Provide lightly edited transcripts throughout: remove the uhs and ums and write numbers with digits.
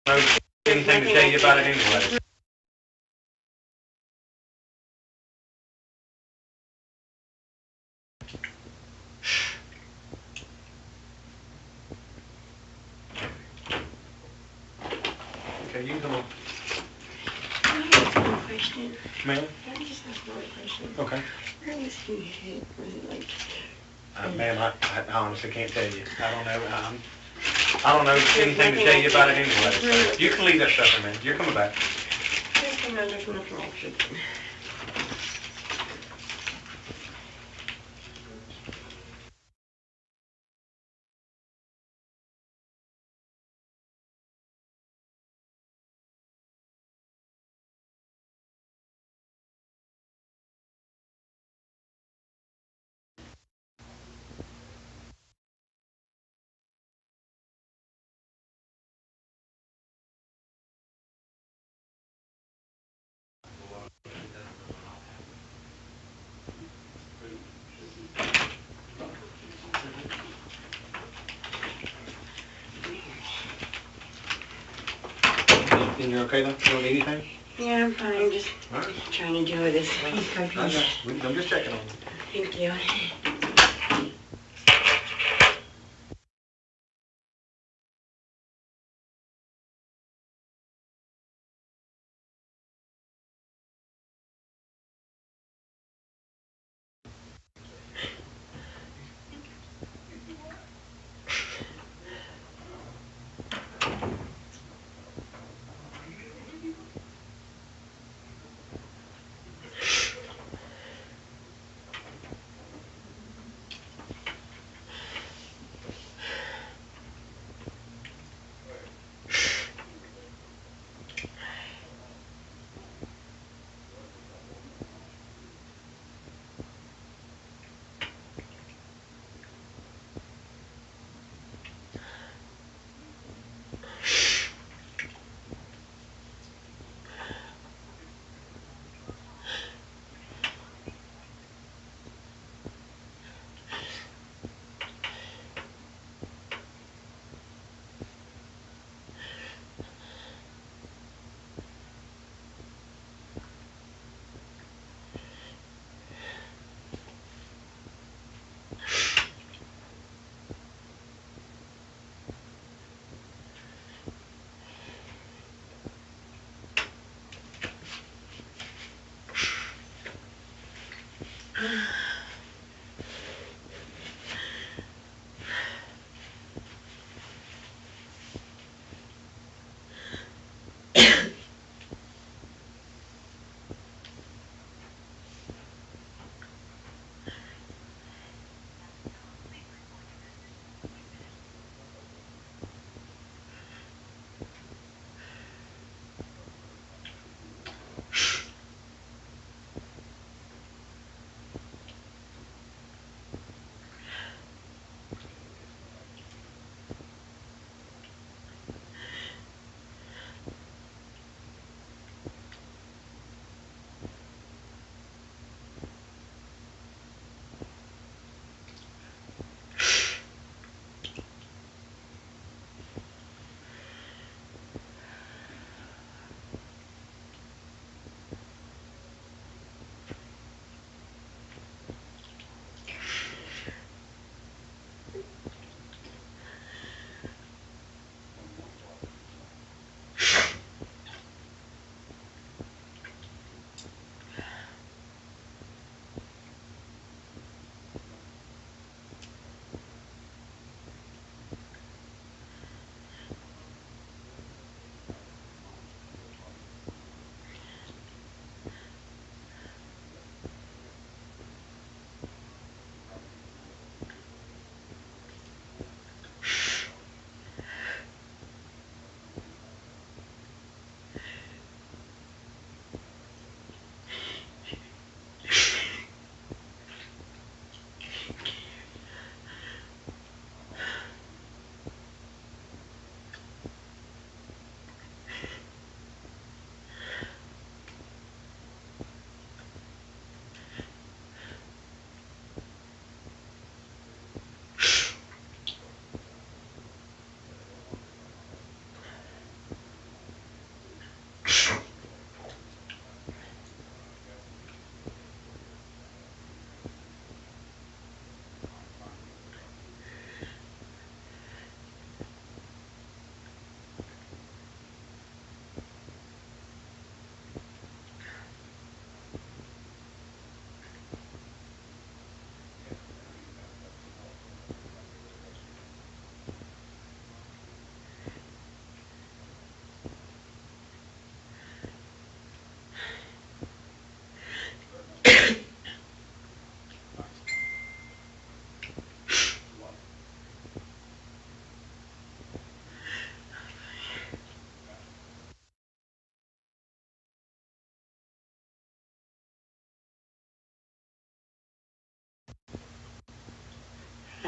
know anything to tell you about it anyway. Okay, you can come on. Can I ask one question? Ma'am? Can I just ask one question? Okay. Where was he hit? Was it like... Ma'am, I honestly can't tell you. I don't know. I don't know anything to tell you about it anyway. So you can leave that stuff in, man. You're coming back. Okay, no, there's nothing extra. And you're okay though? You don't need anything? Yeah, I'm fine. Just All right. trying to deal with this. I'm just checking on you. Thank you.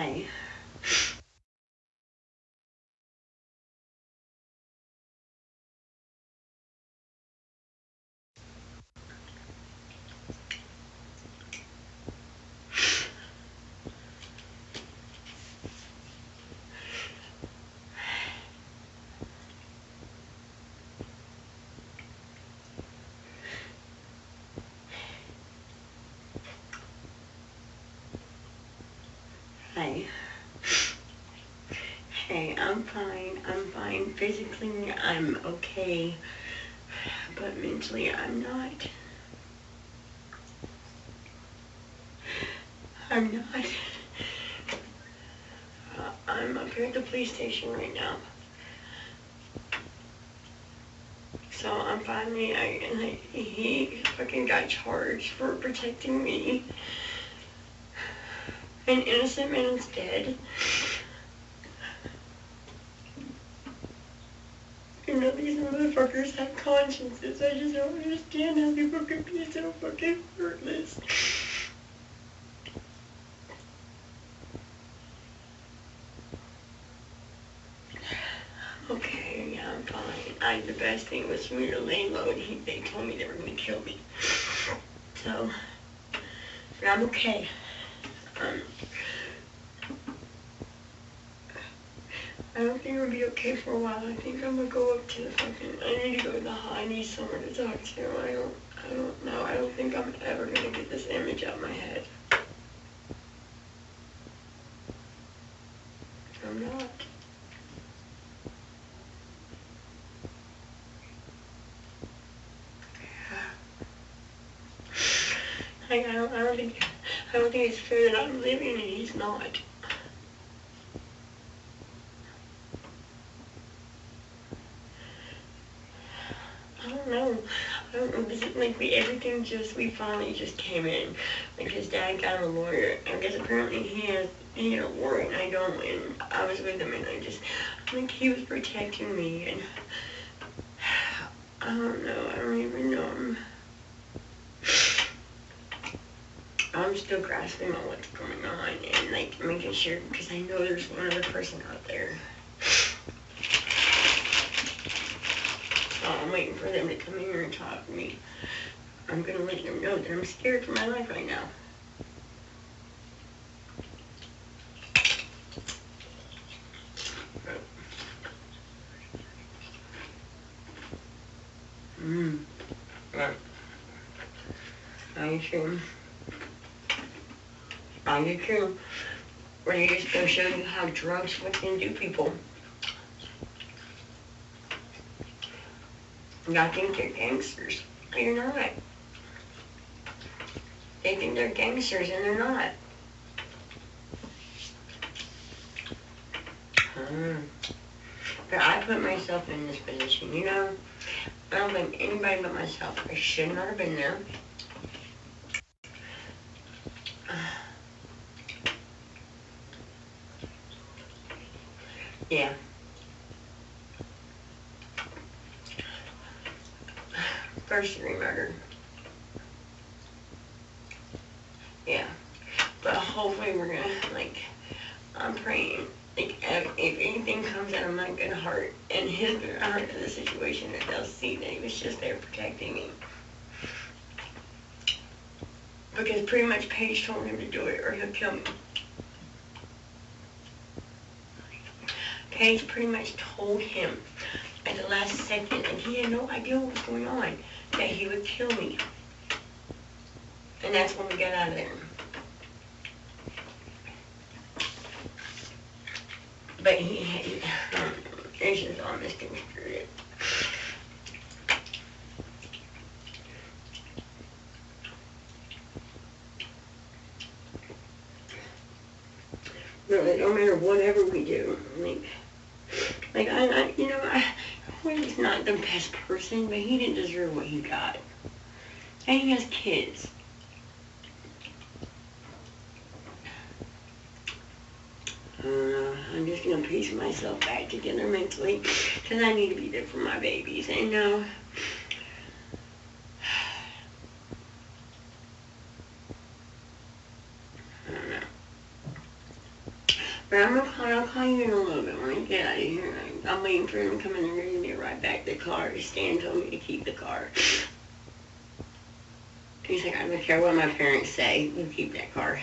Hi. Hi. Hey, I'm fine. I'm fine. Physically, I'm okay. But mentally, I'm not. I'm not. I'm up here at the police station right now. So I'm finally, he fucking got charged for protecting me. An innocent man's dead. You know, these motherfuckers have consciences. I just don't understand how people can be so fucking heartless. Okay, yeah, I'm fine. The best thing was for me to lay low, and they told me they were going to kill me. So, but I'm okay. I don't think I'll be okay for a while. I think I'm gonna go up to the fucking, I need to go to the high. I need someone to talk to. I don't know. I don't think I'm ever gonna get this image out of my head. I'm not. Like, I don't think it's fair that I'm living and he's not. I don't know. Is it like we finally just came in. Like his dad got him a lawyer. I guess apparently he had a warrant and I don't, and I was with him and I think he was protecting me and I don't know. I don't even know. I'm still grasping on what's going on and like making sure because I know there's one other person out there. So I'm waiting for them to come here and talk to me. I'm gonna let them know that I'm scared for my life right now. Right. Are you sure? Are you sure? Or they just gonna show you how drugs fucking do people? Y'all think they're gangsters. You're not. They think they're gangsters and they're not. But I put myself in this position, you know? I don't blame anybody but myself. I should not have been there. Yeah. First-degree murder. Yeah. But hopefully we're gonna, I'm praying, if anything comes out of my good heart and his good heart in the situation, that they'll see that he was just there protecting me. Because pretty much Paige told him to do it or he'll kill me. Paige pretty much told him at the last second, and he had no idea what was going on, that he would kill me. And that's when we got out of there. But it's just all misconstrued. No, it don't matter whatever we do. Hoyt's not the best person, but he didn't deserve what he got. And he has kids. I'm just gonna piece myself back together mentally, because I need to be there for my babies, and I don't know. But I'll call you in a little bit when I get out of here. I'm waiting for him to come in and bring me right back the car. Stan told me to keep the car. He's like, I don't care what my parents say, you keep that car.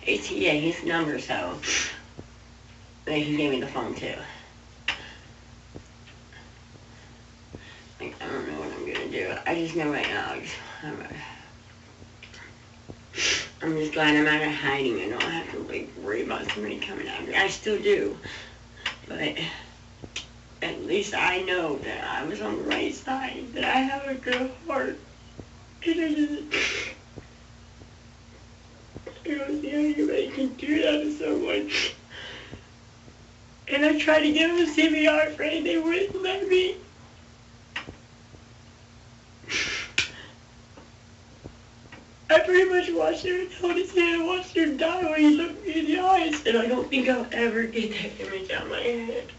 It's, yeah, his number, so he gave me the phone too. Like, I don't know what I'm gonna do. I just know right now, I'm just glad I'm out of hiding. I don't have to like worry about somebody coming after me. I still do, but at least I know that I was on the right side, that I have a good heart. And I don't see how anybody can do that to someone. And I tried to give him a CPR frame, they wouldn't let me. I pretty much watched him hold his hand and watched him die when he looked me in the eyes, and I don't think I'll ever get that image out of my head.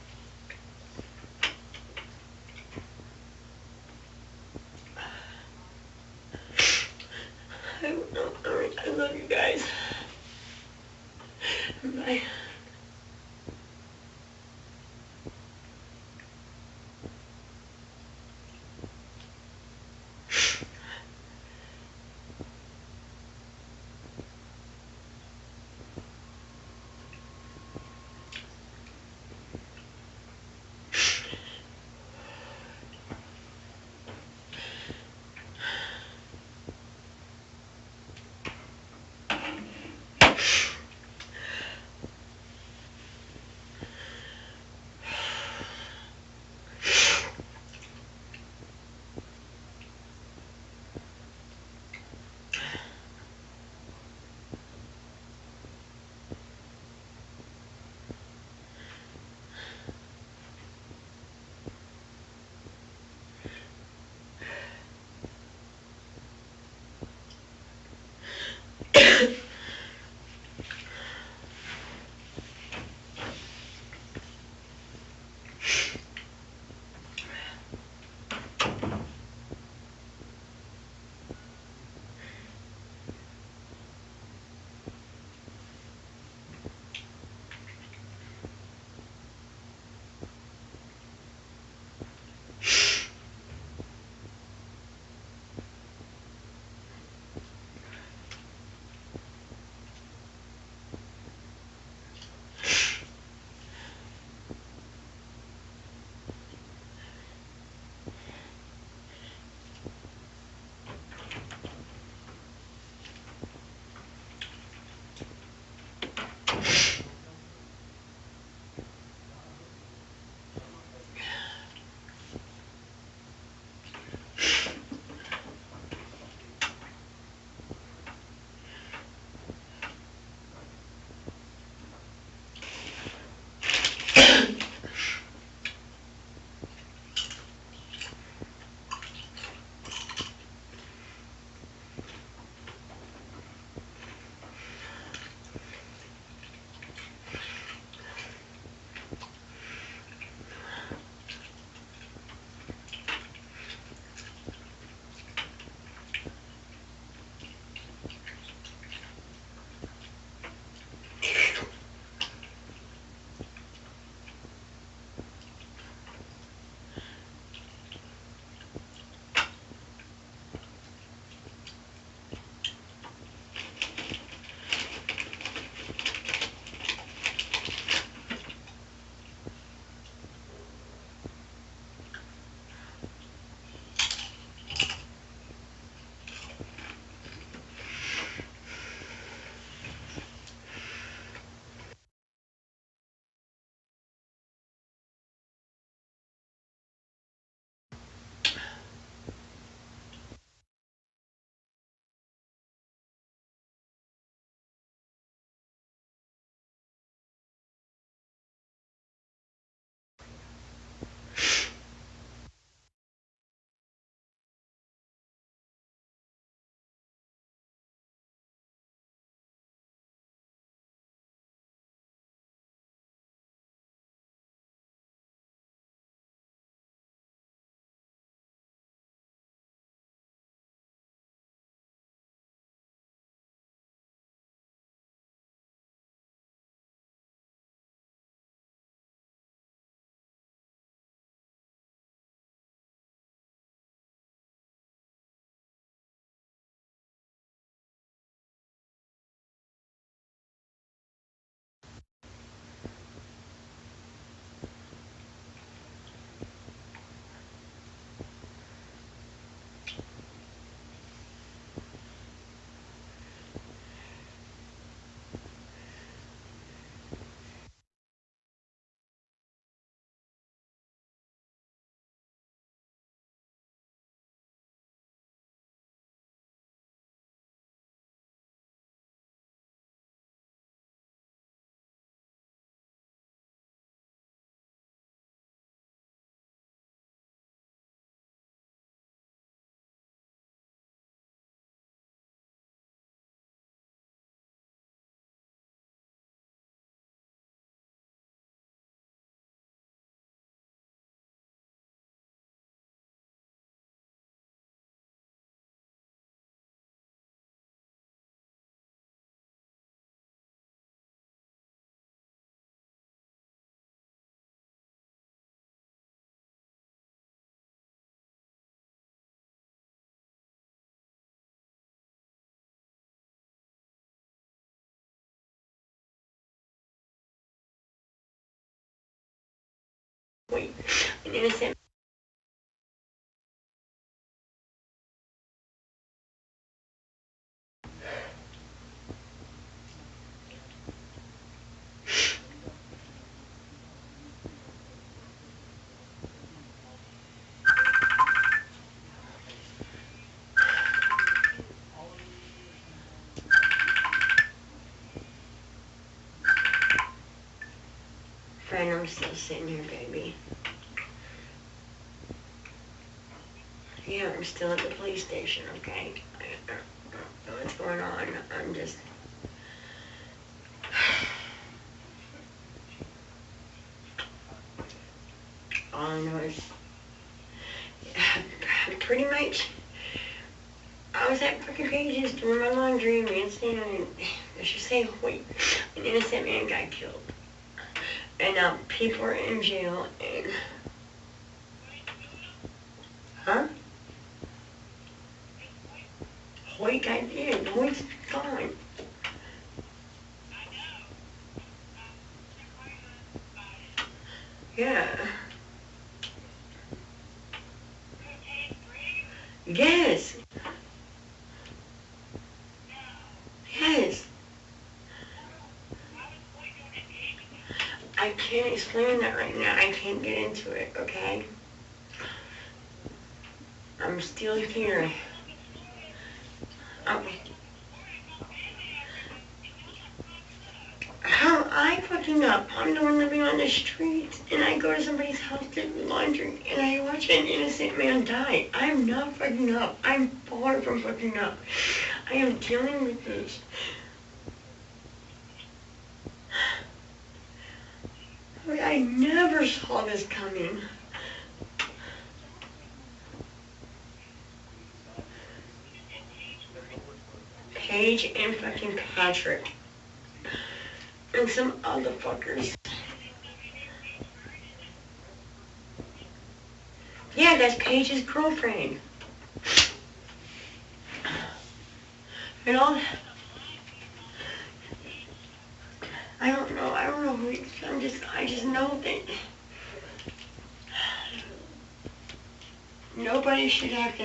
I don't know. Alright, I love you guys. Bye. Hoyt, an innocent. Friend, I'm still sitting here, baby. Yeah, I'm still at the police station, okay? I don't know what's going on. I'm just... All I know is... Pretty much... I was at fucking Pages doing my laundry and rinsing, and I should say Hoyt, an innocent man got killed. And now people are in jail, and... Huh? Hoyt got dead. Hoyt's gone. Yeah. Yes. Yes. I can't explain that right now. I can't get into it, okay? I'm still here. How I fucking up? I'm the one living on the streets, and I go to somebody's house to do laundry, and I watch an innocent man die. I'm not fucking up. I'm far from fucking up. I am dealing with this. I never saw this coming. Paige and fucking Patrick. And some other fuckers. Yeah, that's Paige's girlfriend. And all... I don't know who it's, I just know that nobody should have to,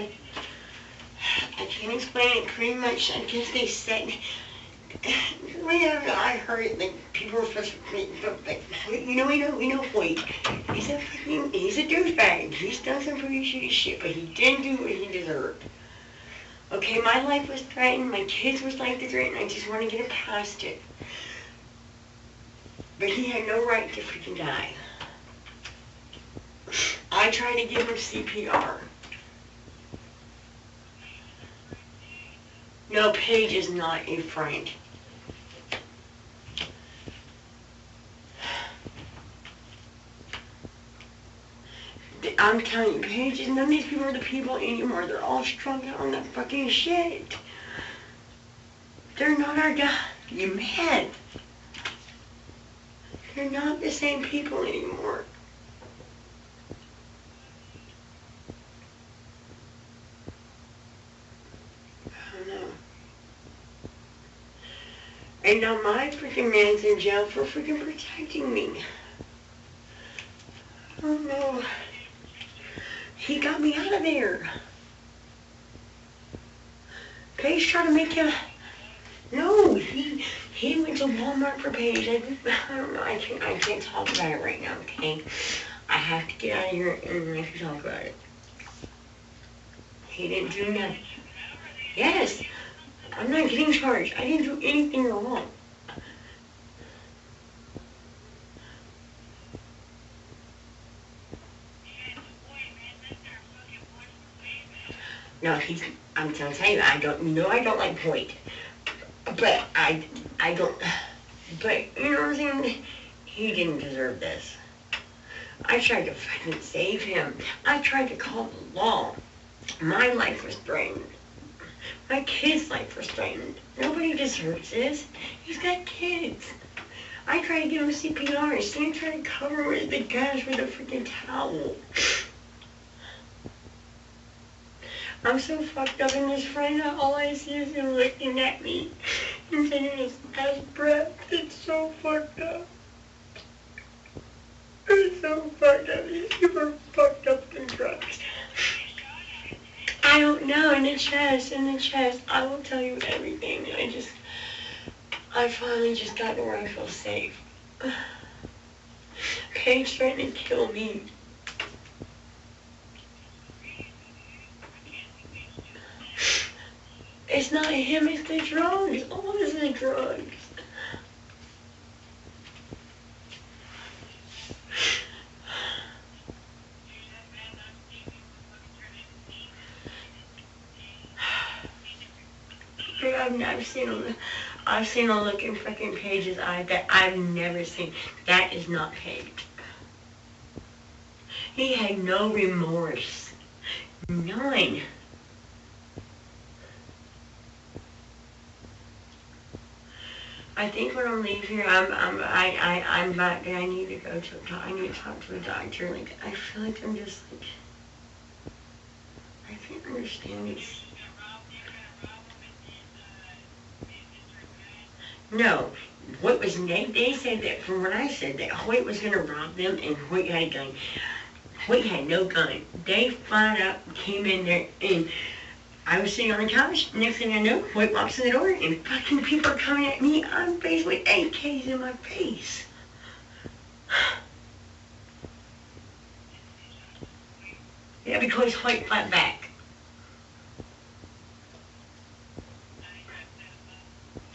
I can't explain it pretty much. I guess they said, whenever I heard that people were supposed to, like, we know Hoyt. He's a douchebag. He's done some pretty shitty shit, but he didn't do what he deserved. Okay, my life was threatened, my kids' life was threatened, I just want to get it past it. But he had no right to freaking die. I tried to give him CPR. No, Paige is not a friend. I'm telling you, Paige, none of these people are the people anymore. They're all strung out on that fucking shit. They're not our guy. You mad? They're not the same people anymore. I don't know. And now my freaking man's in jail for freaking protecting me. I don't know. He got me out of there. Paige tried to make him... No, he went to Walmart for Paige. I don't know. I can't talk about it right now, okay? I have to get out of here and I can talk about it. He didn't do nothing. Yes, I'm not getting charged. I didn't do anything wrong. No, I'm trying to tell you, I don't like Hoyt. But I don't, but you know what I'm saying? He didn't deserve this. I tried to fucking save him. I tried to call the law. My life was threatened. My kid's life was threatened. Nobody deserves this. He's got kids. I tried to give him CPR and Stan tried to cover the gash with a freaking towel. I'm so fucked up in this friend. All I see is him looking at me and taking his last breath. It's so fucked up. It's so fucked up. my chest. I will tell you everything. I finally just got to where I feel safe. Peg's trying to kill me. It's not him, it's the drugs. All of the drugs. I've seen a look in freaking pages that I've never seen. That is not Peg. He had no remorse. None. I think when I leave here, I'm back and I need to go to. I need to talk to a doctor. Like I feel like I'm just like I can't understand this. No, Hoyt was. They said that from what I said that Hoyt was gonna rob them and Hoyt had a gun. Hoyt had no gun. They flat out came in there and. I was sitting on the couch, next thing I know, Hoyt walks in the door, and fucking people are coming at me. I'm faced with AKs in my face. Yeah, because Hoyt fought back.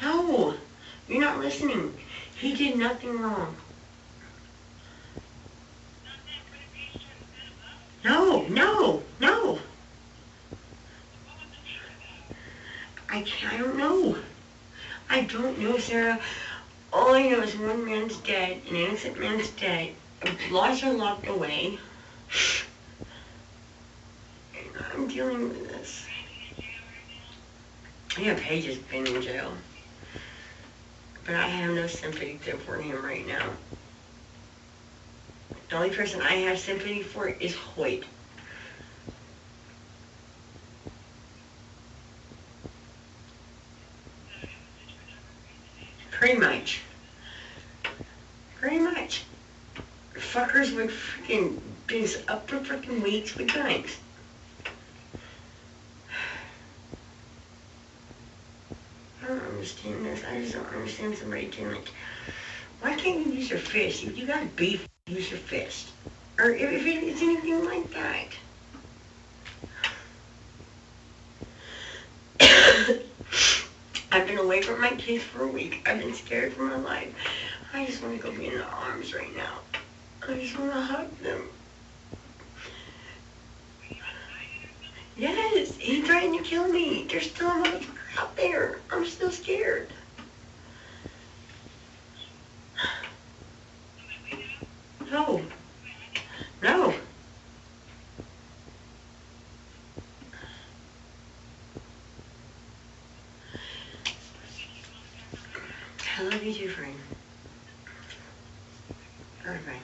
No, you're not listening. He did nothing wrong. No. I don't know. I don't know, Sarah. All I know is one man's dead, an innocent man's dead. Laws are locked away. And I'm dealing with this. Yeah, Paige has been in jail. But I have no sympathy for him right now. The only person I have sympathy for is Hoyt. Pretty much. Fuckers would freaking been up for freaking weeks with guns. I don't understand this. I just don't understand somebody doing like, why can't you use your fist? If you got beef, use your fist. Or if it's anything like that. I've been away from my kids for a week. I've been scared for my life. I just want to go be in their arms right now. I just want to hug them. Yes, he threatened to kill me. There's still a motherfucker out there. I'm still scared. No. I love you too, friend. All right, bye.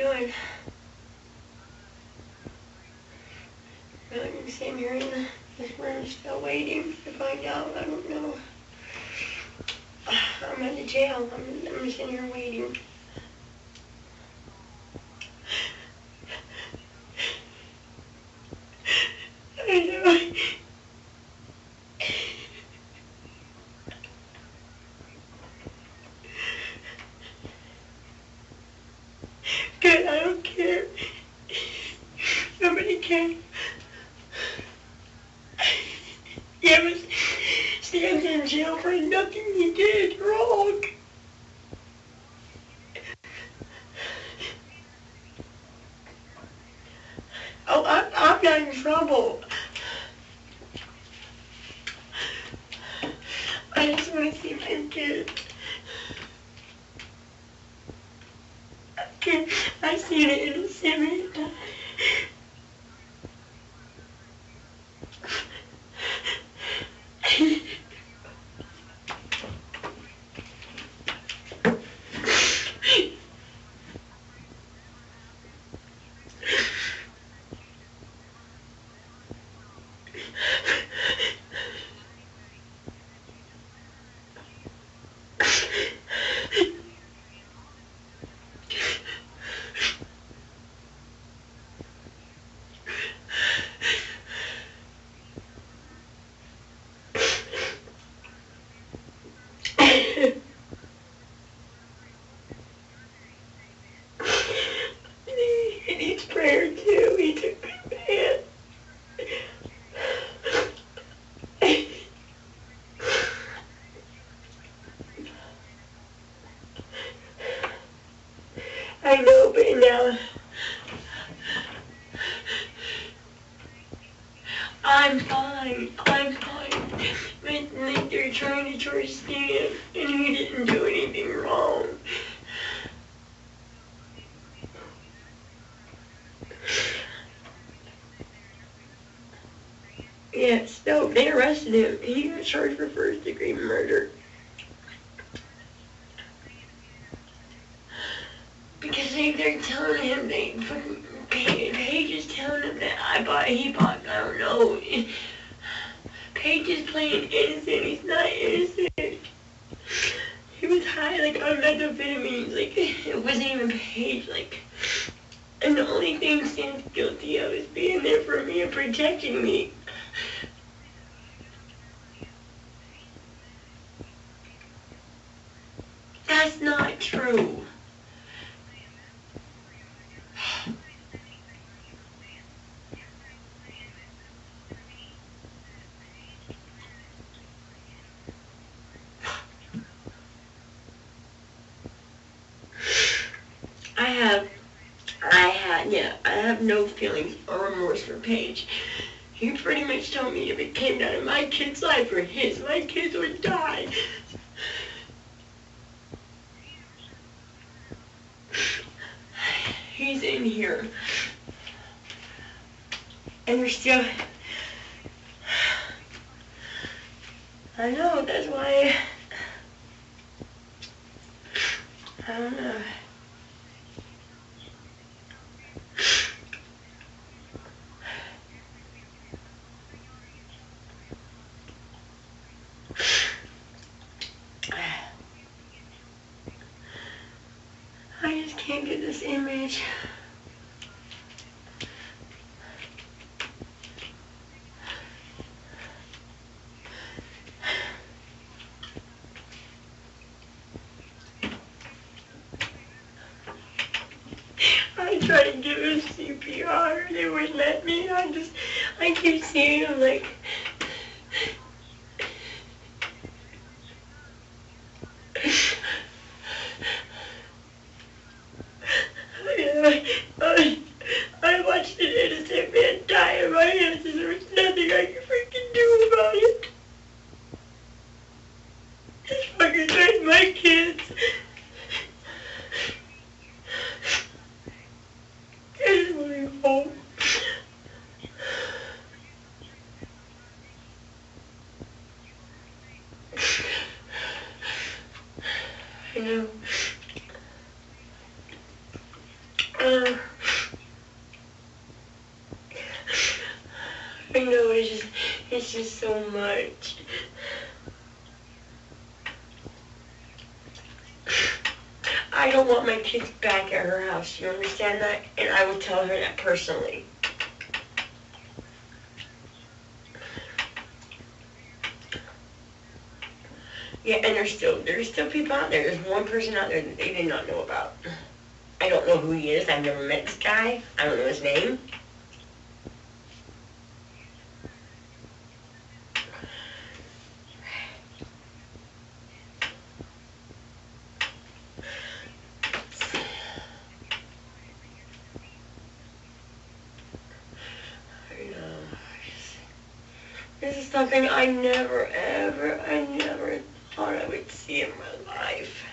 doing? I'm sitting here in this room still waiting to find out. I don't know. I'm at the jail. I'm sitting here waiting. I know. Good, I don't care. Somebody came. Yeah, but Stan's in jail for nothing he did wrong. Oh, I'm not in trouble. I just want to see my kids. I see the innocent man die. He needs prayer too. He's a good man. I know, but now I'm fine. I'm fine. Like they're trying to charge Stan, and he didn't do anything wrong. Yes, no, they arrested him. He got charged for first-degree murder. Because they're telling him Paige is telling him that he bought, I don't know. Paige is playing innocent. He's not innocent. He was high, like, on methamphetamines. Like, it wasn't even Paige, like. And the only thing Stan's guilty of is being there for me and protecting me. That's not true. I have no feelings or remorse for Paige. He pretty much told me if it came down to my kid's life or his, my kids would die. He's in here. And they're still... I know, that's why... I don't know. I just can't get this image. I tried to give him CPR, they wouldn't let me. I keep seeing him like... I watched an innocent man die in my hands and there was nothing I could freaking do about it. This fucker died my kids. I just want to go home. I know. I know, it's just so much. I don't want my kids back at her house, you understand that? And I will tell her that personally. Yeah, and there's still people out there. There's one person out there that they did not know about. I don't know who he is. I've never met this guy. I don't know his name. I know. This is something I never thought I would see in my life.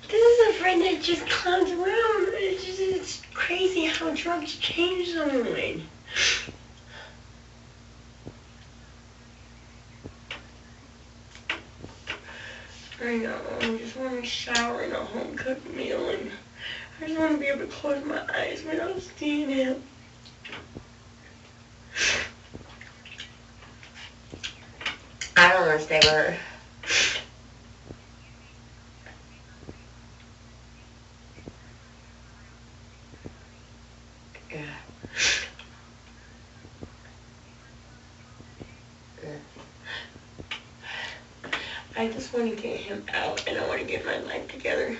This is a friend that just clowns around. It's crazy how drugs change someone. I know, I just want to shower and a home-cooked meal, and I just want to be able to close my eyes without seeing him. I don't want to stay with her. Yeah. I just want to get him out, and I want to get my life together.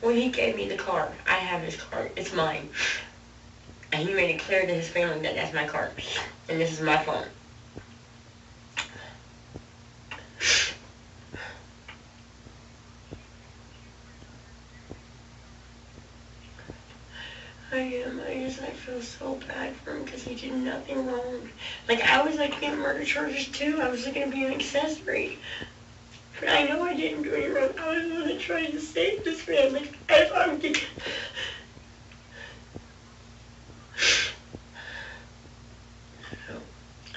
Well, he gave me the car. I have his car. It's mine. And he made it clear to his family that that's my car. And this is my phone. I feel so bad for him because he did nothing wrong. Like, I was like getting murder charges too. I was looking to be an accessory. But I know I didn't do anything wrong. I was the one that tried to save this man. Like, if I'm getting...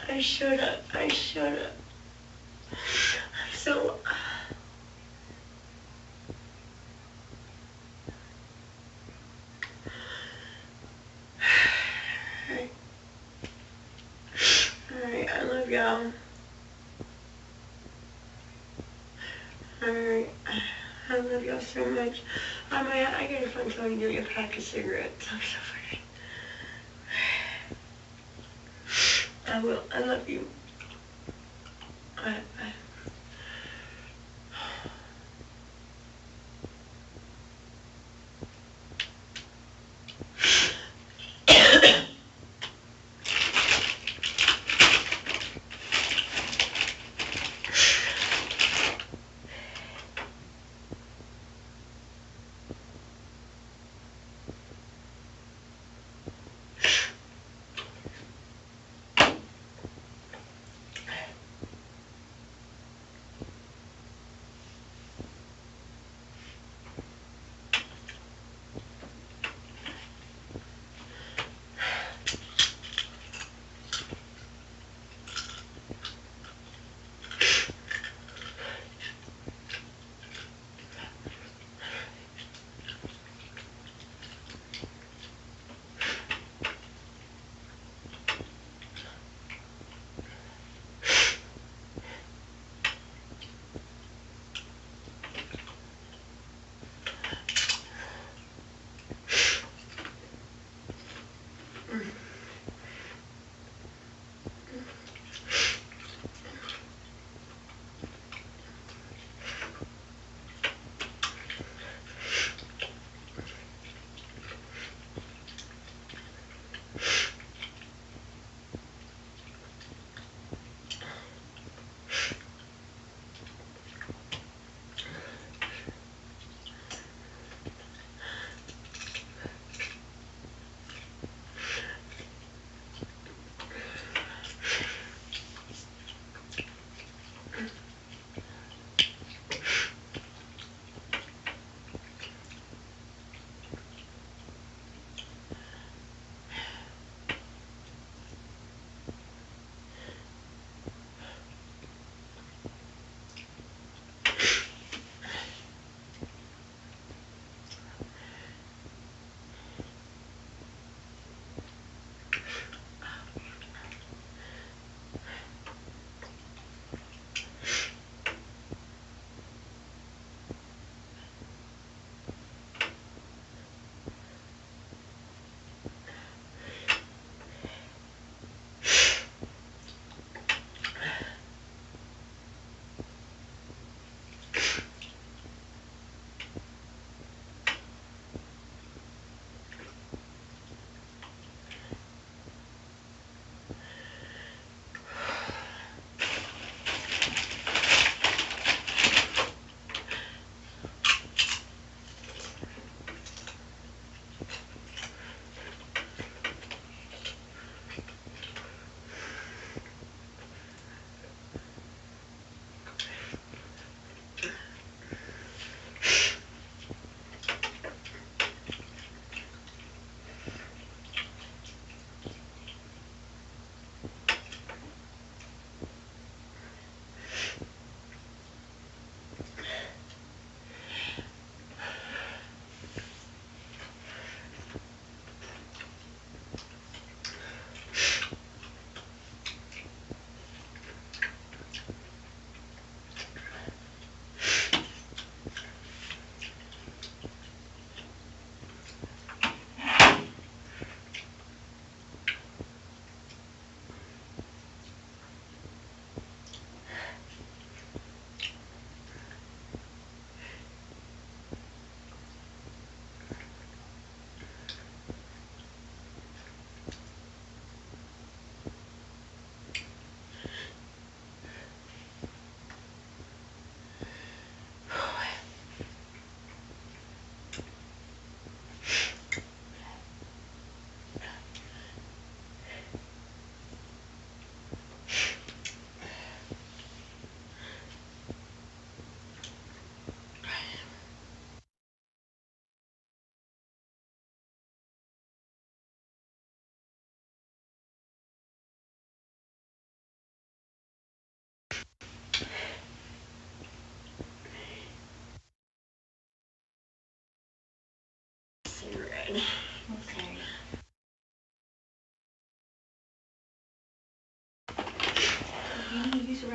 I should have. I'm so... Alright, I love y'all. Alright, I love y'all so much. I gotta find someone to give me a pack of cigarettes. I'm so afraid. I will. I love you. I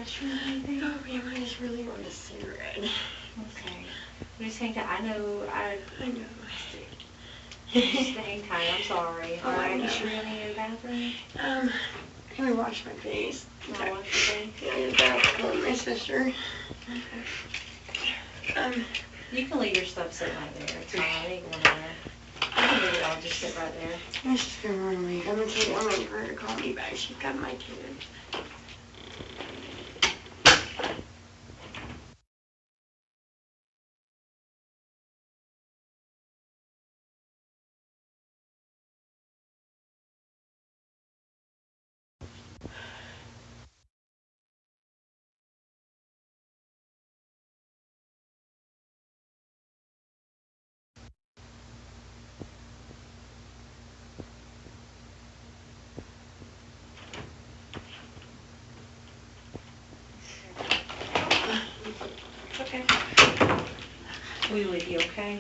touch you or anything? Oh, ma'am, I just really want a cigarette. Okay. Just hang tight. I know. I know. Just hang tight. I'm sorry. Oh, I Alright, you know. sure you need to go to the bathroom? Can we wash my face? I'll wash your face. Yeah, in the bathroom, my sister. Okay. You can leave your stuff sitting right there. It's fine. It ain't going anywhere. You can leave it all just sit right there. I'm just gonna run away. I'm waiting for her to call me back. She's got my kids. It's okay. We'll be with you, okay?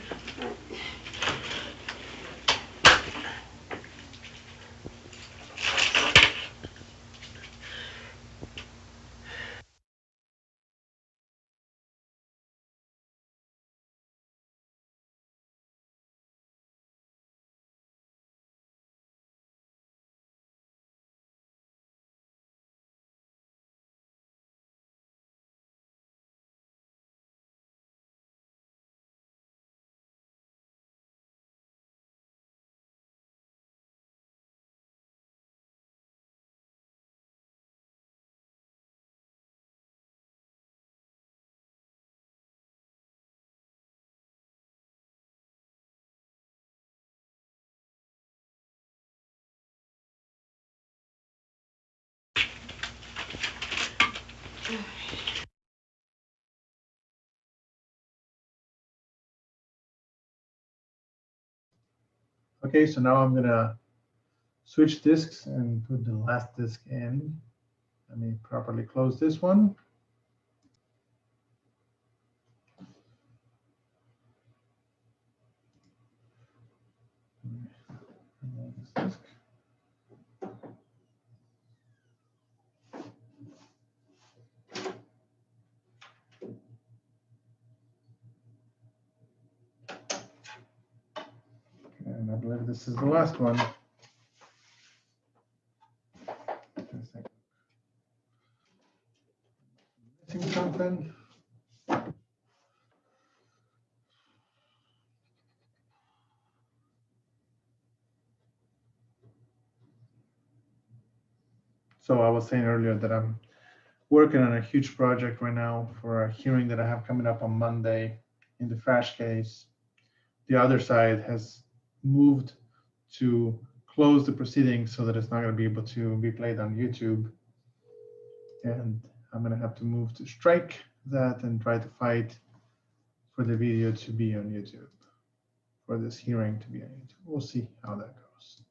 Okay, so now I'm gonna switch disks and put the last disk in. Let me properly close this one. Remove this disk. And I believe this is the last one. Missing something. So I was saying earlier that I'm working on a huge project right now for a hearing that I have coming up on Monday in the Frash case. The other side has moved to close the proceedings so that it's not going to be able to be played on YouTube. And I'm going to have to move to strike that and try to fight for the video to be on YouTube, for this hearing to be on YouTube. We'll see how that goes.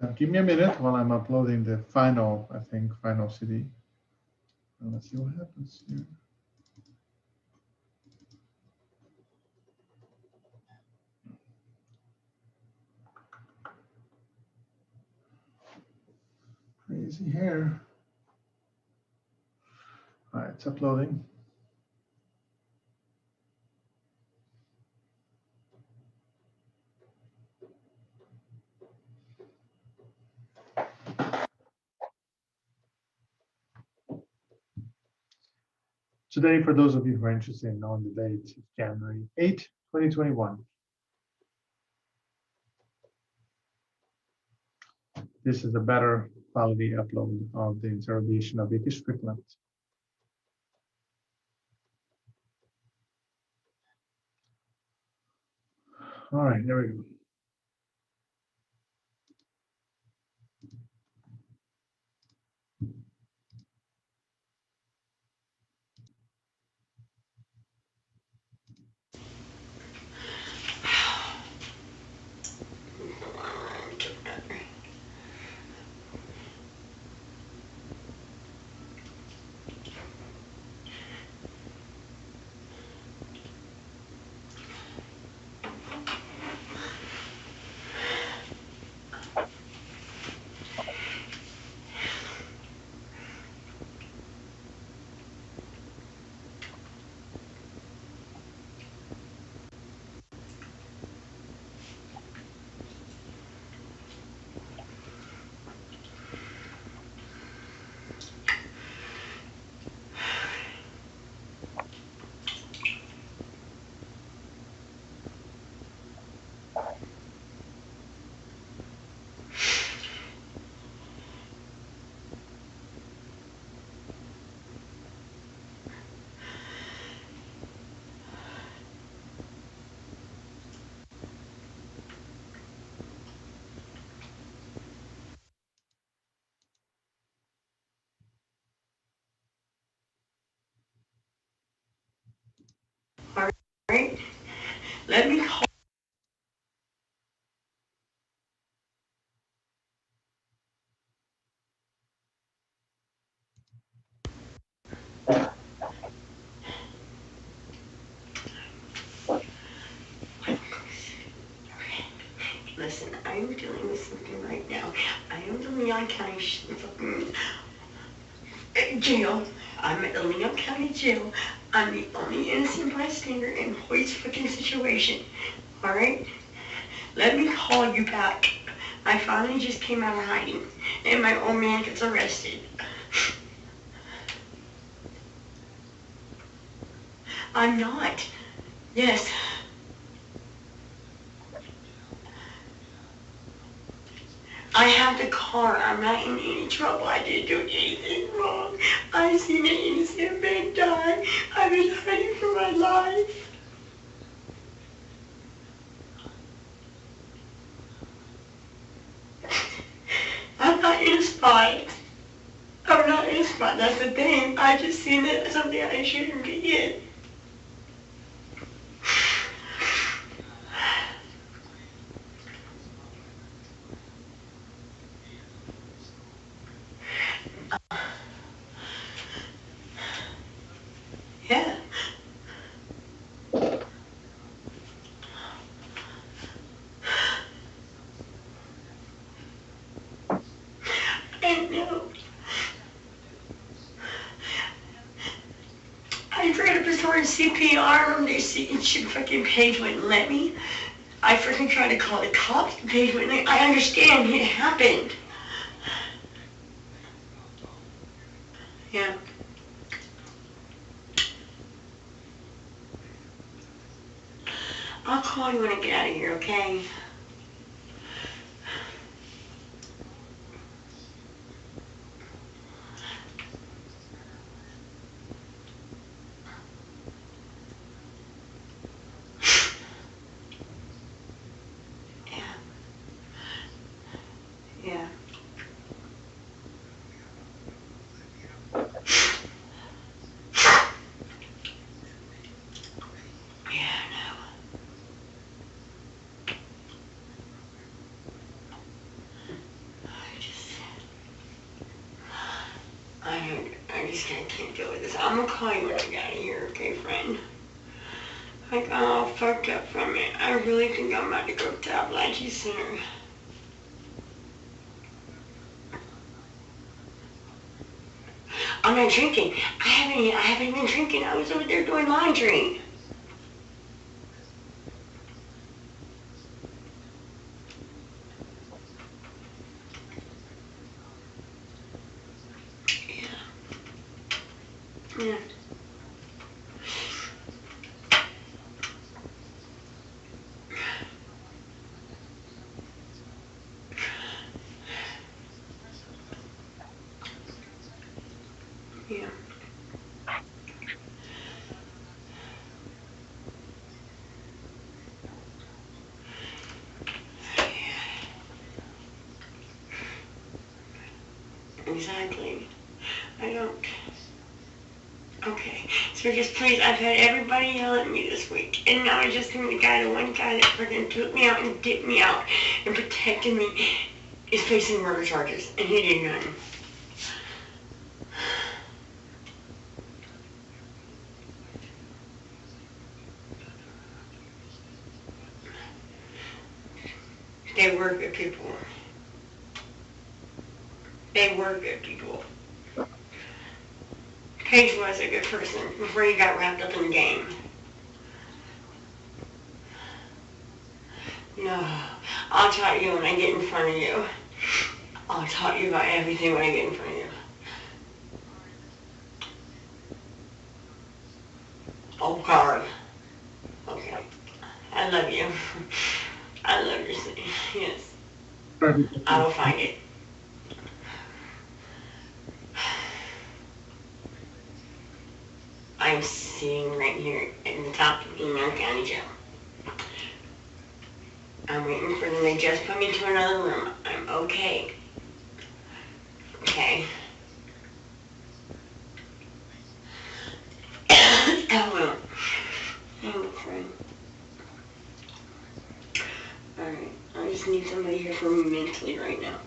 So give me a minute while I'm uploading the final, I think, final CD. And let's see what happens here. Crazy hair. All right, it's uploading. Today, for those of you who are interested in knowing the date, it's January 8, 2021. This is a better quality upload of the interrogation of Vicki Strickland. All right, there we go. Alright? Let me call. Listen, I am dealing with something right now. I am in the Leon County fucking jail. I'm at the Leon County jail. I'm the only innocent bystander in Hoyt's fucking situation. Alright? Let me call you back. I finally just came out of hiding, and my old man gets arrested. I'm not. Yes. I have the car. I'm not in any trouble. I didn't do anything wrong. I've seen an innocent man die. I've been hiding for my life. I'm not in a spot. I'm not in a spot. That's the thing. I just seen it as something I shouldn't be in. Yeah. I know. I tried to restore CPR on this fucking page wouldn't let me. I freaking tried to call the cops. The page wouldn't let me. I understand it happened. Yeah. I'll call you when I get out of here, okay? Yeah. Yeah. I just can't deal with this. I'm gonna call you when I get out of here, okay, friend? Like, I'm all fucked up from it. I really think I'm about to go to Appalachian Center. I'm not drinking. I haven't been drinking. I was over there doing laundry. Yeah. Yeah. Exactly. I don't. Okay. So just please, I've had everybody yell at me this week, and now I just think the one guy that freaking took me out and dipped me out and protected me is facing murder charges, and he did none. They were good people. They were good people. Paige was a good person before he got wrapped up in the game. No, I'll talk to you when I get in front of you. I'll talk to you about everything when I get in front of you. Oh, God. Okay. I love you. I love your city. Yes. I will find it. I'm sitting right here in the top of Union County Jail. I'm waiting for them. They just put me to another room. I'm okay. Okay. Oh, well. for me mentally right now.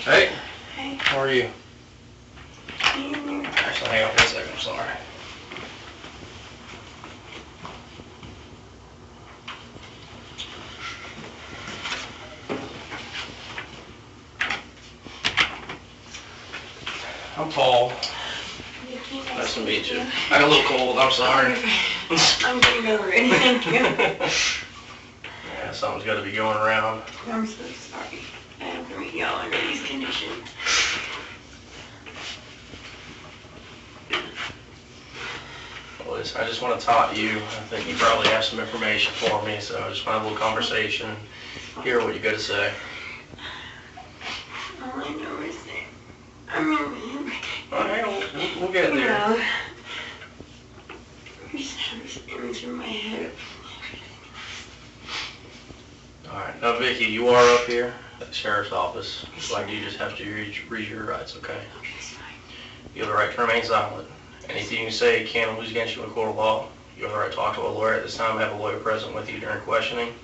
Hey, Hey. how are you? Mm, Actually, hang on 1 second, I'm sorry. I'm Paul. Vicki, Nice to meet you. I got a little cold, I'm sorry. I'm getting over it, thank you. Yeah, something's got to be going around. I'm so sorry. I have to meet y'all under these conditions. Well, I just want to talk to you. I think you probably have some information for me, so I just want to have a little conversation. hear what you got to say. All I know is that, I mean, All right, we'll get you there. know, I just have this image in my head. All right, now Vicki, you are up here at the sheriff's office, so I do just have to read your rights, okay? It's fine. You have the right to remain silent. Anything you say can lose against you in court of law. You have the right to talk to a lawyer at this time. Have a lawyer present with you during questioning.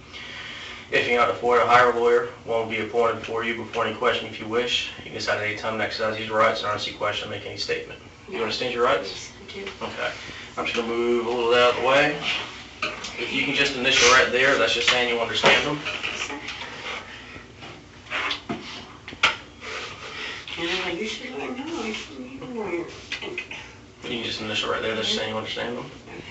If you cannot afford to hire a lawyer, one will be appointed for you before any question if you wish. You can decide at any time to exercise these rights and honestly question and make any statement. You understand your rights? Yes, I do. Okay. I'm just going to move a little out of the way. If you can just initial right there, that's just saying you understand them. Yes, sir. And I'm like, you should let me know. I should need a lawyer. And, You can just initial right there, that's just saying you understand them. okay.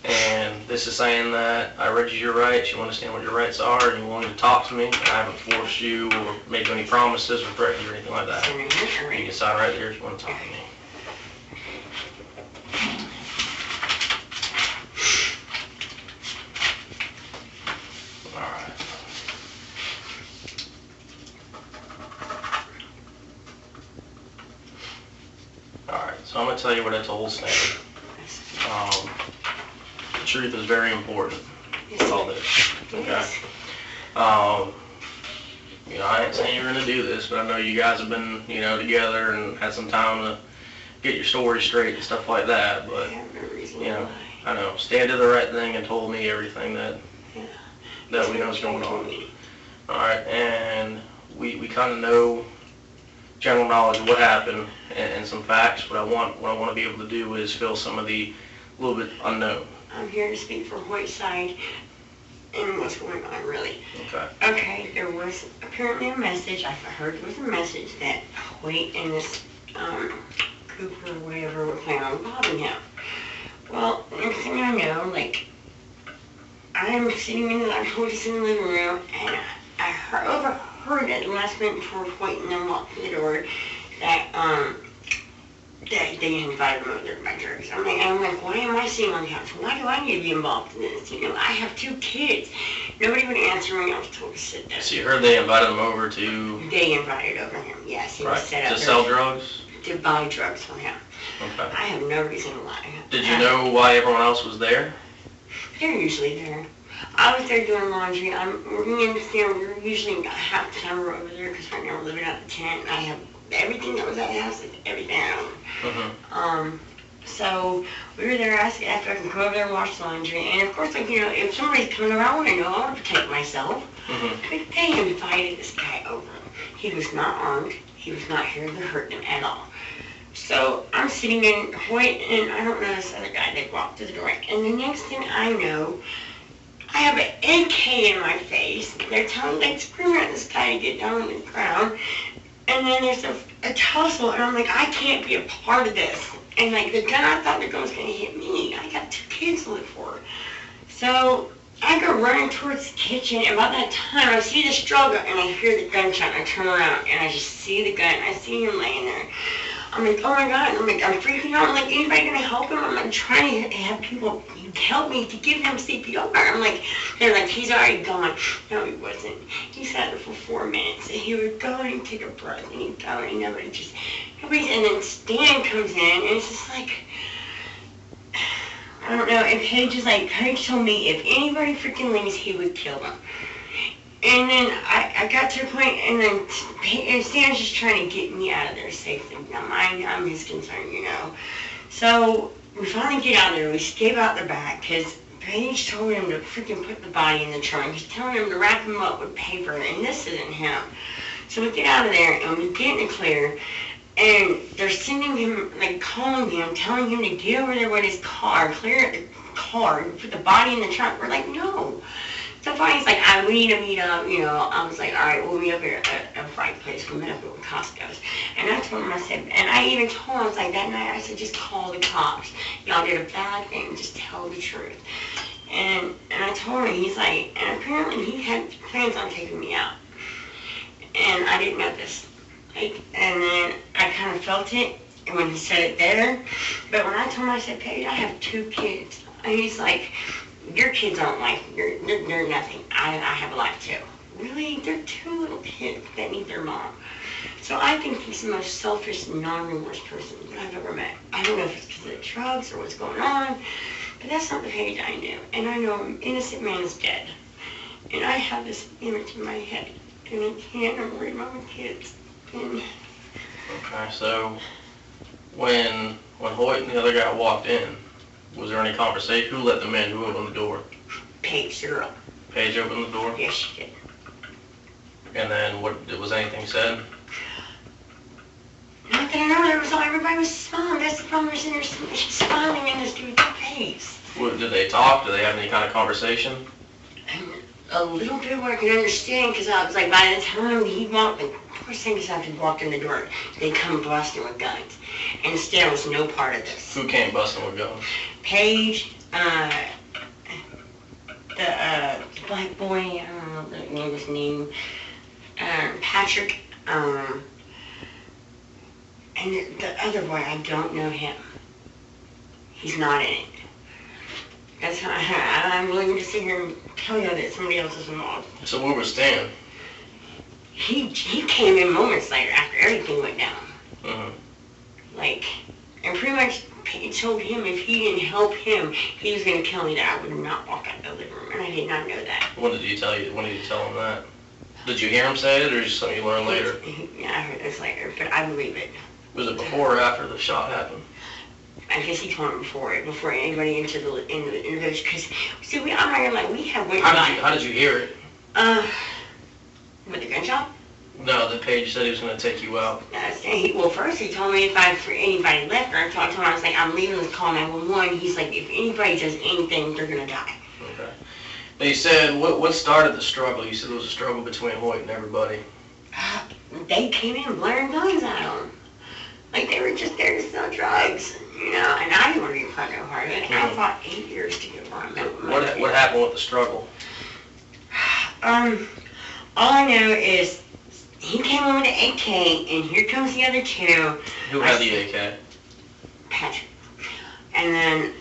And this is saying that I read you your rights, you understand what your rights are, and you're willing to talk to me. I haven't forced you or made you any promises or threatened you or anything like that. So, right here, all You right. can sign right there if you want to talk to me. Alright. Alright, so I'm going to tell you what I told Stan. The truth is very important Yes, with all sir. this, okay? Yes. You know, I ain't saying you're gonna do this, but I know you guys have been, you know, together and had some time to get your story straight and stuff like that, I but, have no reason you know, why. I know, Stan did the right thing and told me everything that we know is going on. Alright, and we kinda know general knowledge of what happened and some facts. What I want to be able to do is fill some of the little bit unknown. I'm here to speak for Hoyt's side and what's going on, really. Okay. Okay, there was apparently a message, I heard there was a message that Hoyt and this Cooper or whatever were planning on robbing him. Well, next thing I know, like, I'm sitting in the living room and I overheard at the last minute before Hoyt and them walked through the door that they invited him over there to my drugs. I'm like, why am I sitting on the couch? Why do I need to be involved in this? You know, I have 2 kids. Nobody would answer me. I was told to sit there. So you heard they invited him over to, They invited over him, yes. He was right, set up to there sell drugs? to buy drugs from him. Okay. I have no reason to lie. Did you know why everyone else was there? They're usually there. I was there doing laundry. We understand we're usually half the time we're over there because right now we're living out of the tent. And I have everything that was at the house, like everything I own. Mm-hmm. So we were there asking after I could go over there and wash laundry. And of course, like, you know, if somebody's coming around, I want to know, I want to protect myself. Mm-hmm. But they invited this guy over. He was not armed. He was not here to hurt them at all. So I'm sitting in Hoyt, and I don't know this other guy that walked through the door. And the next thing I know, I have an AK in my face. They're screaming at this guy to get down on the ground. And then there's a tussle, and I'm like, I can't be a part of this. And like the gun, I thought the gun was gonna hit me. I got 2 kids to live for. So I go running towards the kitchen, and about that time, I see the struggle, and I hear the gunshot, and I turn around, and I just see the gun. I see him laying there. I'm like, oh my God. I'm like, I'm freaking out. I'm like, anybody gonna help him? I'm like, trying to have people help me to give him CPR. I'm like, they're like, he's already gone. No, he wasn't. He sat there for 4 minutes, and he would go and he'd take a breath, and he'd go, and nobody, and then Stan comes in, and it's just like, I don't know, and Paige told me if anybody freaking leaves, he would kill them. And then I got to a point, and then Stan's just trying to get me out of there safely. Now, I'm his concern, you know. So we finally get out there. We escape out the back, because Paige told him to freaking put the body in the trunk. He's telling him to wrap him up with paper, and this isn't him. So we get out of there, and we get in the clear, and they're sending him, like calling him, telling him to get over there with his car, clear the car, and put the body in the trunk. We're like, no. So finally, he's like, we need to meet up, you know. I was like, all right, we'll meet up here at a fried place. We met up at Costco's. And I told him, I said, and I even told him, I was like, that night, I said, just call the cops. Y'all did a bad thing. Just tell the truth. And I told him, he's like, and apparently he had plans on taking me out. And I didn't know this. Like, and then I kind of felt it when he said it there. But when I told him, I said, Paige, I have 2 kids. And he's like, your kids aren't life. They're nothing. I have a life too. really, they're two little kids that need their mom. So I think he's the most selfish, non-remorse person that I've ever met. I don't know if it's because of the drugs or what's going on, but that's not the Paige I knew. And I know an innocent man is dead. And I have this image in my head, and I can't, I'm worried about my kids. And Okay, so when Hoyt and the other guy walked in, was there any conversation? Who let them in? Who opened the door? Paige, the girl. Paige opened the door? Yes, she did. And then was anything said? Not that I know, everybody was smiling. That's the problem, she's smiling in this dude's face. Did they talk? Did they have any kind of conversation? And a little bit what I could understand, because I was like, by the time he walked, the first thing is after he walked in the door, they come busting with guns. And Sarah was no part of this. Who came busting with guns? Paige, the black boy, I don't know the name of his name, Patrick, and the other boy, I don't know him. He's not in it. That's how I'm willing to sit here and tell you that somebody else is involved. So where was Stan? He came in moments later after everything went down. Mm-hmm. Like, and pretty much Paige told him if he didn't help him, he was going to kill me, that I would not walk out the living room, and I did not know that. When did you tell him that? Did you hear him say it, or just something you learned later? Yeah, I heard this later, but I believe it. Was it before or after the shot happened? I guess he told him before anybody entered the village, because, see, I'm not gonna lie, we have went How did you hear it? With the gunshot? No, that Paige said he was going to take you out. Well, first he told me if anybody left, or I told him, I was like, I'm leaving this call 911. He's like, if anybody does anything, they're gonna die. Okay. Now you said, what started the struggle? You said there was a struggle between Hoyt and everybody. They came in blaring guns at him. Like, they were just there to sell drugs, you know, and I didn't want to be part of it. I fought 8 years to get where I'm at. What happened with the struggle? All I know is he came in with the AK, and here comes the other two. Who had the AK? Patrick. And then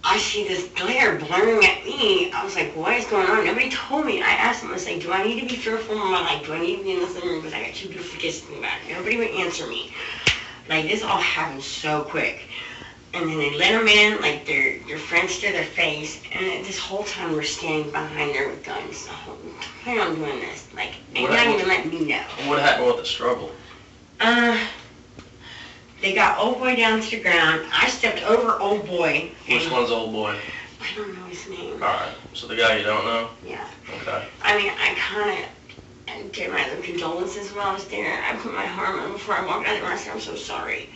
I see this glare blaring at me. I was like, what is going on? Nobody told me. I asked them, I was like, do I need to be fearful of my life? Do I need to be in this living room because I got two beautiful kids to think about? Nobody would answer me. Like, this all happened so quick. And then they let them in, like, their friends to their face, and this whole time we're standing behind there with guns. Why am I doing this? Like, and not even letting me know. What happened with the struggle? They got old boy down to the ground. I stepped over old boy. Which one's old boy? I don't know his name. Alright, so the guy you don't know? Yeah. Okay. I mean, I did my little condolences while I was there. I put my arm on before I walked out the restaurant. I'm so sorry.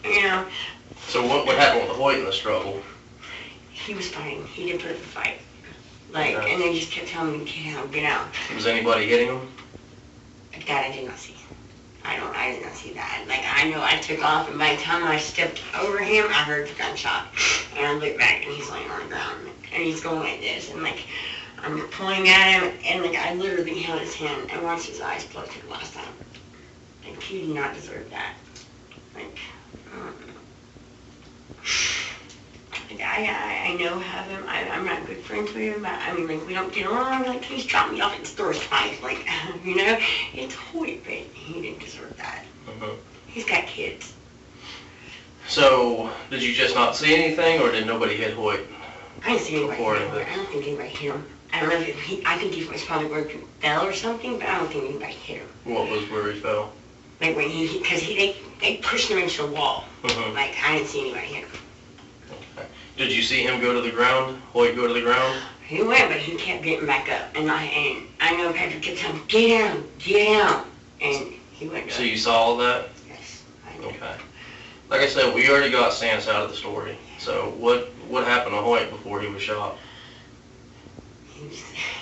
You know. So what happened with Hoyt in the struggle? He was fighting. He didn't put up a fight. Like, Okay. and they just kept telling me, get out, get out. Was anybody hitting him? That I did not see. I did not see that. Like, I know I took off, and by the time I stepped over him, I heard the gunshot. And I looked back, and he's laying on the ground, and he's going like this, and like, I'm pulling at him, and like, I literally held his hand and watched his eyes close for the last time. Like, he did not deserve that. Like, I know have him. I'm not good friends with him, but I mean, like, we don't get along. Like, he's dropped me off at the store twice. Like, you know, it's Hoyt, but he didn't deserve that. Mm-hmm. He's got kids. So, did you just not see anything, or did nobody hit Hoyt? I didn't see anybody hit Reporting him. this. I don't think anybody hit him. I don't know if I think he was probably where he fell or something, but I don't think anybody hit him. What was where he fell? Like, when because they pushed him into the wall. Mm-hmm. Like, I didn't see anybody hit him. Okay. Did you see him go to the ground? Hoyt go to the ground? He went, but he kept getting back up. And I know Patrick kept telling him, get down. And he went So up. you saw all that? Yes, I know. Okay. Like I said, we already got Stan's out of the story. So what happened to Hoyt before he was shot?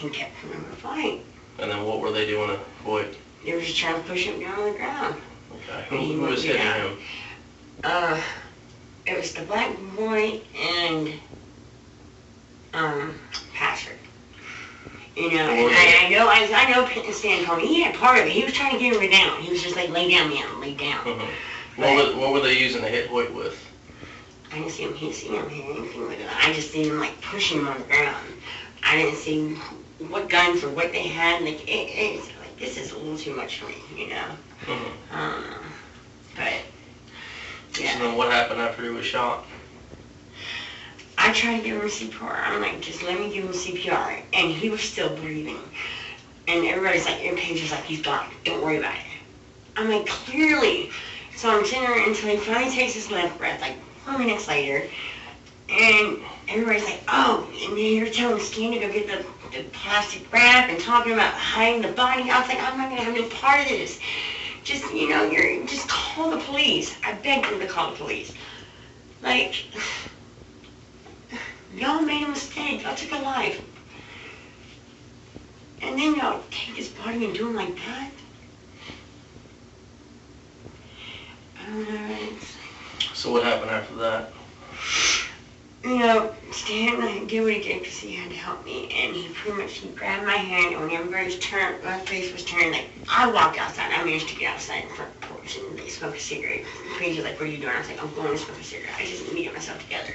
He kept coming to fight. And then what were they doing to Hoyt? They were just trying to push him down on the ground. Okay. And he Who wouldn't was get hitting out. him? It was the black boy and Patrick. You know, and I know Stan told me he had part of it. He was trying to get him down. He was just like, lay down, man, lay down. Mm-hmm. What were they using to hit Hoyt with? I didn't see him hit anything with it. I just seen him like pushing him on the ground. I didn't see what guns or what they had. Like, it's like, this is a little too much for me, you know? Mm-hmm. But, yeah. So then what happened after he was shot? I tried to give him CPR. I'm like, just let me give him CPR. And he was still breathing. And everybody's like, Paige is like, he's gone. Don't worry about it. I'm like, clearly. So I'm sitting there until he finally takes his last breath, like 4 minutes later. And everybody's like, oh, and then you're telling Stan to go get the plastic wrap and talking about hiding the body. I was like, I'm not going to have any part of this. Just, you know, just call the police. I begged him to call the police. Like, y'all made a mistake. Y'all took a life. And then y'all take his body and do him like that? I don't know. So what happened after that? You know, Stan did what he did because he had to help me, and he grabbed my hand, and when everybody's turned, my face was turned, like, I walked outside. I managed to get outside in the front porch, and they smoked a cigarette. Paige was like, what are you doing? I was like, I'm going to smoke a cigarette. I just need to get myself together.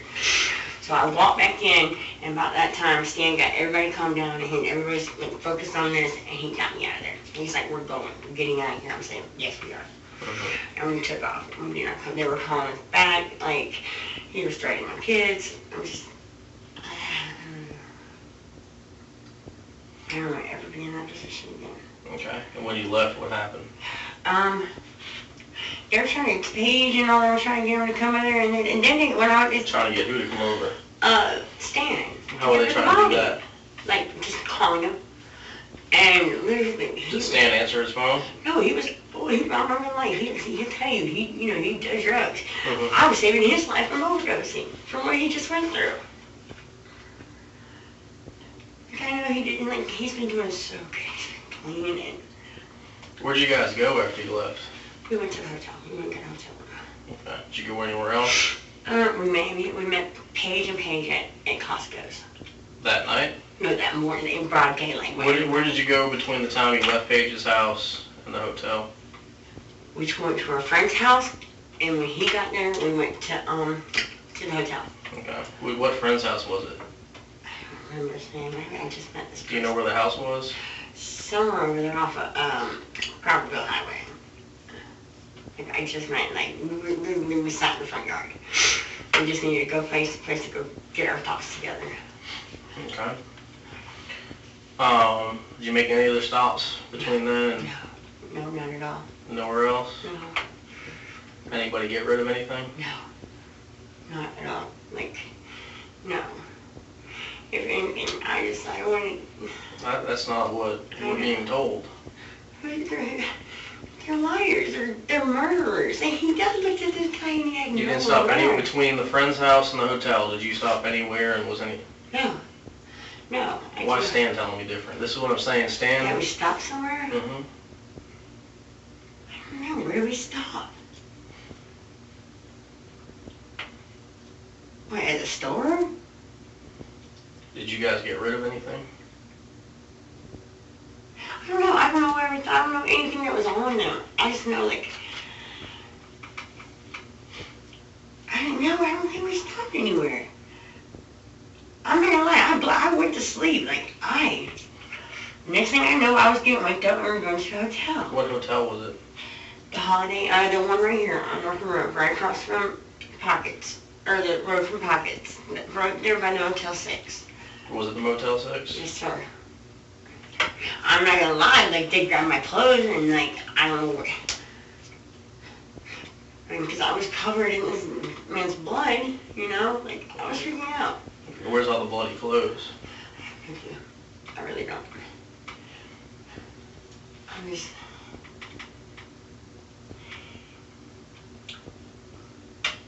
So I walked back in, and about that time, Stan got everybody calmed down, and everybody's like, focused on this, and he got me out of there. He's like, we're going. We're getting out of here. I'm saying, yes, we are. And we took off. And, you know, they were calling us back, like, he was threatening my kids. I'm just, I don't know, ever be in that position again. Okay. And when you left, what happened? They were trying to, Paige and all, they were trying to get him to come over there, and then they went out. Trying to get who to come over? Stan. How were they trying to do that? Like, just calling him. And literally, Did Stan answer his phone? No, he was, I'm not gonna lie, he'll tell you, he does drugs. Mm-hmm. I was saving his life from overdosing, from what he just went through. Like, I know he didn't, like, he's been doing so good, he's been clean, and Where'd you guys go after you left? we went to the hotel, we went to the hotel. Okay. Did you go anywhere else? We met Paige and Paige at Costco's. That night? No, that morning, in broad daylight. Where did you go between the time you left Paige's house and the hotel? We went to our friend's house, and when he got there, we went to the hotel. Okay. What friend's house was it? I don't remember his name. I just met this person. Do you know where the house was? Somewhere over there off of Crawfordville Highway. Like, I just met, like, we sat in the front yard. We just needed to go place to go get our thoughts together. Okay. Did you make any other stops between then and No, not at all. nowhere else? No, Anybody get rid of anything? no, not at all. Like, no. If anything, I wanted... That's not what you were being told. They're liars, they're murderers. And he does look at this guy and he had You didn't stop anywhere between the friend's house and the hotel. Did you stop anywhere and was any... No. Why is Stan telling me different? This is what I'm saying, Stan... Yeah, we stopped somewhere? Mm-hmm. I don't know, where did we stop? What, at the store? Did you guys get rid of anything? I don't know I don't know anything that was on them. I just know, like, I don't think we stopped anywhere. I'm not gonna lie, I went to sleep, like, next thing I know, I was getting wake up and we were going to the hotel. What hotel was it? The Holiday, the one right here on Northern Road, right across from Pockets, or the road from Pockets, right there by the Motel 6. Was it the Motel 6? Yes, sir. I'm not gonna lie, like, they grabbed my clothes and, like, I don't know where. I mean, because I was covered in this man's blood, you know? Like, I was freaking out. Where's all the bloody clothes? I really don't. I'm just...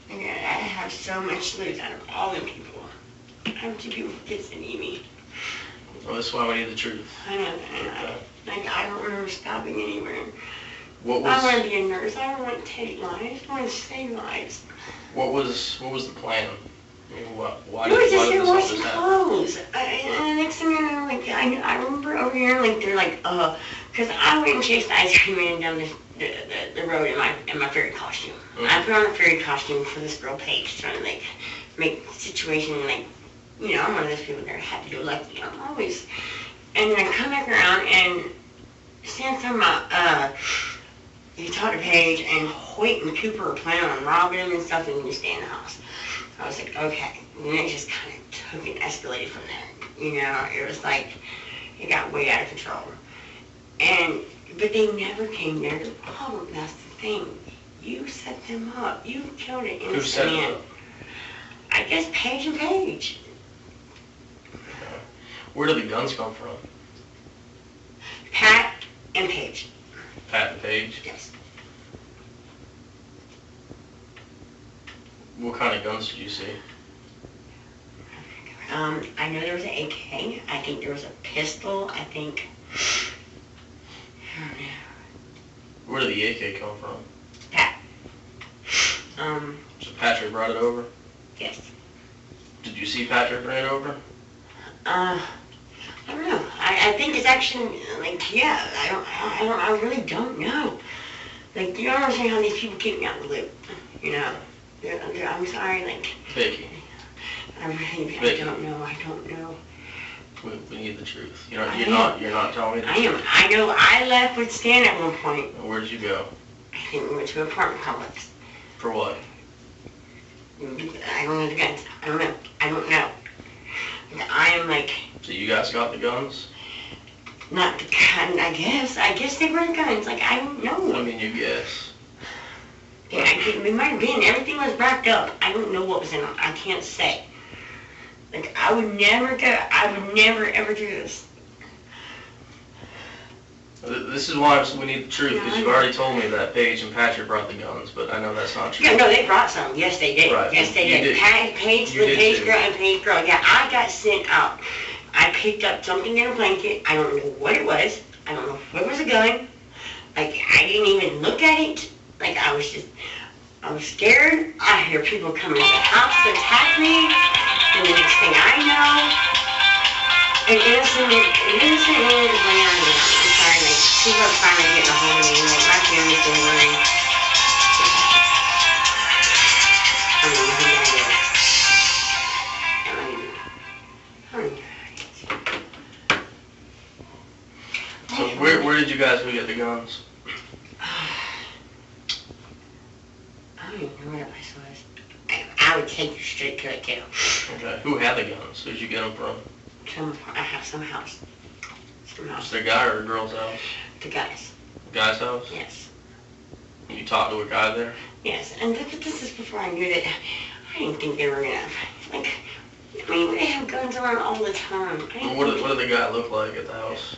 I have so much to lose out of all them people. I have 2 people kids that need me. Well, that's why we need the truth. I know, I don't remember stopping anywhere. What I want was to be a nurse. I don't want to take lives. I want to save lives. what was the plan? I mean, why It was did just this they're all washing just happen? clothes. And the next thing you know, like, I remember over here, like, they're like, because I went and chased ice cream man down the road in my fairy costume. Mm-hmm. I put on a fairy costume for this girl Paige, trying to, like, make the situation, like, you know, I'm one of those people that are happy-go-lucky. I'm always, And then I come back around and since I'm you talked to Paige and Hoyt and Cooper were planning on robbing him and stuff and you stay in the house. I was like, okay. And then it just kind of took and escalated from there. You know, it was like, it got way out of control. But they never came there to the problem. That's the thing. You set them up. You killed an Who innocent set it man. up? I guess Paige and Paige. Where did the guns come from? Pat and Paige. Pat and Paige? Yes. What kind of guns did you see? I know there was an AK. I think there was a pistol. I think. Where did the AK come from? Pat. So Patrick brought it over? Yes. Did you see Patrick bring it over? I don't know. I think it's actually like yeah. I really don't know. Like you don't understand how these people keep me out of the loop. You know. I'm sorry. Like. Vicki. I really. Vicki. I don't know. We need the truth. You're not telling me the I am. truth. I know. I left with Stan at one point. And where did you go? I think we went to an apartment complex. For what? I don't know the guns. I don't know. I am like. So you guys got the guns? Not the gun, I guess. I guess they were guns. Like, I don't know. I mean, you guess. Yeah, it might have been. Everything was wrapped up. I don't know what was in them. I can't say. Like, I would never ever do this. This is why we need the truth, because Yeah, you've already told me that Paige and Patrick brought the guns, but I know that's not true. Yeah, no, they brought some. Yes, they did. Right. Yes, they You did. did. Paige, You the did Paige too. girl and Paige girl. Yeah, I got sent out. I picked up something in a blanket. I don't know what it was. I don't know if it was a gun. Like, I didn't even look at it. Like, I was scared. I hear people coming to the house to attack me. And the next thing I know, an innocent man is laying on the ground. I'm sorry, like, people are finally getting a hold of me. Like, my family's been worried. I don't know who that is. I don't even know. So where did you guys go get the guns? I don't even know where that place was. I would take you straight to a kiddo. Okay. Who had the guns? Who did you get them from? I have some house. Some Was house. it a guy or a girl's house? The guys. A guy's house? Yes. You talked to a guy there? Yes. And this is before I knew that. I didn't think they were gonna, like, I mean, they have guns around all the time. What did the guy look like at the house?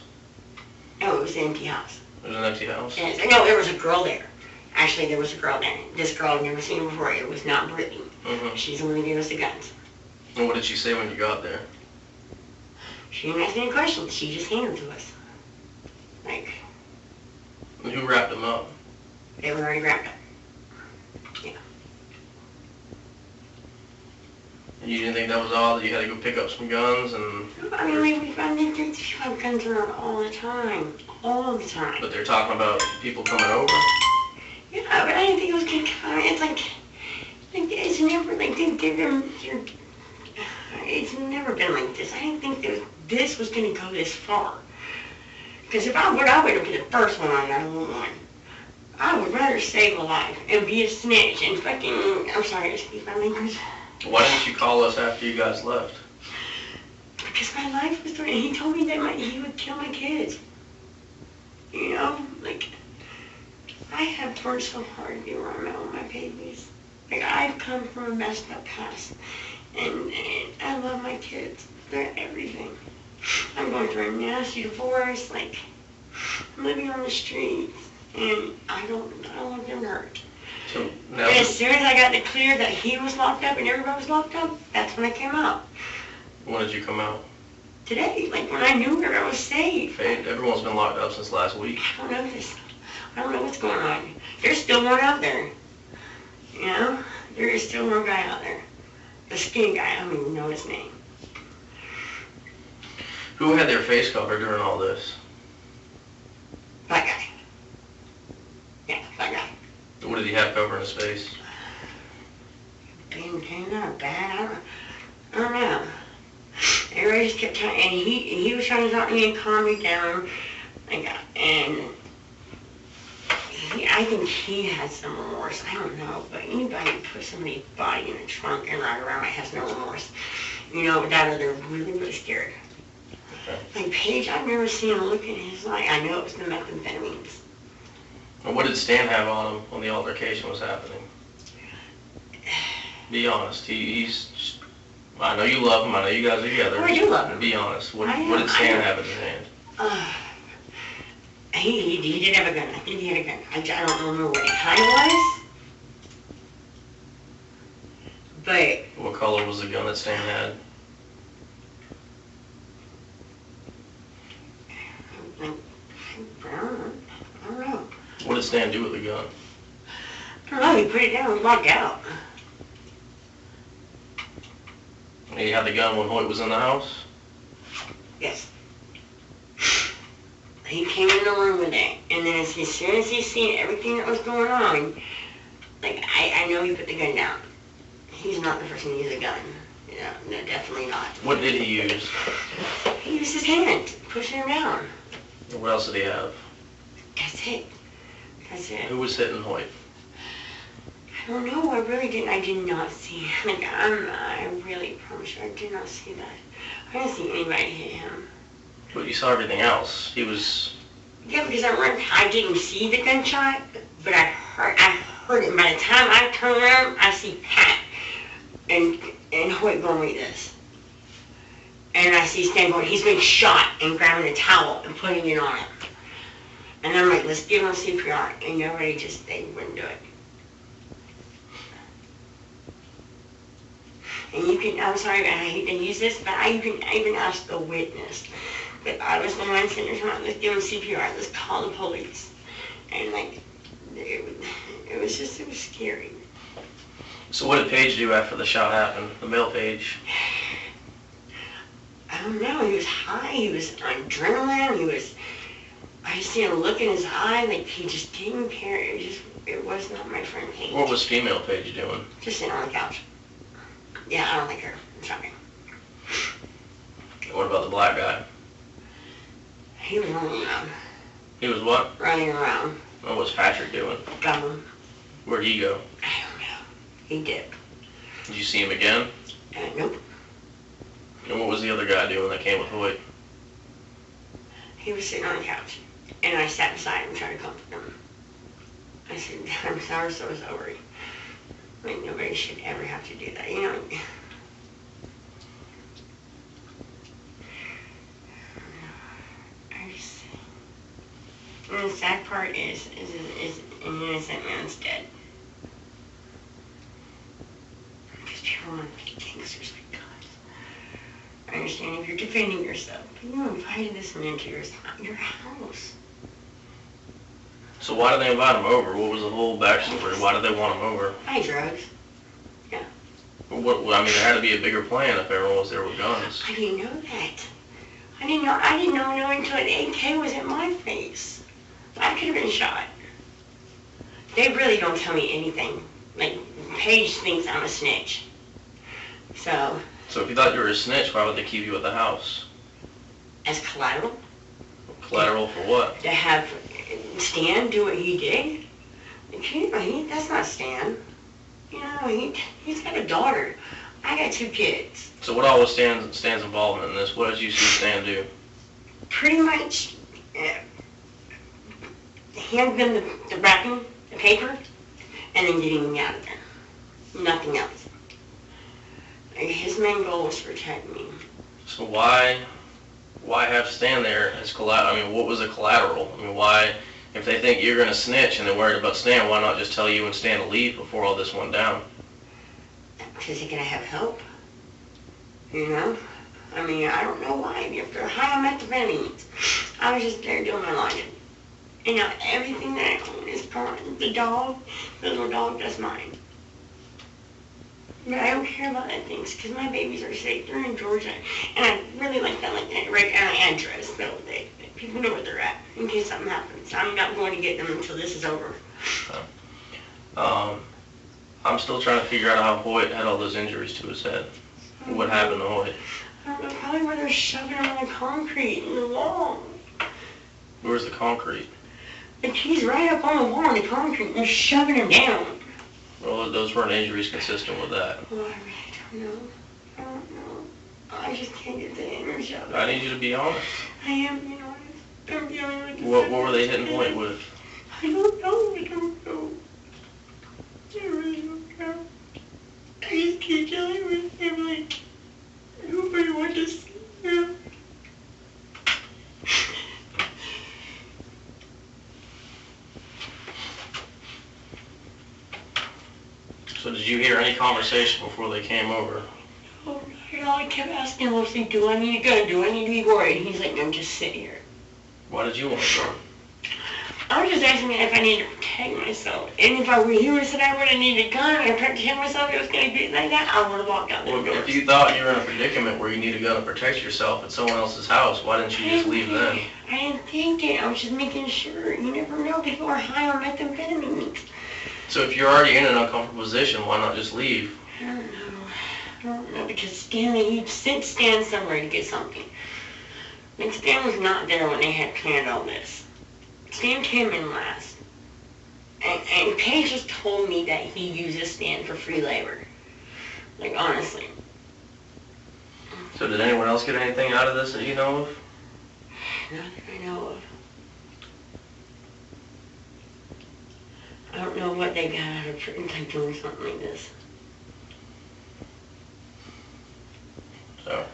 Oh, it was an empty house. It was an empty house? Yes. No, there was a girl there. Actually, there was a girl there. This girl I've never seen before. It was not Brittany. Mm-hmm. She's the one who gave us the guns. And what did she say when you got there? She didn't ask any questions. She just handed them to us. Like, And who wrapped them up? they were already wrapped up. And you didn't think that was all, that you had to go pick up some guns and... I mean, we find these people have guns around all the time. All the time. But they're talking about people coming over? Yeah, but I didn't think it was gonna come. It's like it's never like it's never been like this. I didn't think this was gonna go this far. Because if I would have been the first one on 911. I would rather save a life and be a snitch and fucking. I'm sorry, excuse my language. Why didn't you call us after you guys left? Because my life was threatened. He told me that he would kill my kids. You know, like. I have worked so hard to be where I'm at with my babies. Like, I've come from a messed up past, and I love my kids. They're everything. I'm going through a nasty divorce, like, I'm living on the streets, and I don't want them hurt. So now... And as soon as I got the clear that he was locked up and everybody was locked up, that's when I came out. When did you come out? Today, like, when I knew where I was safe. Hey, everyone's been locked up since last week. I don't know this. I don't know what's going on. There's still one out there. You know? There is still one guy out there. The skinny guy, I don't even know his name. Who had their face covered during all this? Black guy. Yeah, black guy. What did he have covering his face? Being not bad, I don't know. everybody just kept trying, and he was trying to talk to me and calm me down, and I think he had some remorse. I don't know, but anybody who puts somebody's body in a trunk and ride around it has no remorse. That or they're really, really scared. Okay. Like Paige, I've never seen a look in his eye. I know it was the methamphetamines. And what did Stan have on him when the altercation was happening? Be honest. He's. I know you love him. I know you guys are together. I do love him. Be honest. What did Stan have in his hand? He did have a gun. I think he had a gun. I don't remember what kind it was. But What color was the gun that Stan had? I don't know. What did Stan do with the gun? I don't know. He put it down and walked out. He had the gun when Hoyt was in the house? Yes. He came in the room with it, and then as soon as he seen everything that was going on, I know he put the gun down. He's not the person to use a gun. No, definitely not. What did he use? He used his hand, pushing him down. What else did he have? That's it. That's it. Who was hitting Hoyt? I don't know. I really didn't. I did not see. I really promise you, I did not see that. I didn't see anybody hit him. But you saw everything else. He was. Yeah, because I didn't see the gunshot, but I heard it. By the time I turned around, I see Pat and Hoyt going like this. And I see Stan going, he's been shot, and grabbing a towel and putting it on him. And I'm like, let's give him CPR. And nobody they wouldn't do it. And you can, I'm sorry, I hate to use this, but you can even ask the witness. But I was the one sitting there trying, let's give him CPR, let's call the police. And it was scary. So what did Paige do after the shot happened? The male Paige? I don't know, he was high, he was on adrenaline, I see a look in his eye, he just didn't care, it was not my friend Paige. What was female Paige doing? Just sitting on the couch. Yeah, I don't like her, I'm sorry. What about the black guy? He was running around. He was what? Running around. What was Patrick doing? Got him. Where'd he go? I don't know. He did. Did you see him again? Nope. And what was the other guy doing that came with Hoyt? He was sitting on the couch, and I sat beside him trying to comfort him. I said, I'm sorry, so sorry. Nobody should ever have to do that, And the sad part is an innocent man's dead. Because people want to be gangsters like God. I understand if you're defending yourself, but you invited this man into your house. So why did they invite him over? What was the whole backstory? Why did they want him over? Buy drugs. Yeah. There had to be a bigger plan if everyone was there with guns. I didn't know that. I didn't know until an AK was in my face. I could have been shot. They really don't tell me anything. Paige thinks I'm a snitch. So if you thought you were a snitch, why would they keep you at the house? As collateral. Collateral for what? To have Stan do what he did. That's not Stan. He's got a daughter. I got 2 kids. So what all was Stan's involvement in this? What did you see Stan do? Pretty much hand them the wrapping, the paper, and then getting them out of there. Nothing else. His main goal was to protect me. So why have Stan there as collateral? What was the collateral? Why, if they think you're going to snitch and they're worried about Stan, why not just tell you and Stan to leave before all this went down? Because they're going to have help. I don't know why. If they're high on methamphetamines, I was just there doing my laundry. Everything that I own is gone. The little dog, that's mine. But I don't care about that things because my babies are safe. They're in Georgia, and I really like that right on my address, so people know where they're at in case something happens. I'm not going to get them until this is over. I'm still trying to figure out how Hoyt had all those injuries to his head. What happened to Hoyt? I don't know, probably where they're shoving him on the concrete in the wall. Where's the concrete? Like he's right up on the wall in the concrete and they're shoving him down. Well, those weren't injuries consistent with that. Oh, I really don't know. I don't know. I just can't get the energy out of it. I need you to be honest. I am, you know, I'm dealing with What were they hitting Hoyt with? I don't know. I don't know. I really don't know. I just keep dealing with him like nobody wants to see him. So did you hear any conversation before they came over? Oh, you know, I kept asking him, I was like, do I need to go? Do I need to be worried? He's like, no, just sit here. Why did you want to go? I was just asking him if I needed to protect myself. And if I were you and said I would have needed a gun and protect myself, it was going to be like that, I would have walked out there. Well, if you thought you were in a predicament where you need a gun to protect yourself at someone else's house, why didn't you just leave then? I didn't think it. I was just making sure. You never know. People are high on methamphetamine. So if you're already in an uncomfortable position, why not just leave? I don't know. I don't know, because Stanley, he sent Stan somewhere to get something. And Stan was not there when they had planned all this. Stan came in last. And Paige just told me that he uses Stan for free labor. Like, honestly. So did anyone else get anything out of this that you know of? Not that I know of. I don't know what they got out of like doing something like this. So,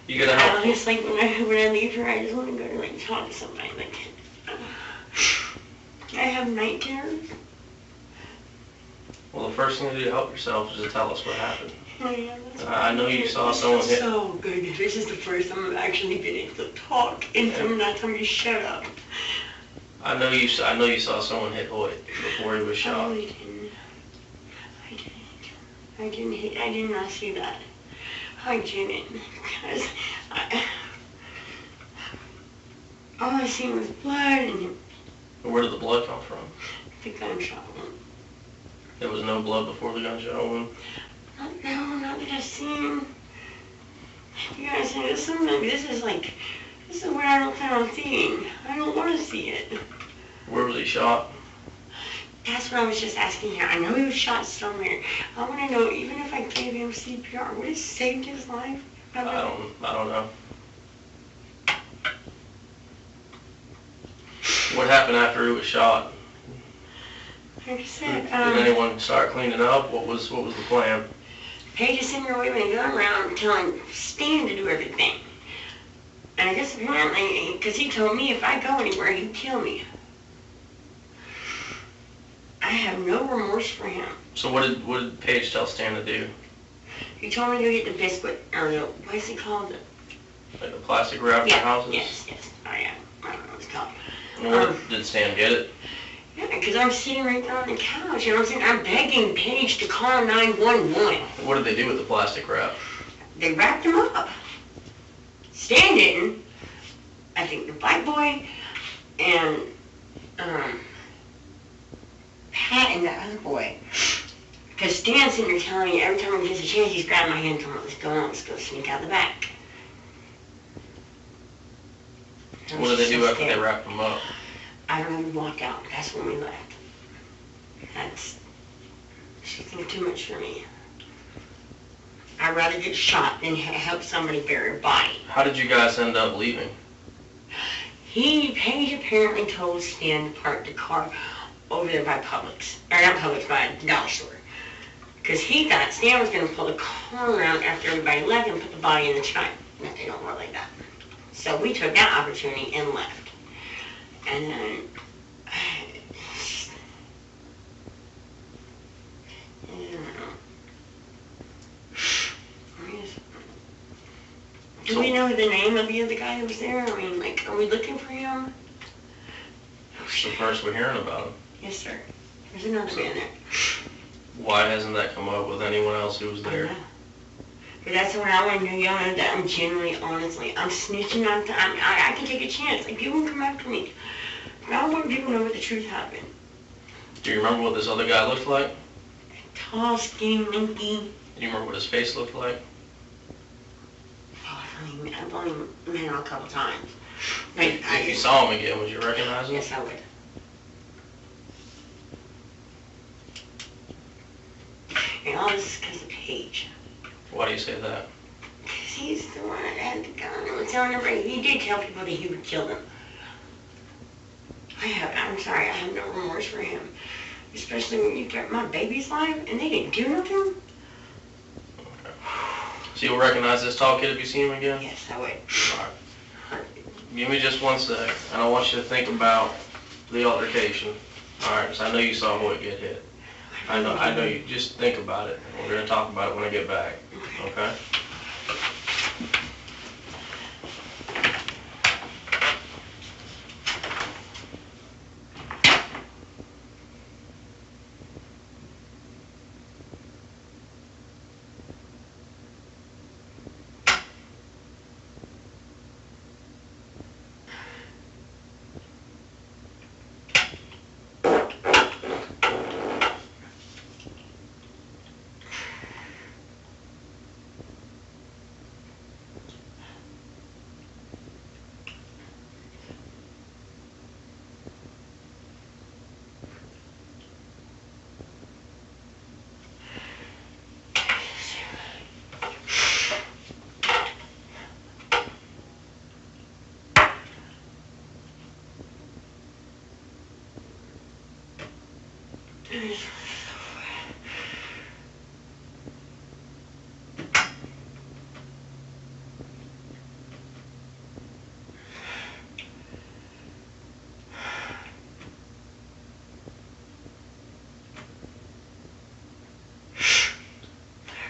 you gonna help? It's like when I leave here, I just want to go to like talk to somebody. Like, I have night terrors. Well, the first thing to do to help yourself is to tell us what happened. Oh, yeah, I know you saw someone hit. So good. This is the first time I've actually been able to talk and someone not telling me shut up. I know you saw someone hit Hoyt before he was shot. I didn't. I did not see that. I didn't, because all I seen was blood and Where did the blood come from? the gunshot wound. There was no blood before the gunshot wound. Not that I've seen. You guys say this is what I don't plan on seeing. I don't want to see it. Where was he shot? That's what I was just asking here. I know he was shot somewhere. I want to know, even if I gave him CPR, would it saved his life? I don't know. What happened after he was shot? Like I said, Did anyone start cleaning up? What was the plan? Paige is sitting there waving a gun around telling Stan to do everything. And I guess apparently, because he told me if I go anywhere, he'd kill me. I have no remorse for him. So what did Paige tell Stan to do? He told me to go get the biscuit, or the, what is it called? Like the plastic wrap for houses? Yes. I don't know what it's called. And did Stan get it? Yeah, because I'm sitting right there on the couch, and I'm begging Paige to call 911. What did they do with the plastic wrap? They wrapped him up. Stan didn't. I think the black boy and Pat and the other boy. Because Stan's sitting there telling me every time he gets a chance, he's grabbing my hand and telling me, let's go sneak out the back. What did they do after they wrapped him up? I don't even walk out. That's when we left. She's thinking too much for me. I'd rather get shot than help somebody bury a body. How did you guys end up leaving? Paige apparently told Stan to park the car over there by Publix. Or not Publix, by the dollar store. Because he thought Stan was going to pull the car around after everybody left and put the body in the trunk. No, they don't work like that. So we took that opportunity and left. And then, I don't know. Do we know the name of the other guy that was there? I mean, like, are we looking for him? It's the first we're hearing about him. Yes, sir. There's another man there. Why hasn't that come up with anyone else who was there? But that's what I want to know, y'all, that I'm genuinely, honestly, I'm snitching on time. I can take a chance. Like, people come after me. But I want people to know what the truth happened. Do you remember what this other guy looked like? Tall, skinny, lanky. Do you remember what his face looked like? I've only met him a couple times. If you saw him again, would you recognize him? Yes, I would. And all this is because of Paige. Why do you say that? Because he's the one that had the gun and was telling everybody. He did tell people that he would kill them. I'm sorry, I have no remorse for him. Especially when you kept my baby's life and they didn't do nothing. So you'll recognize this tall kid if you see him again? Yes, I would. Alright. Give me just 1 sec, and I want you to think about the altercation. Alright, so I know you saw Hoyt get hit. I know you, just think about it. We're gonna talk about it when I get back, okay?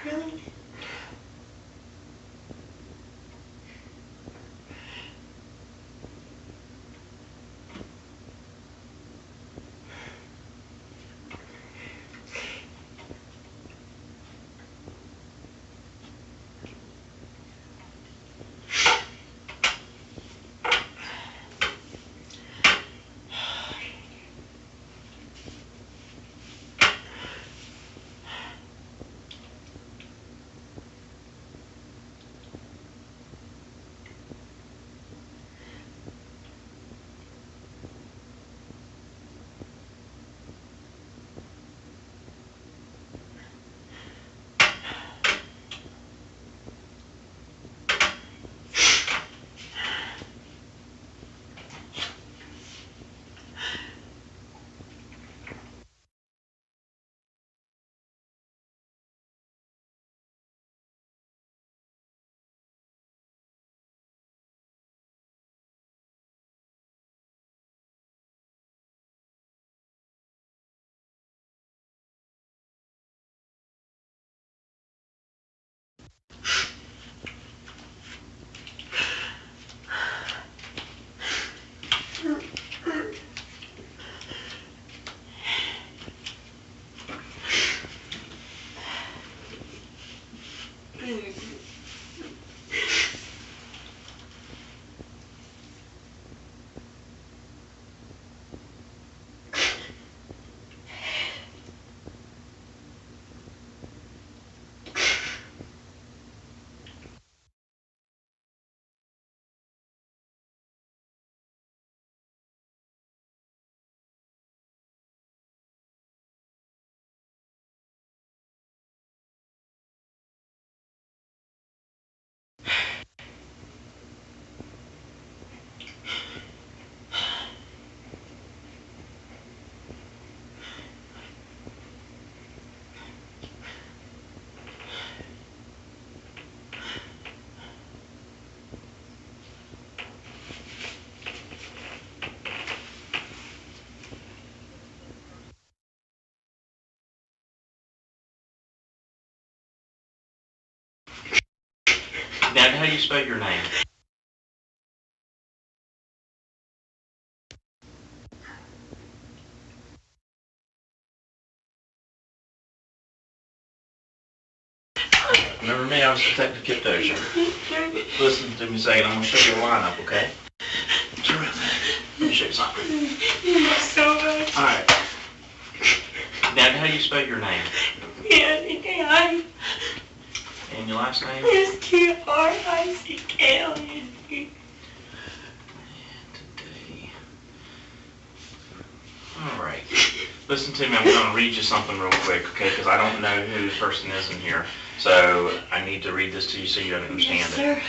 Really? Dad, how do you spell your name? Remember me? I was Detective Kip Dozier. Listen to me a second. I'm going to show you a lineup, okay? Turn around. Let me show you something. So much. All right. Dad, how do you spell your name? Yeah, And your last name? S-T-R-I-C-K-L-A-N-D. Today. All right. Listen to me. I'm going to read you something real quick, okay? Because I don't know who the person is in here. So I need to read this to you so you understand Yes, it. sir.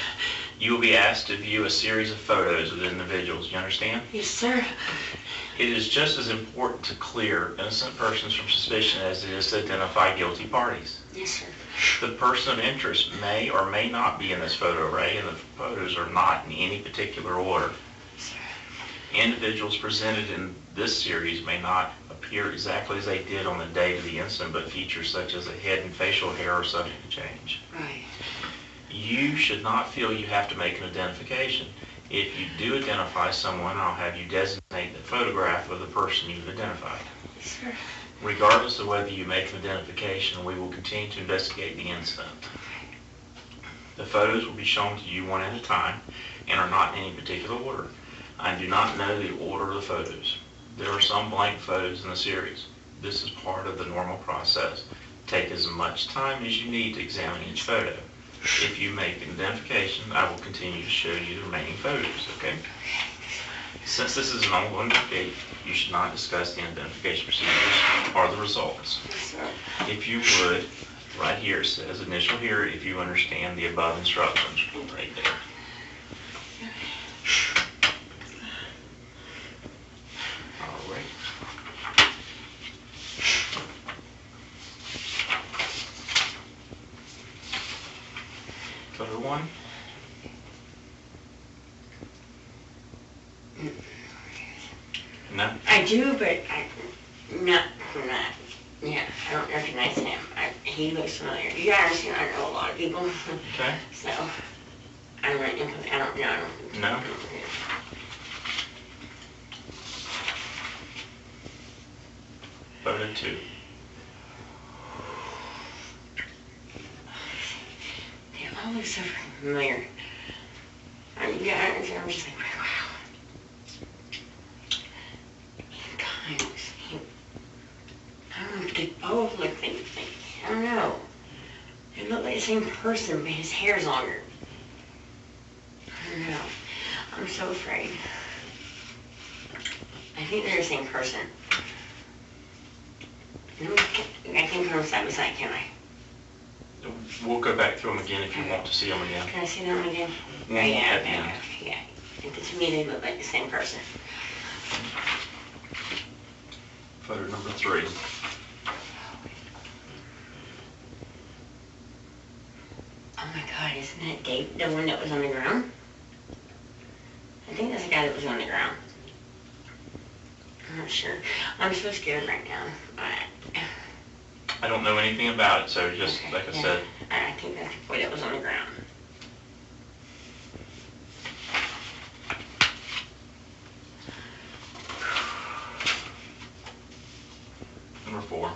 You will be asked to view a series of photos of individuals. You understand? Yes, sir. It is just as important to clear innocent persons from suspicion as it is to identify guilty parties. Yes, sir. The person of interest may or may not be in this photo array, and the photos are not in any particular order. Individuals presented in this series may not appear exactly as they did on the date of the incident, but features such as a head and facial hair are subject to change. Right. You should not feel you have to make an identification. If you do identify someone, I'll have you designate the photograph of the person you've identified. Yes, sir. Regardless of whether you make an identification, we will continue to investigate the incident. The photos will be shown to you one at a time and are not in any particular order. I do not know the order of the photos. There are some blank photos in the series. This is part of the normal process. Take as much time as you need to examine each photo. If you make an identification, I will continue to show you the remaining photos, okay? Since this is an ongoing debate, you should not discuss the identification procedures or the results. Yes, sir. If you would, right here it says, initial here if you understand the above instructions, right there. All right. Photo 1. No? I do, but not, yeah, I don't recognize him. He looks familiar. You gotta understand, I know a lot of people, Okay. so I don't know. No? Photo 2. They all look so familiar. I mean, yeah, I'm just like, wow. I don't know if they both look like, I don't know. They look like the same person, but his hair's longer. I don't know. I'm so afraid. I think they're the same person. I can put them side by side, can't I? We'll go back through them again if you want to see them again. Can I see them again? Yeah, Yeah. To me, they look like the same person. Photo number 3. Oh my God, isn't that Dave, the one that was on the ground? I think that's the guy that was on the ground. I'm not sure. I'm so scared right now. I don't know anything about it, so just Okay, like I yeah. said, I think that's the boy that was on the ground. number 4.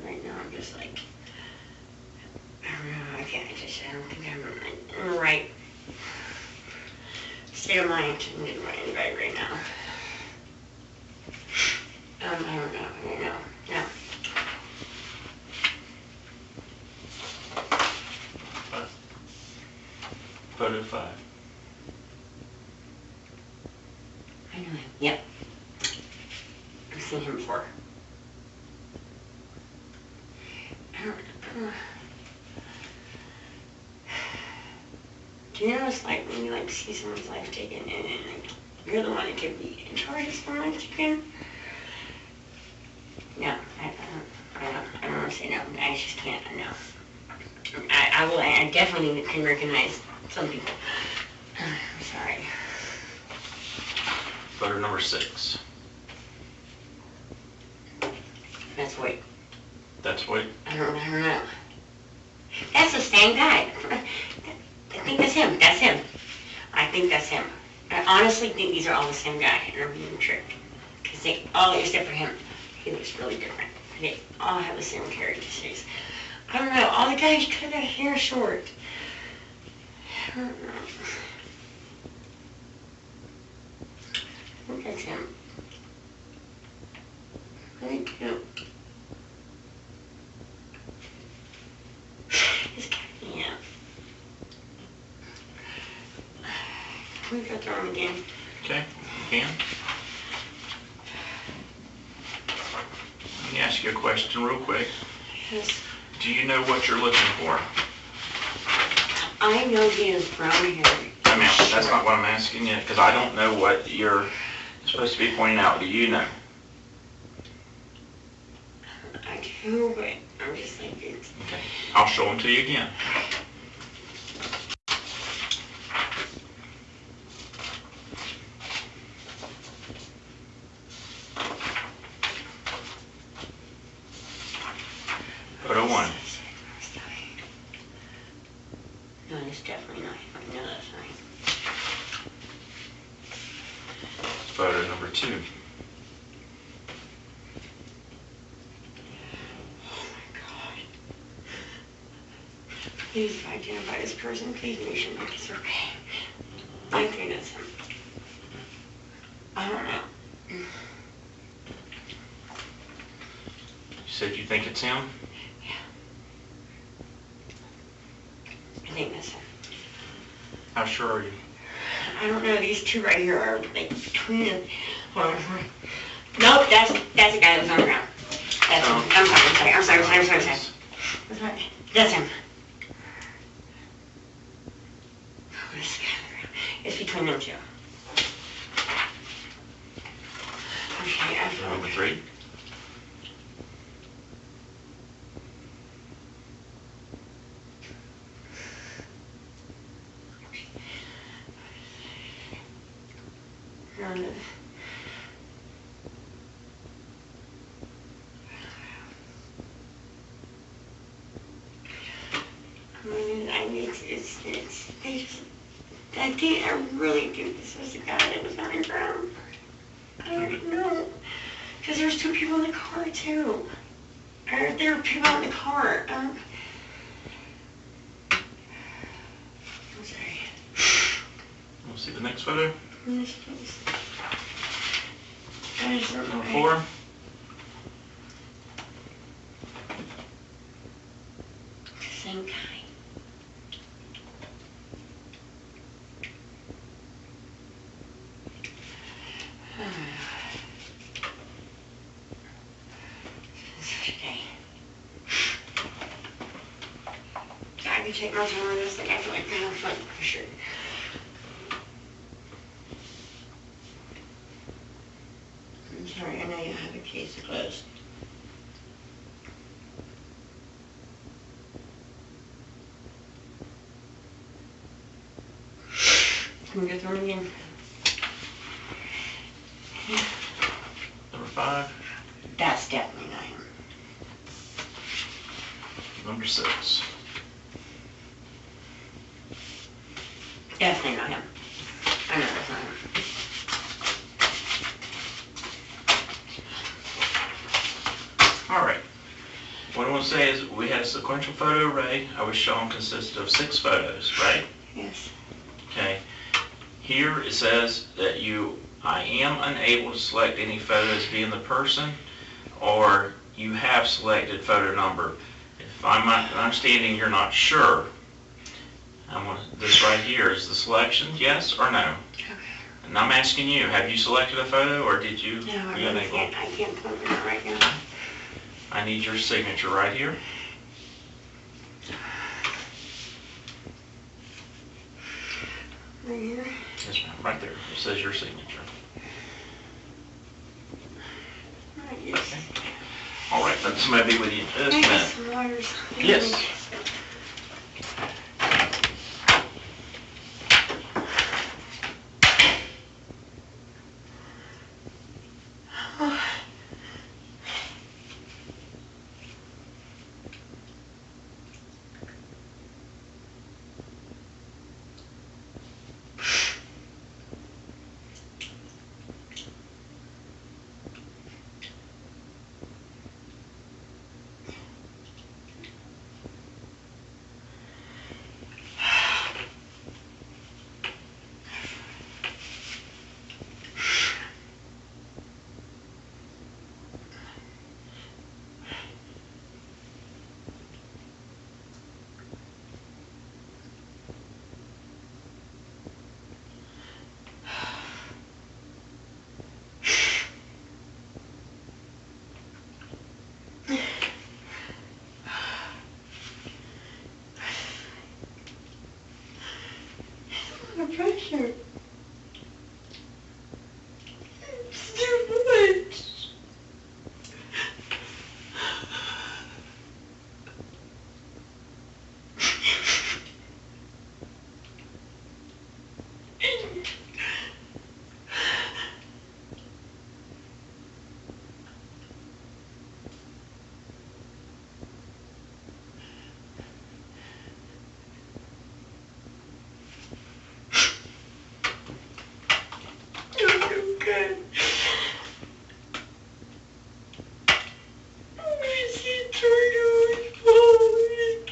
Right now, I'm just like, I don't know, I don't think I'm in the right state of mind to do my invite right now. I don't know, no. Photo 5. I know him, yep. I've seen him before. I don't know. Do you know it's like when you like see someone's life taken and then like you're the one that could be in charge of someone's life taken? No, I don't want to say no. I just can't, no. I definitely can recognize some people. I'm sorry. Photo number 6. That's Hoyt. That's Hoyt. I don't know. That's the same guy. I think that's him. That's him. I think that's him. I honestly think these are all the same guy, and I'm being tricked. Because they all, except for him, he looks really different. They all have the same characteristics. I don't know. All the guys cut their hair short. don't know. I think that's him. Really cute. He's cutting out. We got to him again. Okay, you can. Let me ask you a question real quick. Yes. Do you know what you're looking for? I know he has brown hair. I mean, that's not what I'm asking you, because I don't know what you're supposed to be pointing out. Do you know? I do, but I'm just like, it's... Okay, I'll show them to you again. Photo 1. No, it's definitely not him. I know that's not him. Photo number 2. Oh my God. Please, if I identify this person, please make sure that it's okay. I think that's him. I don't know. You said you think it's him? I think that's him. How sure are you? I don't know, these two right here are like between. Hold on. Nope, that's the guy that was on the ground. That's him. I'm sorry. That's right. That's him. Oh, this guy on the ground. It's between them two. Okay, I feel Number 3. I really think this was the guy that was on the ground. I don't know. Because there's 2 people in the car, too. There were people in the car. I'm sorry. We'll see the next photo. Yes, please. I just don't know. Number 4. Same guy. I can take my time on this, like I feel like I have fun for sure. I'm sorry, I know you have a case to close. Can we go through them again? Number 5. That's definitely not him. Number 6. Definitely not him. I know that's not him. All right. What I want to say is we had a sequential photo array I was shown consisted of 6 photos, right? Yes. Okay. Here it says that I am unable to select any photo as being the person, or you have selected photo number. If I'm understanding you're not sure, this right here is the selection, yes or no? Okay. And I'm asking you, have you selected a photo, or did you? No, I really can't. I can't put it out right now. I need your signature right here. Right here? Yes, ma'am, right there. It says your signature. Right, yes. All right, let somebody be with you in just a I minute. got some waters. Yes. you. It's too much. Okay. I'm gonna see turtles falling.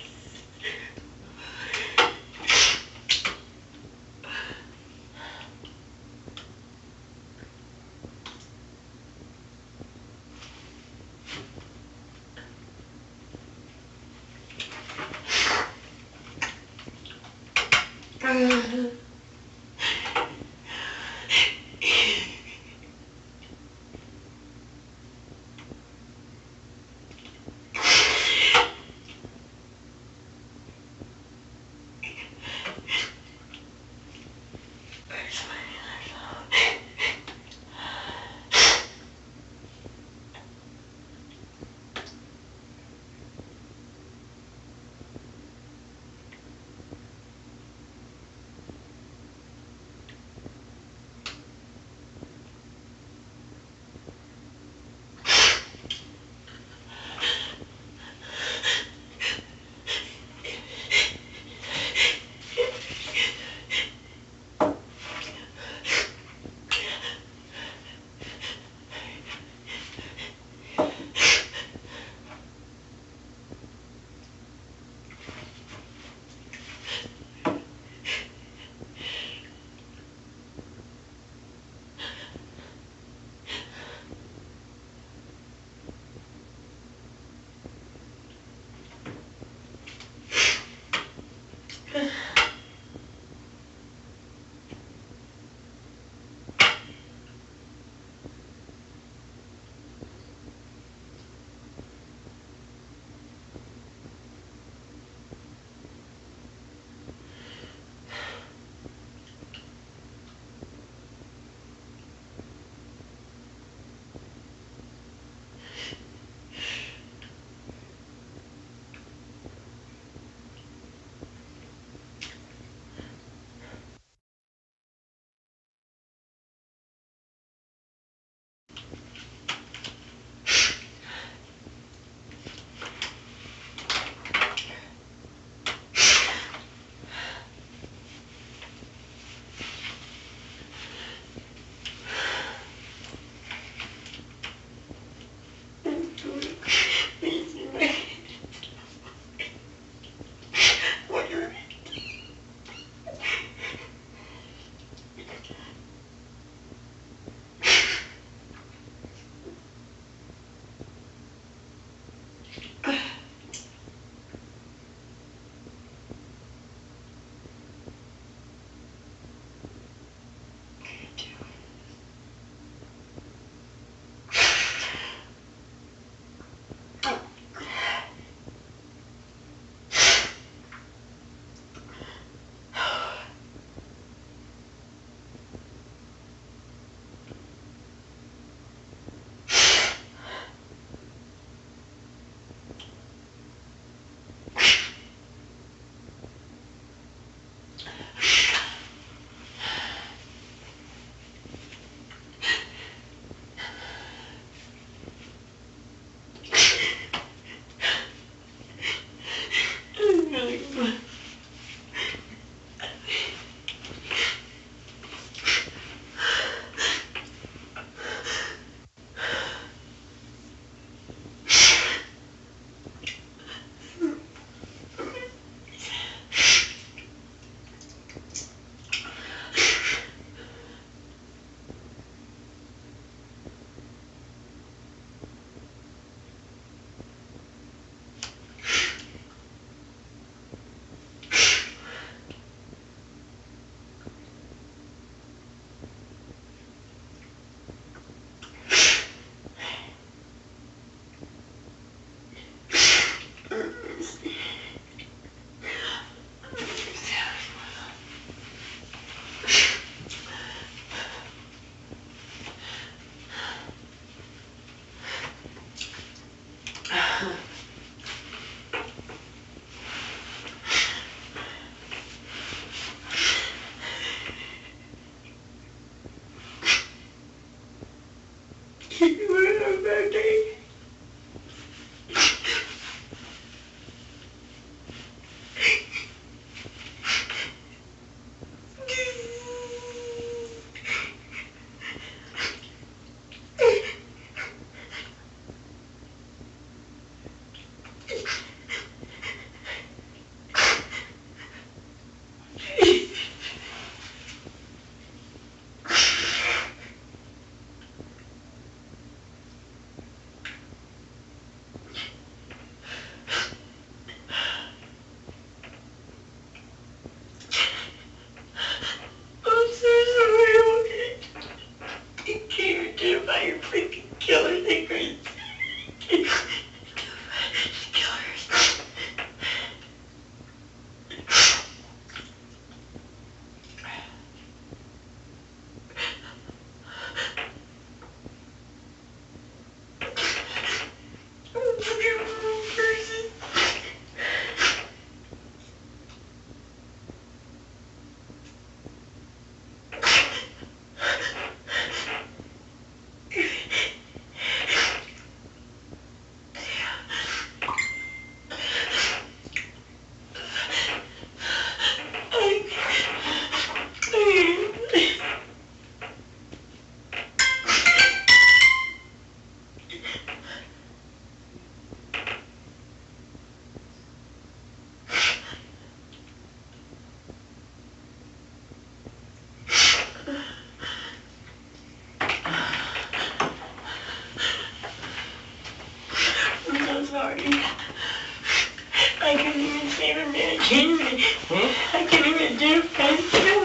I couldn't even save him there. I can't even identify him.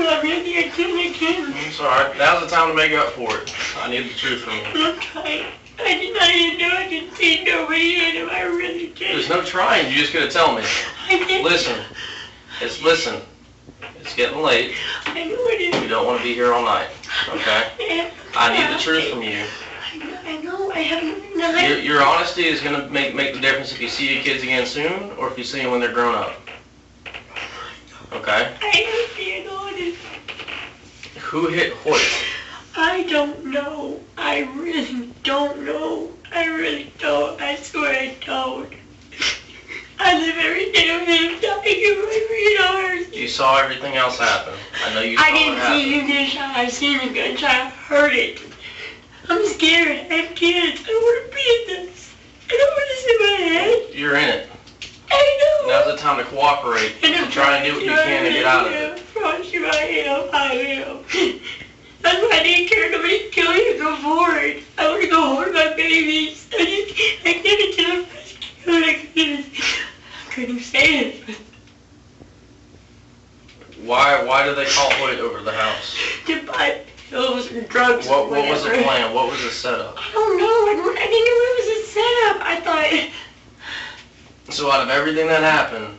I really, I couldn't. It's alright. Now's the time to make up for it. I need the truth from you. I'm trying. I did not even know I could see nobody in him. I really did. There's no trying. You just gotta tell me. I did. Listen. Listen. It's getting late. I know it is. You don't want to be here all night. Okay? I need the truth from you. I know. I haven't been Your honesty is gonna make the difference if you see your kids again soon, or if you see them when they're grown up. Okay? I am being honest. Who hit Hoyt? I don't know. I really don't know. I really don't. I swear I don't. I live every day with him dying in my green arms. You saw everything else happen. I know you saw I it didn't happen. see him get shot. I seen the gunshot. I heard it. I'm scared. I have kids. I don't want to be in this. I don't want to sit my head. You're in it. I know. Now's the time to cooperate And and try and do what you can to get out of it. I promise you I am. That's why I didn't care nobody kill you to go forward. I want to go hold my babies. I gave it to the rescue. I couldn't say it. Why did they call Hoyt over to the house? To buy pills and drugs. What was the whatever. plan? What was the setup? I don't know. I didn't know it was a setup. I thought. So out of everything that happened,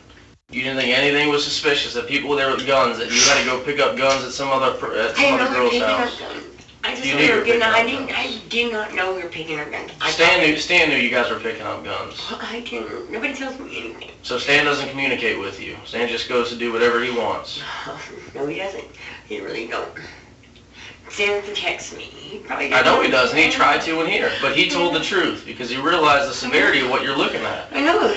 you didn't think anything was suspicious, that people there with guns, that you had to go pick up guns at some other girl's house? I just You knew knew we you were were picking picking up. up guns. I did not know we were picking up guns. Stan knew you guys were picking up guns. I didn't. Nobody tells me anything. So Stan doesn't communicate with you. Stan just goes to do whatever he wants. No, he doesn't. He really don't. Stan protects me. He probably I know he doesn't. does, and he tried to in here, but he told the truth because he realized the severity of what you're looking at. I know.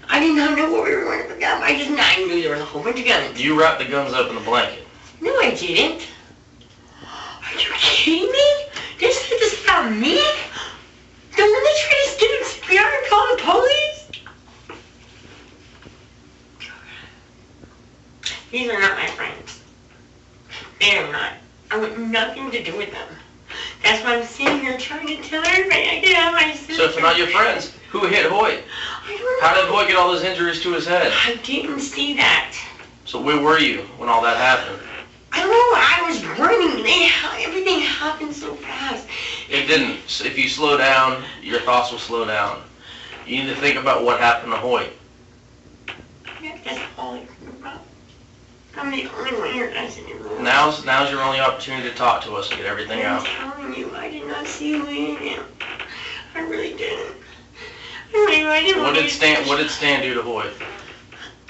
I did not know what we were going to pick up. I knew there was a whole bunch of guns. You wrapped the guns up in the blanket. No, I didn't. Are you kidding me? They said this about me? The one that tried to give him CPR and call the police? These are not my friends. They are not. I want nothing to do with them. That's why I'm sitting here trying to tell everybody I get out of my sister. So if they're not your friends, who hit Hoyt? I don't know. How did Hoyt get all those injuries to his head? I didn't see that. So where were you when all that happened? I don't know. I was running. Everything happened so fast. It didn't. If you slow down, your thoughts will slow down. You need to think about what happened to Hoyt. Yeah, that's all I think about. I'm the only one here that's in the room. Now's your only opportunity to talk to us and get everything I'm out. telling you, I did not see who I am. I really didn't. I didn't What want did Stan do to Hoyt?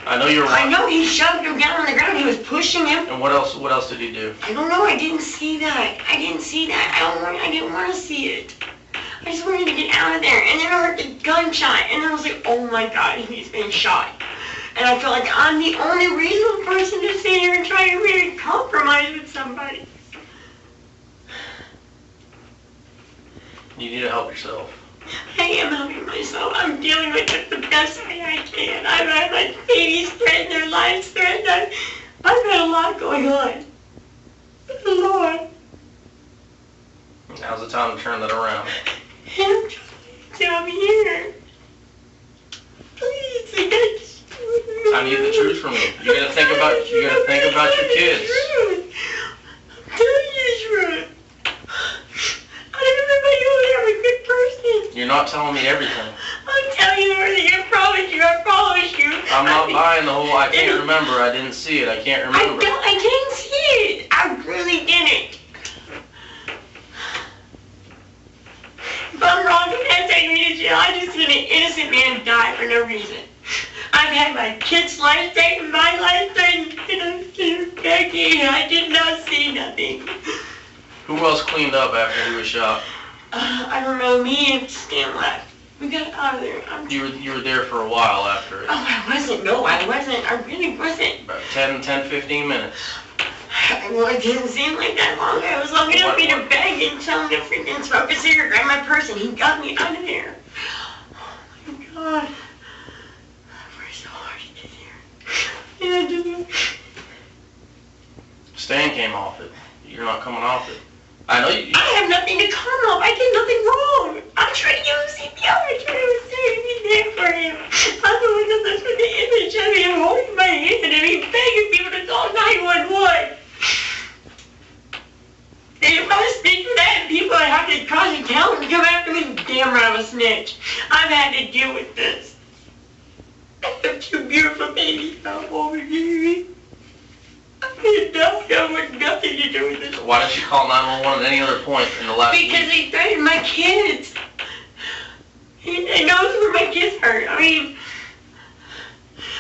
I know you're I wrong. know he shoved him down on the ground. He was pushing him. And what else did he do? I don't know. I didn't see that. I didn't want to see it. I just wanted to get out of there. And then I heard the gunshot. And then I was like, oh my God, he's been shot. And I felt like I'm the only reasonable person to sit here and try to really compromise with somebody. You need to help yourself. I am helping myself. I'm dealing with it the best way I can. I've had my babies threatened, their lives threatened. I've had a lot going on. Lord. Now's the time to turn that around. And I'm trying to here. Please, I need the truth from you. You gotta think about your kids. I'm telling you the truth. I don't remember you only have a good person. You're not telling me everything. I'm telling you everything. I promise you. I'm not buying the whole, I can't remember, I didn't see it, I can't remember. I didn't see it. I really didn't. If I'm wrong, you can't take me to jail. I just seen an innocent man die for no reason. I've had my kid's life taken, my life taken, and I'm here begging. I did not see nothing. Who else cleaned up after he was shot? I don't know, me and Stan left. We got out of there. You were there for a while after it. Oh, I wasn't. No, I wasn't. I really wasn't. About 10, 15 minutes. Well, it didn't seem like that long. It was long enough for me to beg and tell him to freaking smoke a cigarette, grab my purse, and he got me out of there. Oh my God. I worked so hard to get here. And I didn't. Stan came off it. You're not coming off it. I know you. I have nothing to come off. I did nothing wrong. I'm trying to give him CPR. I'm trying to be there for him. I'm the one that lives with the snitch. I've had to deal with this. I have two beautiful babies now over here. I want nothing to do with this. So why didn't you call 911 at any other point in the last Because week? he threatened my kids. He knows where my kids are. I mean,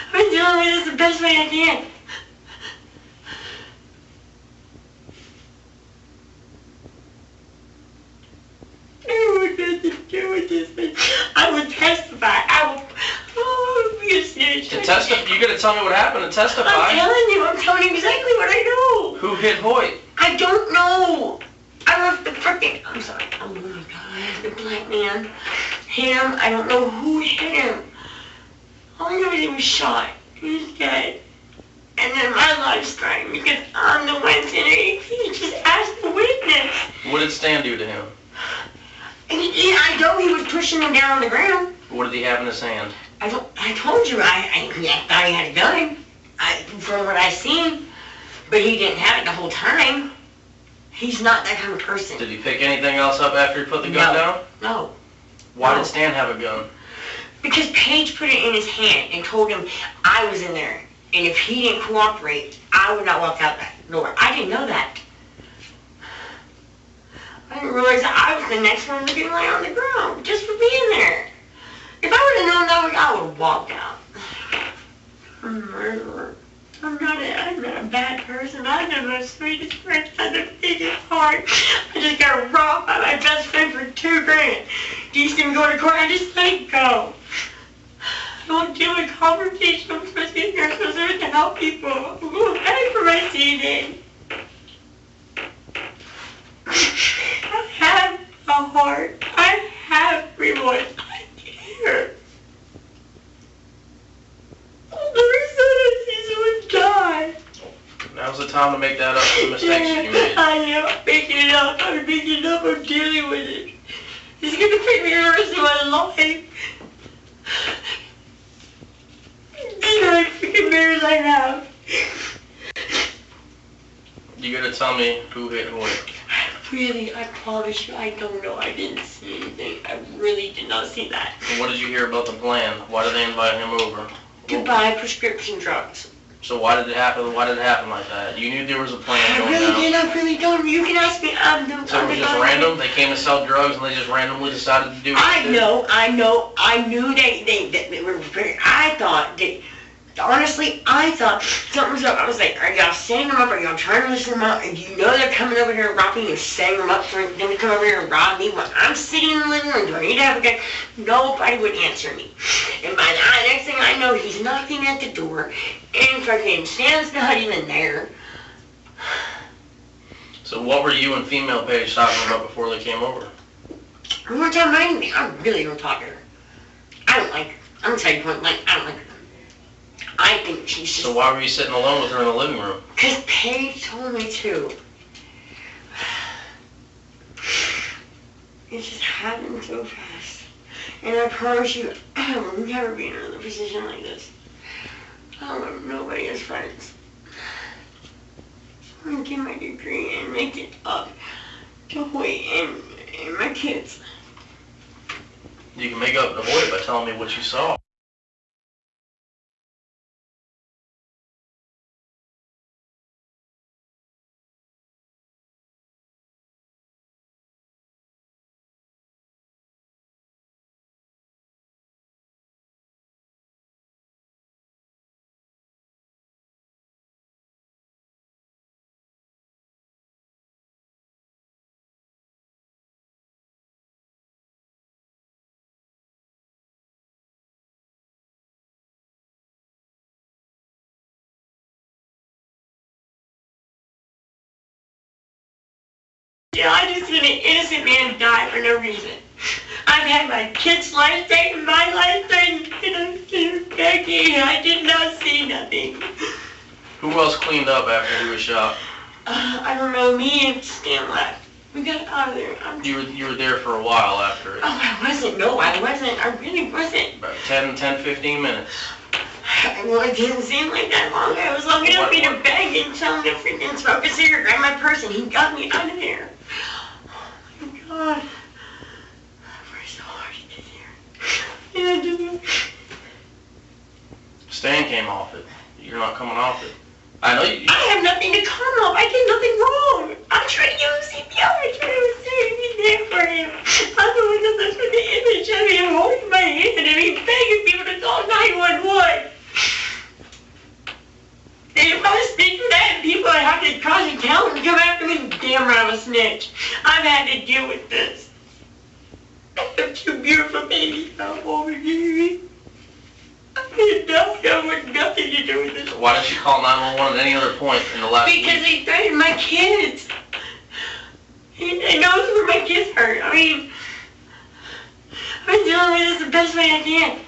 I've been dealing with this the best way I can. I want nothing to do with this thing. I will testify. I will be a snitch. To testify, you gotta tell me what happened to testify. I'm telling you exactly what I know. Who hit Hoyt? I don't know. I left the freaking, I'm sorry, oh my God, the black man hit him. I don't know who hit him. All I know is he was shot. He was dead. And then my life's threatened because I'm the one sitting. He just asked the witness. What did Stan do to him? I know he was pushing him down on the ground. What did he have in his hand? I told you, I thought he had a gun. From what I seen. But he didn't have it the whole time. He's not that kind of person. Did he pick anything else up after he put the gun down? No. Why No. did Stan have a gun? Because Paige put it in his hand and told him I was in there. And if he didn't cooperate, I would not walk out that door. I didn't know that. I didn't realize that I was the next one to get lay on the ground just for being there. If I would have known that, I would have walked out. I'm a murderer. I'm not a bad person. I'm the sweetest person. I'm the biggest heart. I just got robbed by my best friend for $2,000. He used to go to court. I just let it go. I don't deal with confrontation. I'm supposed to be here. I'm supposed to help people. I'm going to pay for my CD. I have a heart. I have remorse. I care. Die. Now's the time to make that up for the mistakes that you made. I am. I'm picking it up. I'm picking it up. I'm dealing with it. It's going to take me the rest of my life. These are the freaking mirrors I have. You gotta tell me who hit Hoyt. Really, I promise you, I don't know. I didn't see anything. I really did not see that. And what did you hear about the plan? Why did they invite him over? To buy prescription drugs. So why did it happen? Why did it happen like that? You knew there was a plan I going really down. did. I really don't. You can ask me. So it was just random? They came to sell drugs and they just randomly decided to do what they did? I knew they were very, I thought, honestly, I thought something was up. I was like, are y'all setting them up? Are y'all trying to listen them up? And you know they're coming over here and robbing me and setting them up for them to come over here and rob me when I'm sitting in the living room. Do I need to have a gun? Nobody would answer me. And by the next thing I know, he's knocking at the door and fucking Stan's not even there. So what were you and female Paige talking about before they came over? One more time, I really don't talk to her. I don't like her. I'm gonna tell you point blank, I don't like her. I think she's just... So why were you sitting alone with her in the living room? Because Paige told me to. It just happened so fast. And I promise you, I will never be in another position like this. I don't want nobody as friends. I'm gonna get my degree and make it up to Hoyt and my kids. You can make up the Hoyt by telling me what you saw. Yeah, I just seen an innocent man die for no reason. I've had my kid's life taken, my life taken, and I'm still begging. I did not see nothing. Who else cleaned up after he was shot? I don't know, me and Stan left. We got out of there. You were there for a while after it. Oh, I wasn't. No, I wasn't. I really wasn't. About 10, 15 minutes. Well, it didn't seem like that long. I was long enough for me to beg and tell him to freaking smoke a cigarette, grab my purse, and he got me out of there. Oh my God. I worked so hard to get Stan came off it. You're not coming off it. I know you. I have nothing to come off. I did nothing wrong. I'm trying to use CPR. I'm trying to be there for him. I'm the one that's for the image of him holding my hand and he's begging people to call 911. And if I speak for that, people would have to cross the town and come after me. Damn right, I'm a snitch. I've had to deal with this. I have 2 beautiful babies now over here. I want nothing to do with this. Why didn't you call 911 at any other point in the last Because week? they threatened my kids. He knows where my kids are. I mean, I've been dealing with this the best way I can.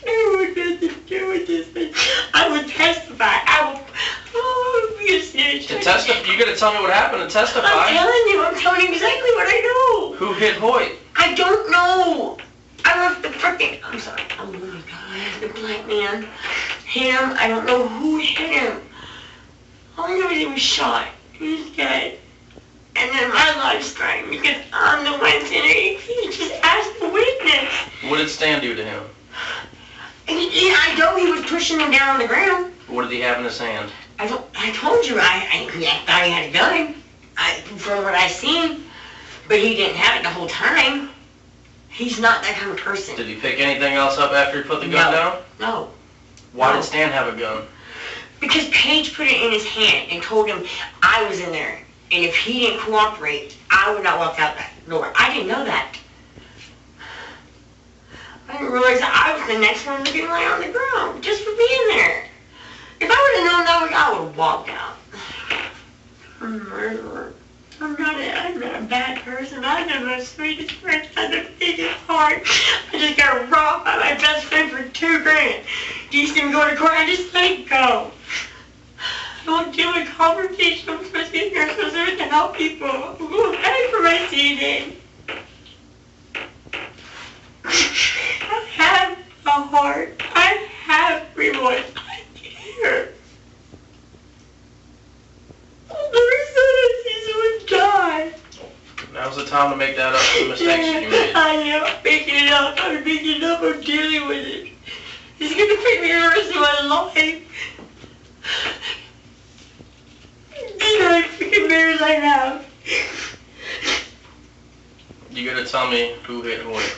I want nothing to do with this thing. I will testify. I will be a snitch. To testify? You gotta tell me what happened to testify. I'm telling you exactly what I know. Who hit Hoyt? I don't know. I left the freaking, I'm sorry, oh my God, the black man. Him, I don't know who hit him. All I know is he was shot. He was dead. And then my life's threatened because I'm the one sitting. He just asked the witness. What did Stan do to him? I know he was pushing him down on the ground. What did he have in his hand? I told you, I thought he had a gun. From what I seen. But he didn't have it the whole time. He's not that kind of person. Did he pick anything else up after he put the gun down? No. Why No. did Stan have a gun? Because Paige put it in his hand and told him I was in there. And if he didn't cooperate, I would not walk out that door. I didn't know that. I didn't realize that I was the next one to be laying on the ground just for being there. If I would have known that, I would have walked out. I'm a murderer. I'm not a bad person. I'm the sweetest person. I have the biggest heart. I just got robbed by my best friend for $2,000. Do you see me go to court? I just let it go. I don't do a conversation. I'm supposed to be here. I'm supposed to help people. I'm going back for my DNA. I have a heart. I have remorse. I care. I'll never say I see someone die. Now's the time to make that up for the mistakes you made. I am making it up. I'm making it up. I'm dealing with it. It's going to take me the rest of my life. These are the freaking mirrors I have. You gotta tell me who hit Hoyt.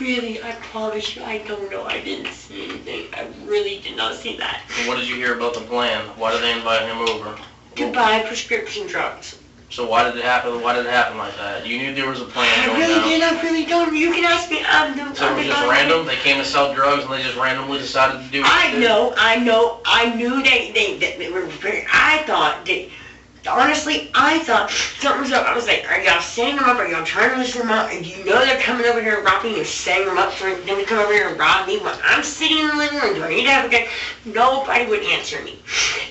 Really, I promise you, I don't know. I didn't see anything. I really did not see that. And what did you hear about the plan? Why did they invite him over? To buy prescription drugs. So why did it happen? Why did it happen like that? You knew there was a plan I going really down. did. I really don't. You can ask me. So it was just random? They came to sell drugs and they just randomly decided to do what they did? I knew they were very, I thought that, honestly, I thought something was up. I was like, are y'all setting them up? Are y'all trying to listen them up? And you know they're coming over here robbing and setting them up for them to come over here and rob me when I'm sitting in the living room. Do I need to have a gun? Nobody would answer me.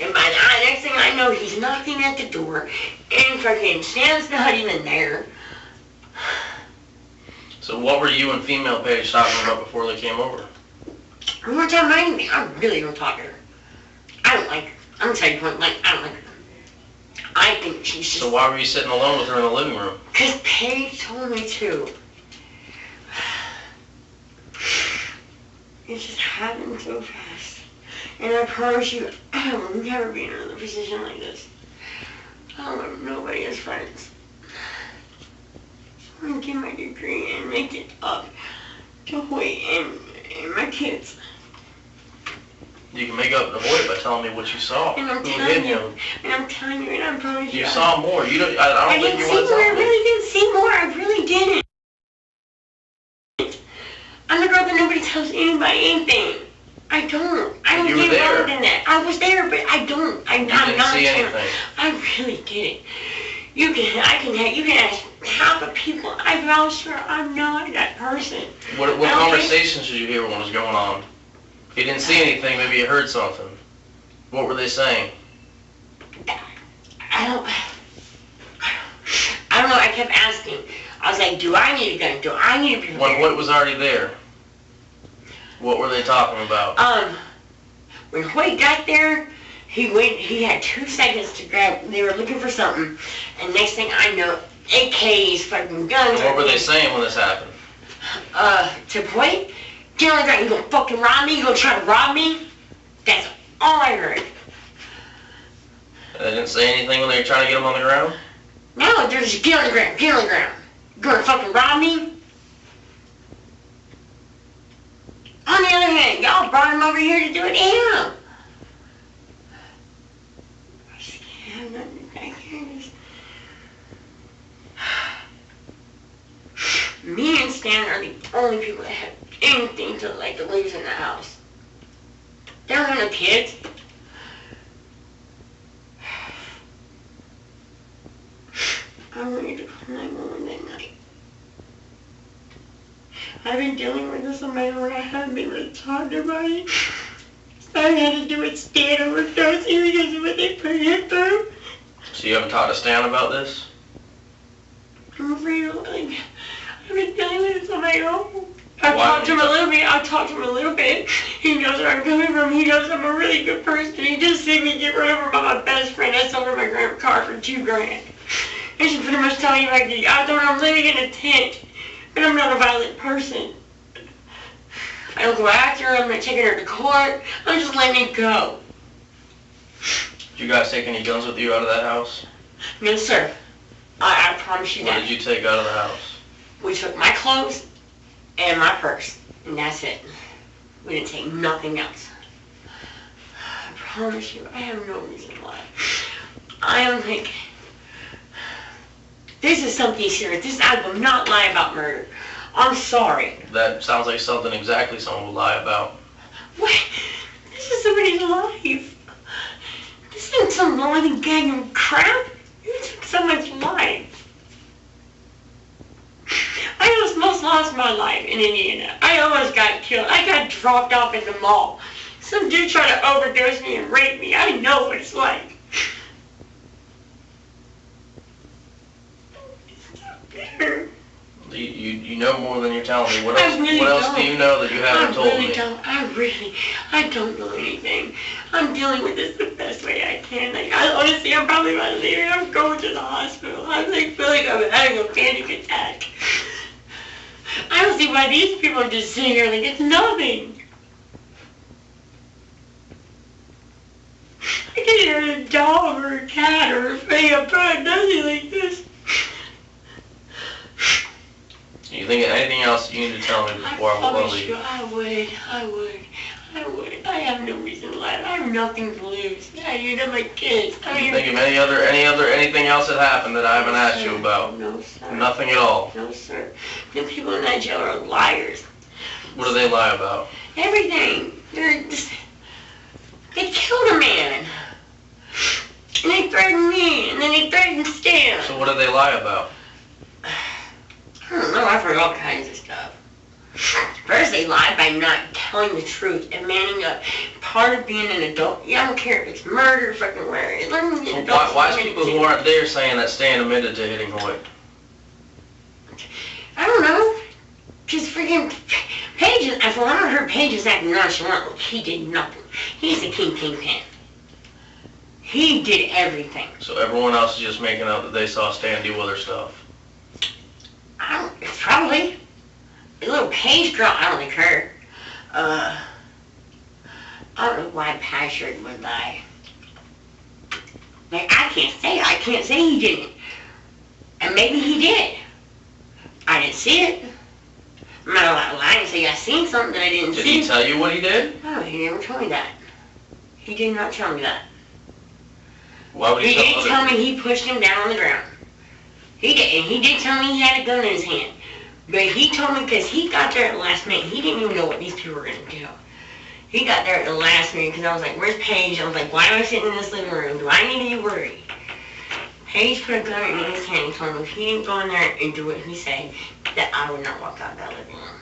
And by the next thing I know, he's knocking at the door and fucking Stan's not even there. So what were you and female Paige talking about before they came over? We weren't talking about anything. I really don't talk to her. I don't like her. I'm gonna tell you point blank, I don't like her. I think she's just... So why were you sitting alone with her in the living room? Because Paige told me to. It just happened so fast. And I promise you, I will never be in another position like this. I don't want nobody as friends. I'm gonna get my degree and make it up to Hoyt and my kids. You can make up the Hoyt by telling me what you saw. And I'm Who hit telling you, him? and I'm telling you, and I promise you. You saw more. You don't. I don't think didn't you see want to more. I tell me. really didn't see more. I really didn't. I'm the girl that nobody tells anybody anything. I don't. I don't You were get there. involved in that. I was there, but I don't. I'm You not didn't see sure. anything. I really didn't. You can ask half the people. I vouch for. I'm not that person. What Okay. conversations did you hear when was going on? If you didn't see anything, maybe you heard something. What were they saying? I don't know. I kept asking. I was like, do I need a gun? Do I need to be When prepared? Hoyt was already there, what were they talking about? When Hoyt got there, He went, he had 2 seconds to grab, they were looking for something, and next thing I know, AKs, fucking guns. And what were they saying when this happened? To Hoyt, get on the ground, you gonna fucking rob me? You gonna try to rob me? That's all I heard. They didn't say anything when they were trying to get him on the ground? No, they're just get on the ground, get on the ground. You gonna fucking rob me? On the other hand, y'all brought him over here to do it to him. I just can't have nothing back here. Me and Stan are the only people that have anything to like to lose in the house. They don't have no kids. I'm ready to call 911 that night. I've been dealing with this on my own. I haven't been able to talk to anybody. I had to do with Stan overdosing because of what they put him through. So you haven't talked to Stan about this? I'm afraid of, like, I've been dealing with this on my own. I've Why talked to him don't a you little bit. I've talked to him a little bit. He knows where I'm coming from. He knows I'm a really good person. He just seen me get run over by my best friend. I sold her my grandma's car for $2 grand. And she pretty much telling you like, I thought I'm living in a tent, but I'm not a violent person. I don't go after her. I'm not taking her to court. I'm just letting it go. Did you guys take any guns with you out of that house? No, sir. I promise you What that. did you take out of the house? We took my clothes and my purse, and that's it. We didn't take nothing else. I promise you, I have no reason why. I am like, this is something serious. I will not lie about murder. I'm sorry. That sounds like something exactly someone would lie about. What? This is somebody's life. This isn't some lonely gang of crap. You took someone's life. I almost lost my life in Indiana. I almost got killed. I got dropped off at the mall. Some dude tried to overdose me and rape me. I know what it's like. It's not fair. You know more than you're telling me. What I else? really What else don't. do you know that you haven't told me? I don't know anything. I'm dealing with this the best way I can. Like, honestly, I'm probably about to leave. I'm going to the hospital. I'm like, feel like I'm having a panic attack. I don't see why these people are just sitting here like it's nothing. I can't hear a dog or a cat or a thing, a bird, nothing like this. You think of anything else you need to tell me before I will leave? I would. I have no reason to lie. I have nothing to lose. You know my kids. You think of anything else that happened that I haven't asked you about? No, sir. Nothing at all. No, sir. The people in that jail are liars. What do they lie about? Everything. They killed a man. And they threatened me. And then they threatened Stan. So what do they lie about? I don't know. I've heard all kinds of stuff. First, they lied by not telling the truth and manning up. Part of being an adult, I don't care if it's murder, fucking whatever. Why is people who aren't there saying that Stan admitted to hitting Hoyt? I don't know. Just freaking Paige. From what I heard, Paige is acting nonchalant. He did nothing. He's the kingpin. He did everything. So everyone else is just making up that they saw Stan do other stuff. Probably. The little Paige girl, I don't think her. I don't know why Patrick would lie. Like, I can't say he didn't. And maybe he did. I didn't see it. I'm not allowed to lie and say I seen something that I didn't see. Did he tell you what he did? No, he never told me that. He did not tell me that. Why would he He did tell other me he pushed him down on the ground. He did, and he did tell me he had a gun in his hand. But he told me because he got there at the last minute. He didn't even know what these people were going to do. He got there at the last minute because I was like, where's Paige? I was like, why am I sitting in this living room? Do I need to be worried? Paige put a gun in his hand and told me if he didn't go in there and do what he said, that I would not walk out that living room.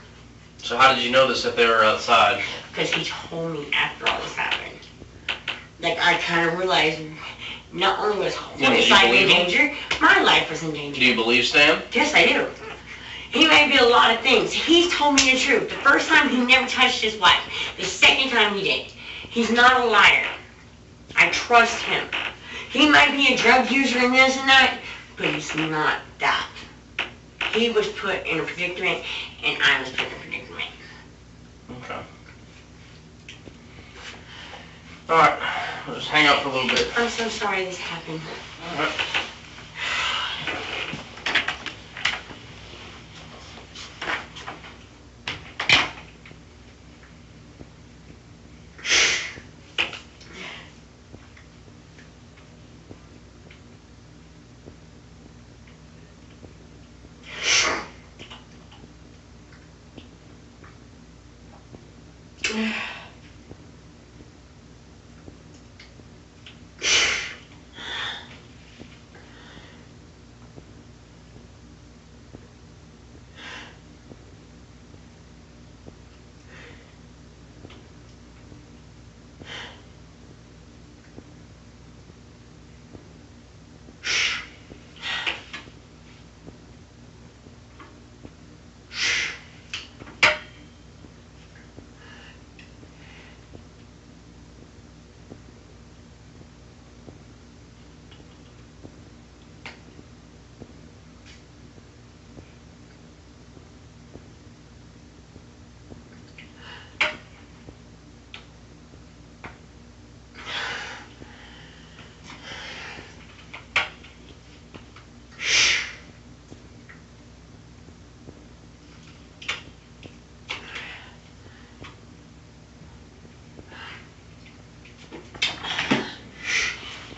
So how did you know this if they were outside? Because he told me after all this happened. Like, I kind of realized not only was Hoyt's life in danger, my life was in danger. Do you believe Stan? Yes, I do. He may be a lot of things. He's told me the truth. The first time he never touched his wife. The second time he did. He's not a liar. I trust him. He might be a drug user and this and that, but he's not that. He was put in a predicament, and I was put in a predicament. Okay. Alright, we'll just hang out for a little bit. I'm so sorry this happened. Alright.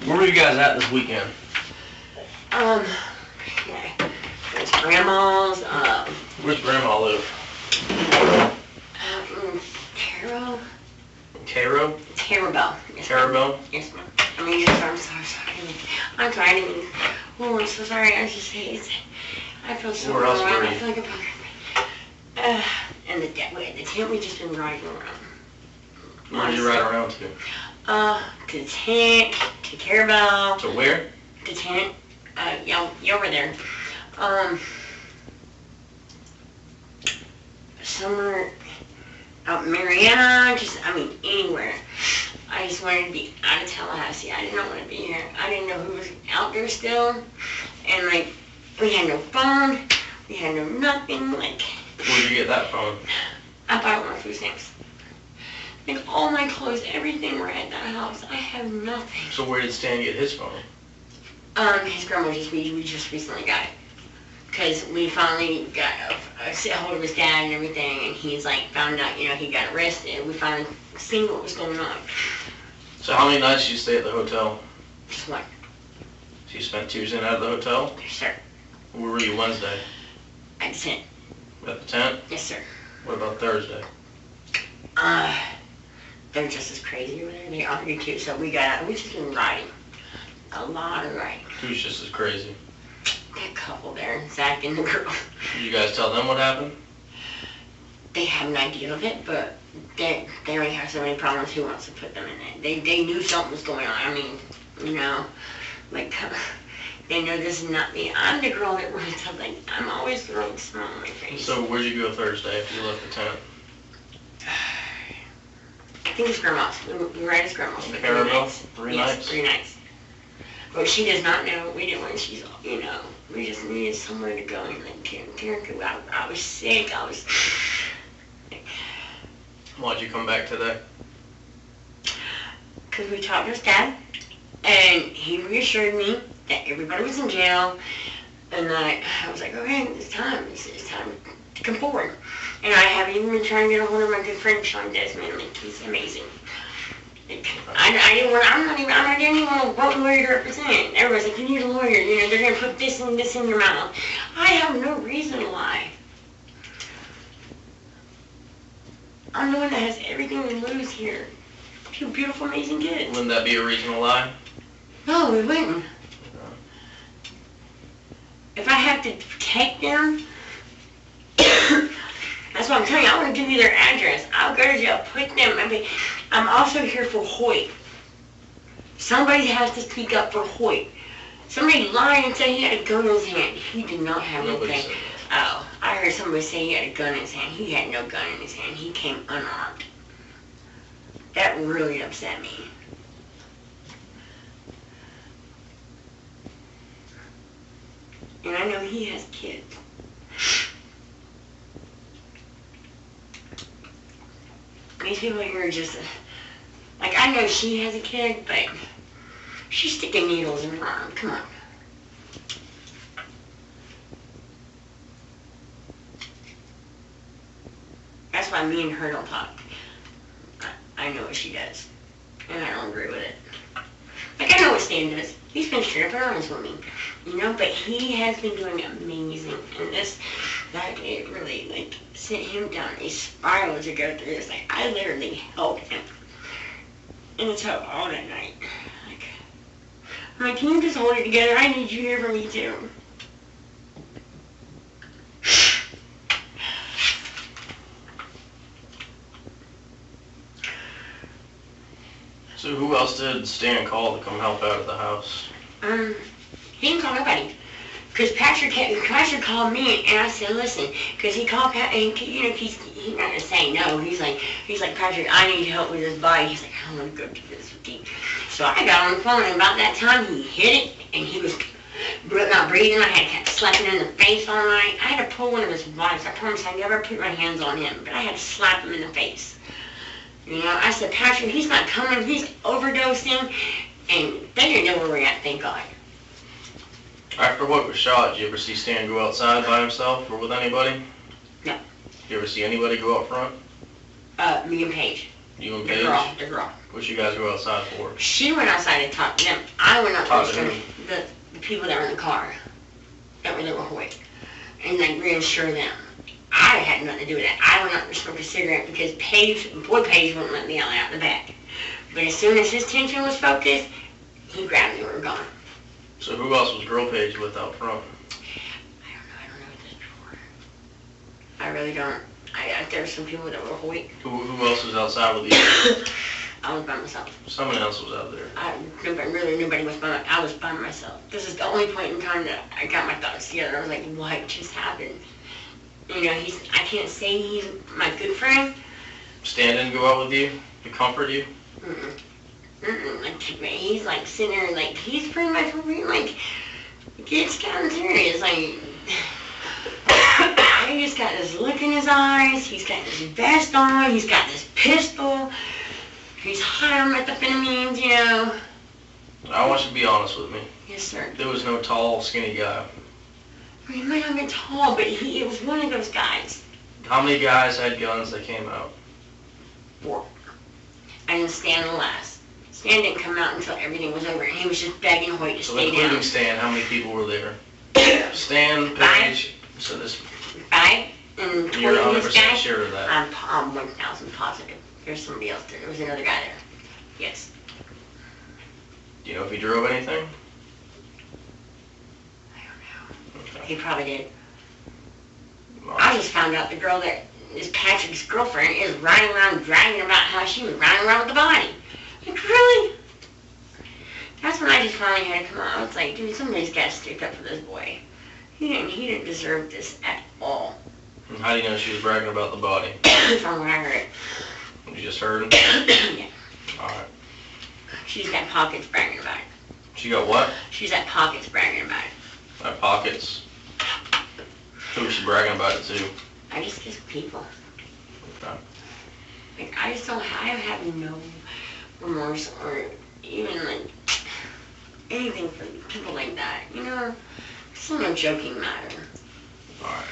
Where were you guys at this weekend? Yeah. It's grandma's, Where's Grandma live? Taro? Cairo? Tarabelle. Yes, Carabel? yes, ma'am. I mean, yes, I'm so sorry. I'm trying to. Oh, I'm so sorry. I just hate it. I feel so Where else were I you? feel like a bugger. And the tent, we just been riding around. Where'd you ride around to? To the tent, to Carabelle, To where? the tent, you over there. Somewhere out in Mariana, anywhere. I just wanted to be out of Tallahassee. I did not want to be here. I didn't know who was out there still. And, we had no phone. We had no nothing. Where'd you get that from? I bought it with my food stamps. All my clothes, everything were at that house. I have nothing. So where did Stan get his phone? His grandma we just recently got it. Because we finally got a hold of his dad and everything, and he's found out, he got arrested. We finally seen what was going on. So how many nights did you stay at the hotel? Just one. So you spent Tuesday night at the hotel? Yes, sir. Where were you Wednesday? At the tent. At the tent? Yes, sir. What about Thursday? They're just as crazy over there. They argued too, so we got out. We just been riding. A lot of riding. Who's just as crazy? That couple there, Zach and the girl. Did you guys tell them what happened? They have an idea of it, but they already have so many problems. Who wants to put them in it? They knew something was going on. I mean, they know this is not me. I'm the girl that runs up. I'm always throwing a smile on my face. So where'd you go Thursday after you left the tent? I think it's grandma's. We were at his grandma's for 3 Carabelle? nights. 3 Yes, nights? 3 nights. But she does not know. We didn't want. She's, we just needed somewhere to go. And I was sick. Why'd you come back today? Because we talked to his dad, and he reassured me that everybody was in jail, and I was like, okay, it's time to come forward. And I have even been trying to get a hold of my good friend Sean Desmond. He's amazing. I didn't even know what lawyer to represent. Everybody's like, you need a lawyer. They're gonna put this and this in your mouth. I have no reason to lie. I'm the one that has everything to lose here. 2 beautiful, amazing kids. Wouldn't that be a reason to lie? No, we wouldn't. If I have to take them, that's what I'm telling you. I want to give you their address. I'll go to jail, put them. I'm also here for Hoyt. Somebody has to speak up for Hoyt. Somebody lied and said he had a gun in his hand. He did not have Nobody anything. said Oh, I heard somebody say he had a gun in his hand. He had no gun in his hand. He came unarmed. That really upset me. And I know he has kids. These people here are just, like, I know she has a kid, but she's sticking needles in her arm. Come on. That's why me and her don't talk. I know what she does, and I don't agree with it. Like, I know what Stan does. He's been straight up and honest with me, you know, but he has been doing amazing, and that it really, like, sent him down a spiral to go through. It's like, I literally held him in the tub all that night. I'm like, can you just hold it together? I need you here for me, too. So who else did Stan call to come help out at the house? He didn't call nobody. Because Patrick called me, and I said, listen, because he called Pat, and you know, he's not going to say no. He's like, Patrick, I need help with this body. He's like, I want to go do this with you. So I got on the phone, and about that time, he hit it, and he was not breathing. I had to slap him in the face all night. I had to pull one of his wives. I promised I never put my hands on him, but I had to slap him in the face. You know, I said, Patrick, he's not coming. He's overdosing, and they didn't know where we're at, thank God. After Hoyt was shot, did you ever see Stan go outside by himself or with anybody? No. Did you ever see anybody go out front? Me and Paige. You and The Paige? girl. What you guys go outside for? She went outside and talked to them. I went out Talk there to to the people that were in the car, that were there with Hoyt, and like reassure them. I had nothing to do with that. I went out there to smoke a cigarette because Paige wouldn't let me out the back. But as soon as his attention was focused, he grabbed me and we were gone. So who else was girl Paige with out front? I don't know this before. I really don't. There were some people that were Hoyt. Who else was outside with you? I was by myself. Someone else was out there. Nobody was by myself. I was by myself. This is the only point in time that I got my thoughts together. I was like, what just happened? You know, I can't say he's my good friend. Stan didn't go out with you to comfort you? Like, he's like sitting there, like, he's pretty much like, gets kind of serious. Like, he just got this look in his eyes. He's got this vest on. He's got this pistol. He's high on methamphetamines, you know. I want you to be honest with me. Yes, sir. There was no tall, skinny guy. He might not have been tall, but it was one of those guys. How many guys had guns that came out? 4. I didn't stand the last. Stan didn't come out until everything was over, and he was just begging Hoyt to So stay including down. Stan, how many people were there? Stan, Paige, so this, 5, and you're 20 this guy. 100% sure of that? I'm 1,000 positive. There's somebody else there. There was another guy there. Yes. Do you know if he drove anything? I don't know. Okay. He probably did. I just found out the girl that is Patrick's girlfriend is riding around bragging about how she was riding around with the body. Like, really? That's when I just finally had to come out. I was like, dude, somebody's got to stick up for this boy. He didn't deserve this at all. And how do you know she was bragging about the body? From what I heard. You just heard? Yeah. Alright. She's got pockets bragging about it. She got what? She's got pockets bragging about it. Pockets? Who was she bragging about it to? I just kiss people. Okay. Like, I have no remorse or even, like, anything for people like that. You know, it's no joking matter. Alright.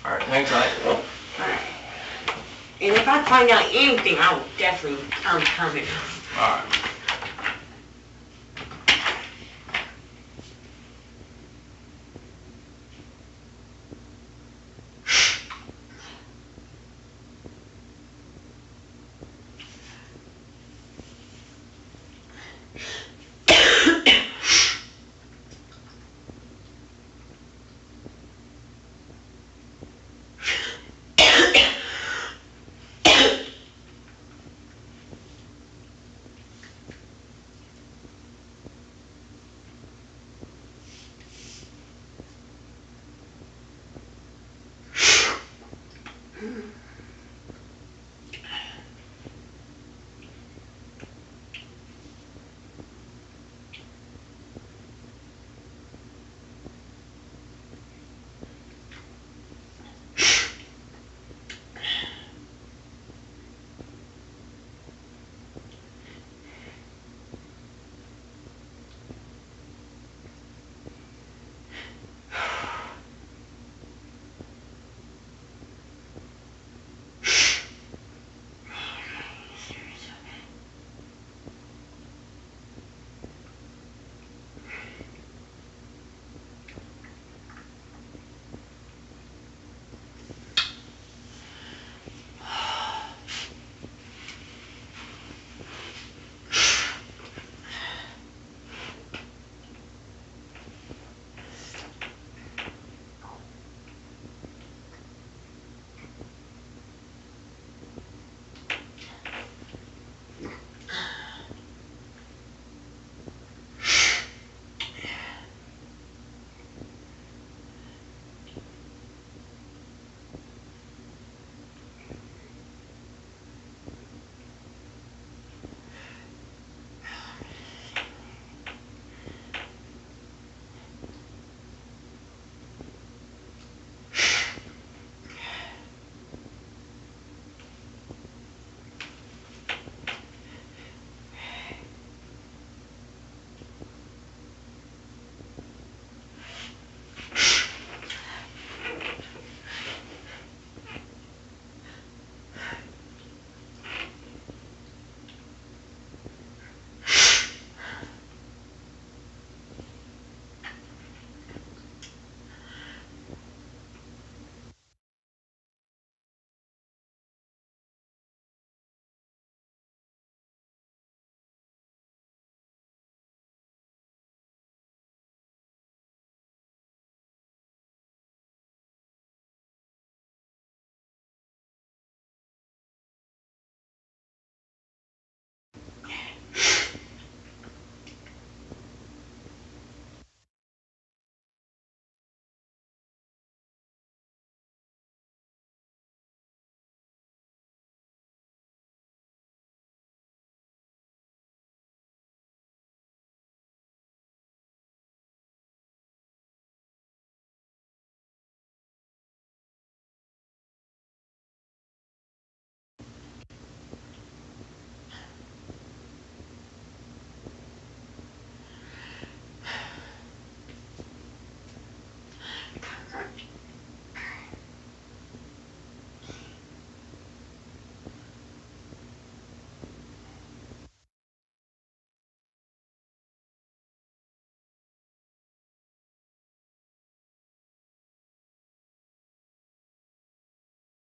Alright, hang tight. Alright. And if I find out anything, I'm coming. Alright.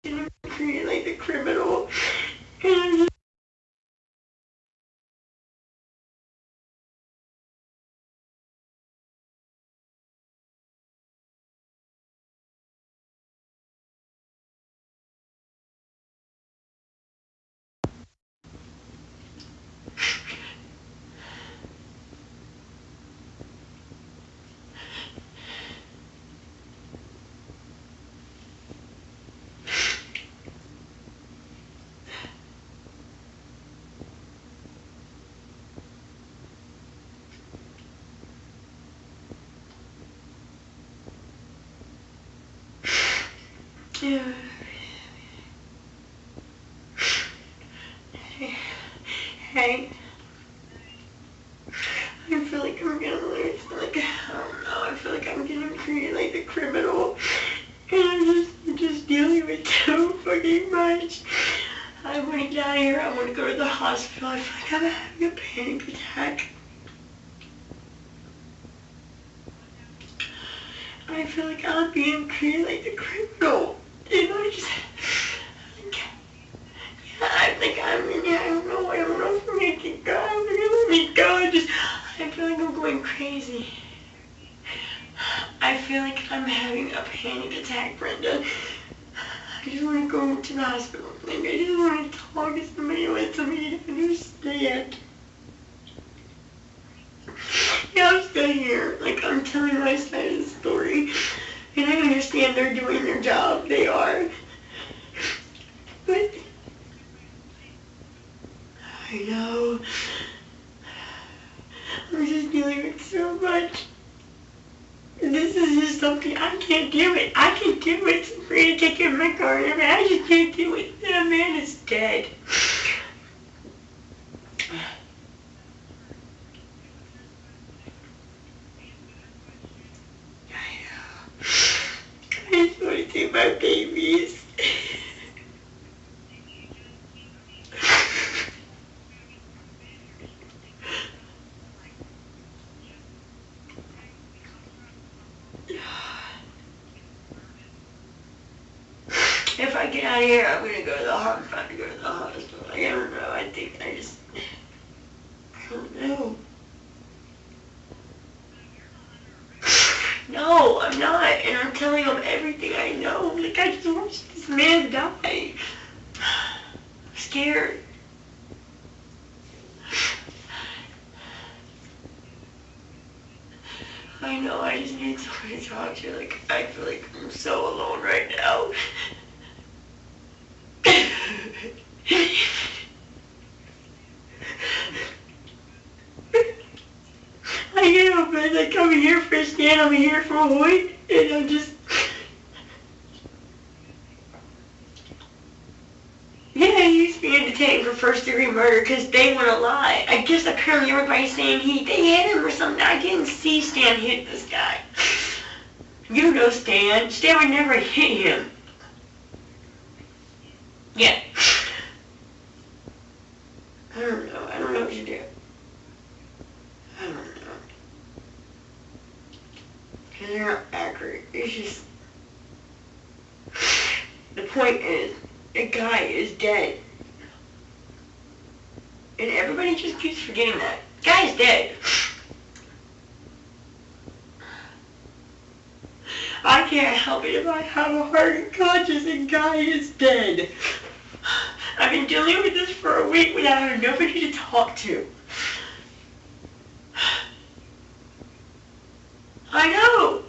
treated like the criminal. And I'm just yeah. Hey, I feel like I'm getting lose. Like, I don't know. I feel like I'm getting treated like the criminal. And I'm just dealing with so fucking much. I want to get out of here. I want to go to the hospital. I feel like I'm having a panic attack. I feel like I'm being treated like the criminal. And I just, I think I'm in here. I don't know if I'm going to go. I'm going to let me go. I feel like I'm going crazy. I feel like I'm having a panic attack, Brenda. I just want to go to the hospital. Like, I just want to talk to somebody. I want somebody to understand. Yeah, I'm still here. Like, I'm telling my side of the story. And I understand they're doing their job. They are. But I know. I'm just dealing with so much. This is just something I can't do it. I can do it. It's free to take in my car. I just can't do it. That man is dead. I just want to see my babies. If I get out of here, I'm gonna go to the hospital. I'm going to go to the hospital. Like, I don't know. I don't know. No, I'm not. And I'm telling them everything I know. Like, I just watched this man die. I'm scared. I know, I just need someone to talk to. Like, I feel like I'm so alone right now. I am, but like, I'm here for Stan, I'm here for Hoyt, and I'm just... Yeah, he's being detained for first-degree murder because they want to lie. I guess apparently everybody's saying they hit him or something. I didn't see Stan hit this guy. You know Stan. Stan would never hit him. Yeah. I don't know. I don't know what to do. I don't know. Because they're not accurate. It's just... The point is, the guy is dead. And everybody just keeps forgetting that. The guy is dead. I can't help it if I have a heart and conscience and guy is dead. I've been dealing with this for a week without having nobody to talk to. I know.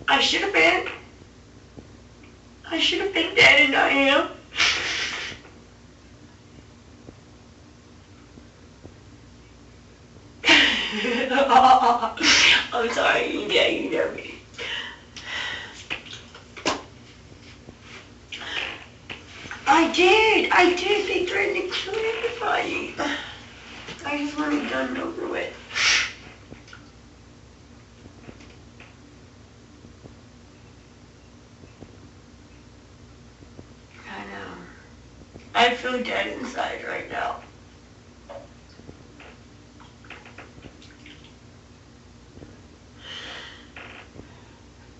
I should have been. I should have been dead and I am. I'm sorry, yeah, you know me. I did. They threatened to kill everybody. I just want it done and over with. I know. I feel dead inside right now.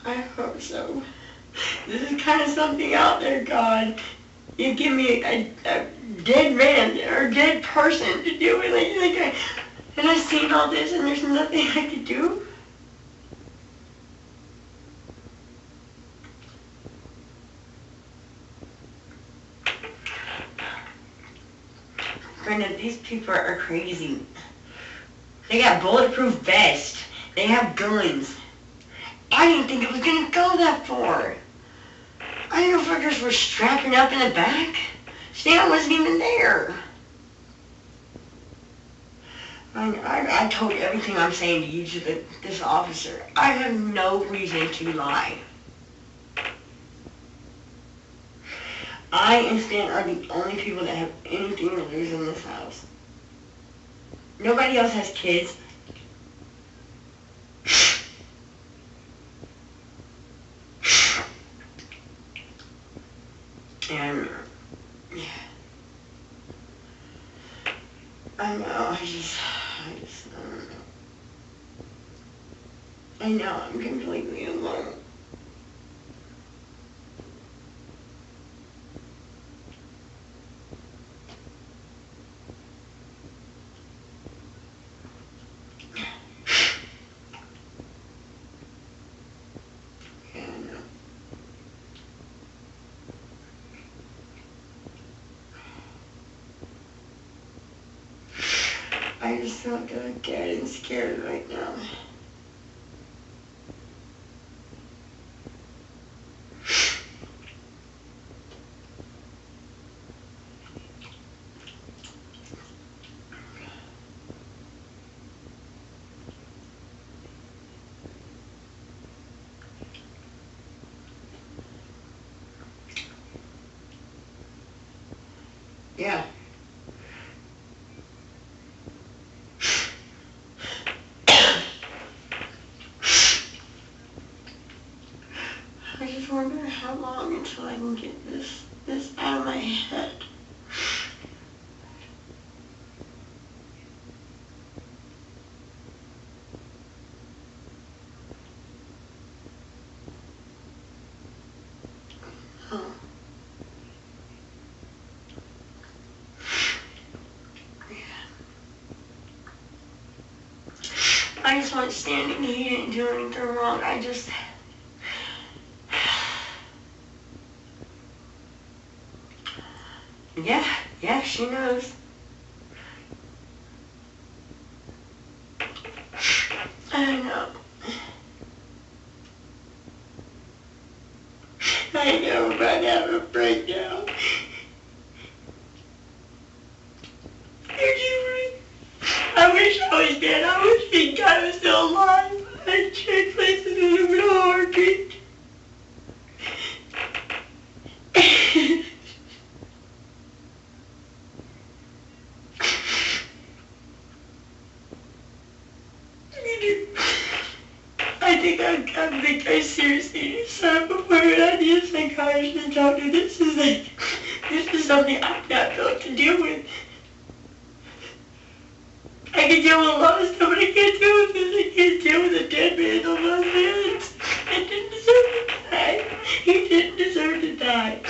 I hope so. This is kind of something out there, God. You give me a dead man or a dead person to do it. And I've seen all this and there's nothing I could do. Brenda, these people are crazy. They got bulletproof vests. They have guns. I didn't think it was gonna go that far. I didn't know fuckers were strapping up in the back. Stan wasn't even there. I told everything I'm saying to you to this officer. I have no reason to lie. I and Stan are the only people that have anything to lose in this house. Nobody else has kids. And, yeah. I know, I just don't know. I know, I'm completely alone. I just feel good and scared right now. Yeah. I just wonder how long until I can get this out of my head. Oh. Yeah. I just want Standing. He didn't do anything wrong. Yeah, she knows. I know. I know, but I have a breakdown. I wish I was dead. I wish thank God I was still alive. I'd trade places with him in a heartbeat. I think I seriously need to sign up for it. I need a psychiatrist and doctor. This is something I'm not built to deal with. I can deal with a lot of stuff, but I can't deal with this. I can't deal with a dead man on my hands. I didn't deserve to die. He didn't deserve to die.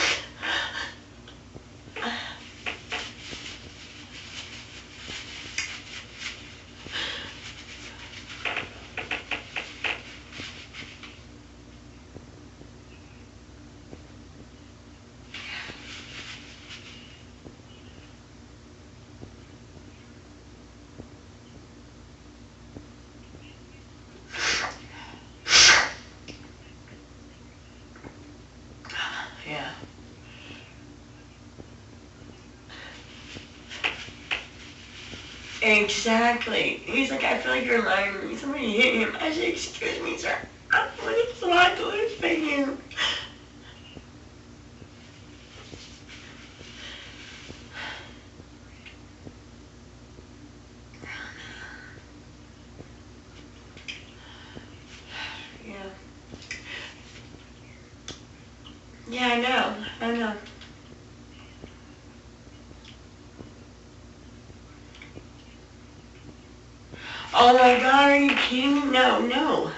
Yeah. Exactly. He's like, I feel like you're lying to me. Somebody hit him. I said, excuse me, sir. I'm really sorry to lose for you. Yeah. Yeah, I know. Oh my God, are you kidding me? No.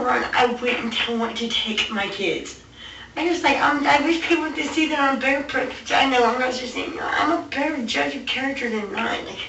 run, I wouldn't want to take my kids. I wish people would see that I'm better, I know I'm not just saying, I'm a better judge of character than not. Like,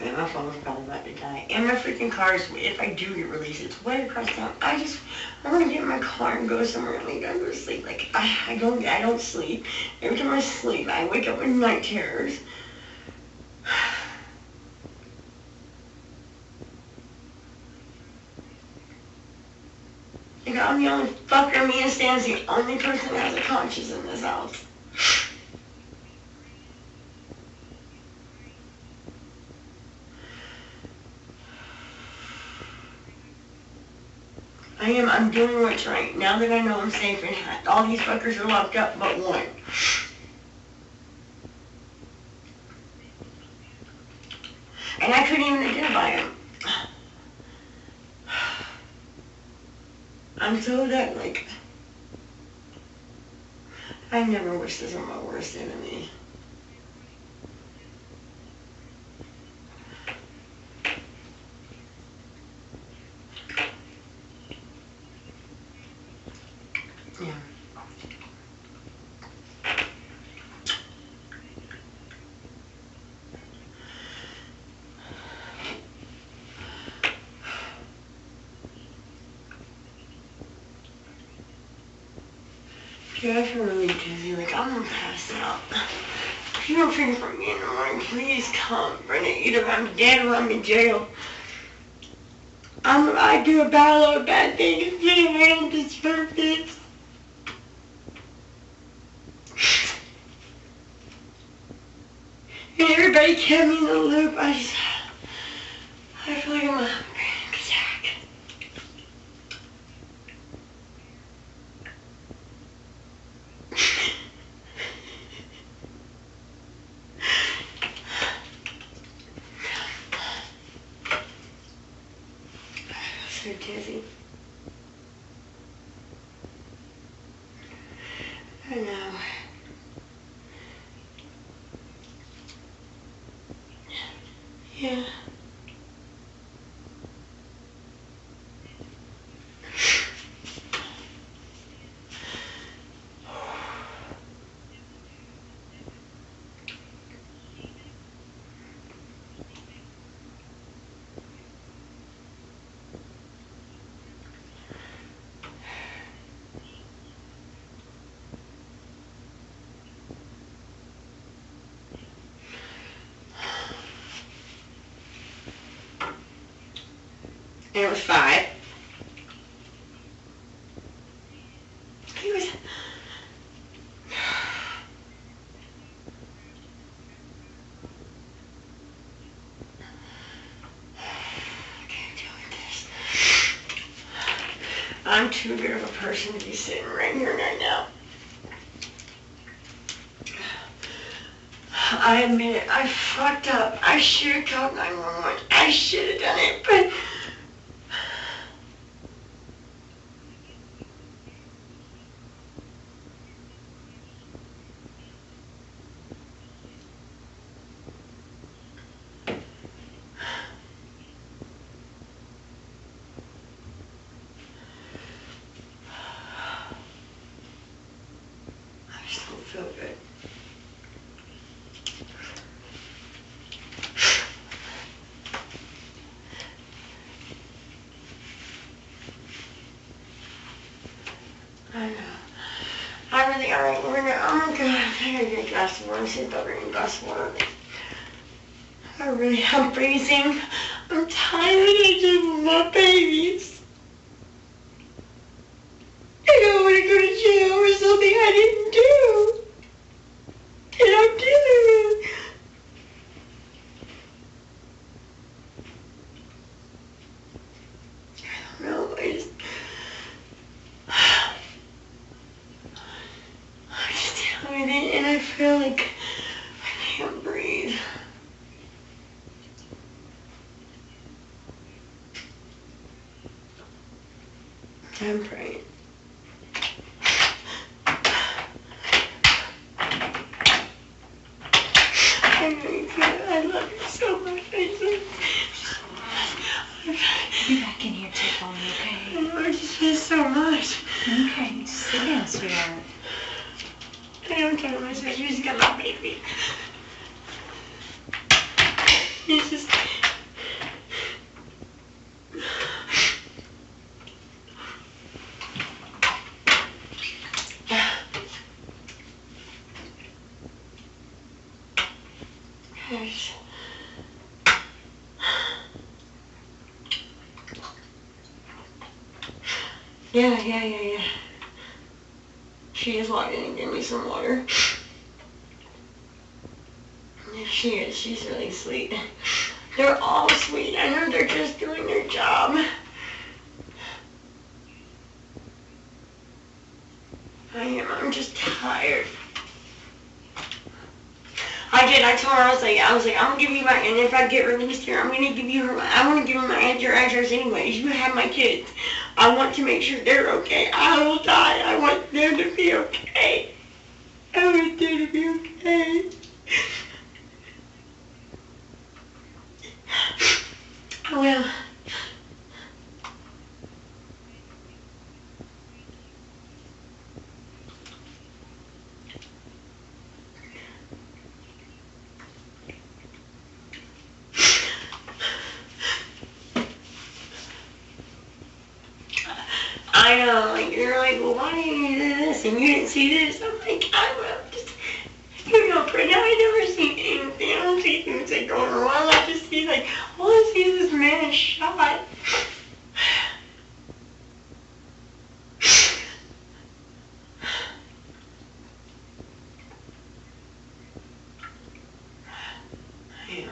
and my phone's probably about to die. And my freaking car is, if I do get released, it's way across town. I want to get in my car and go somewhere and lay down and go to sleep. Like, I don't sleep. Every time I sleep, I wake up with night terrors. Like, I'm the only fucker. Me and Stan's the only person that has a conscience in this house. I'm doing what's right. Now that I know I'm safe and all these fuckers are locked up but one. And I couldn't even identify him. I'm so that, like, I never wish this on my worst enemy. Yeah. Dude, I feel really dizzy. Like, I'm gonna pass out. If you don't think from me in the morning, please come. Brenda, either I'm dead or I'm in jail. I do a lot of bad things. I don't deserve this. And everybody kept me in the loop. I feel like I'm a panic attack. So dizzy. I know. Yeah. And it was 5. He was... I can't deal with this. I'm too good of a person to be sitting right here right now. I admit it. I fucked up. I should have called 911. I should have done it, but... I just don't feel good. I know. I really, alright, I'm gonna get a glass of water. See if I'll bring a glass of water. I'm freezing. I'm tired. I just want my babies. I don't want to go to jail for something I didn't do. I'm praying. I know you can. I love you so much. Be back in here too for me, okay? I just miss so much. Okay, sit down, sweetheart. I don't tell myself, you just got my baby. It's just... Gosh. Yeah. She is walked in and gave me some water. Yeah, she is. She's really sweet. They're all sweet. I know they're just doing their job. I am. I'm just tired. I told her, I was like, I'm gonna give you my, and if I get released here, I'm gonna give you her, I want to give her your address anyways. You have my kids. I want to make sure they're okay. I will die. I want them to be okay. I want them to be okay. I will. I know, like, you're like, well, why didn't you do this and you didn't see this? I'm like, you know, Brenda, I never seen anything. I don't see things like going wrong. I just see, like, all I see is this man shot. Yeah.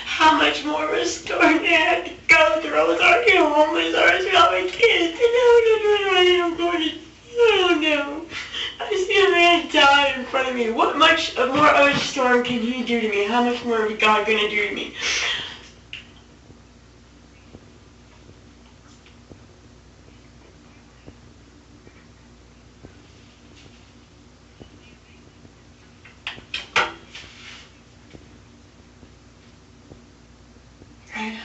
How much more of a story they had to go through. I was already homeless, I was without my kids, and now I'm going to, I don't know. I see a man die in front of me. What much more of a storm can he do to me? How much more is God going to do to me? I know.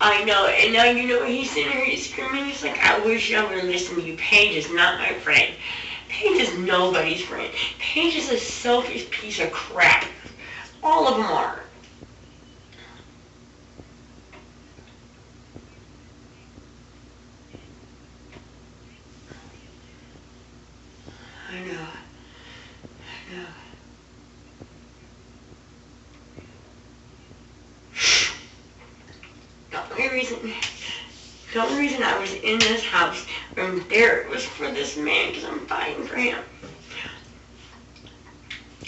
I know, and now you know what he's sitting here, he's screaming, he's like, I wish I would listen to you. Paige is not my friend. Paige is nobody's friend. Paige is a selfish piece of crap. All of them are. I know. The only reason I was in this house from there was for this man, because I'm fighting for him.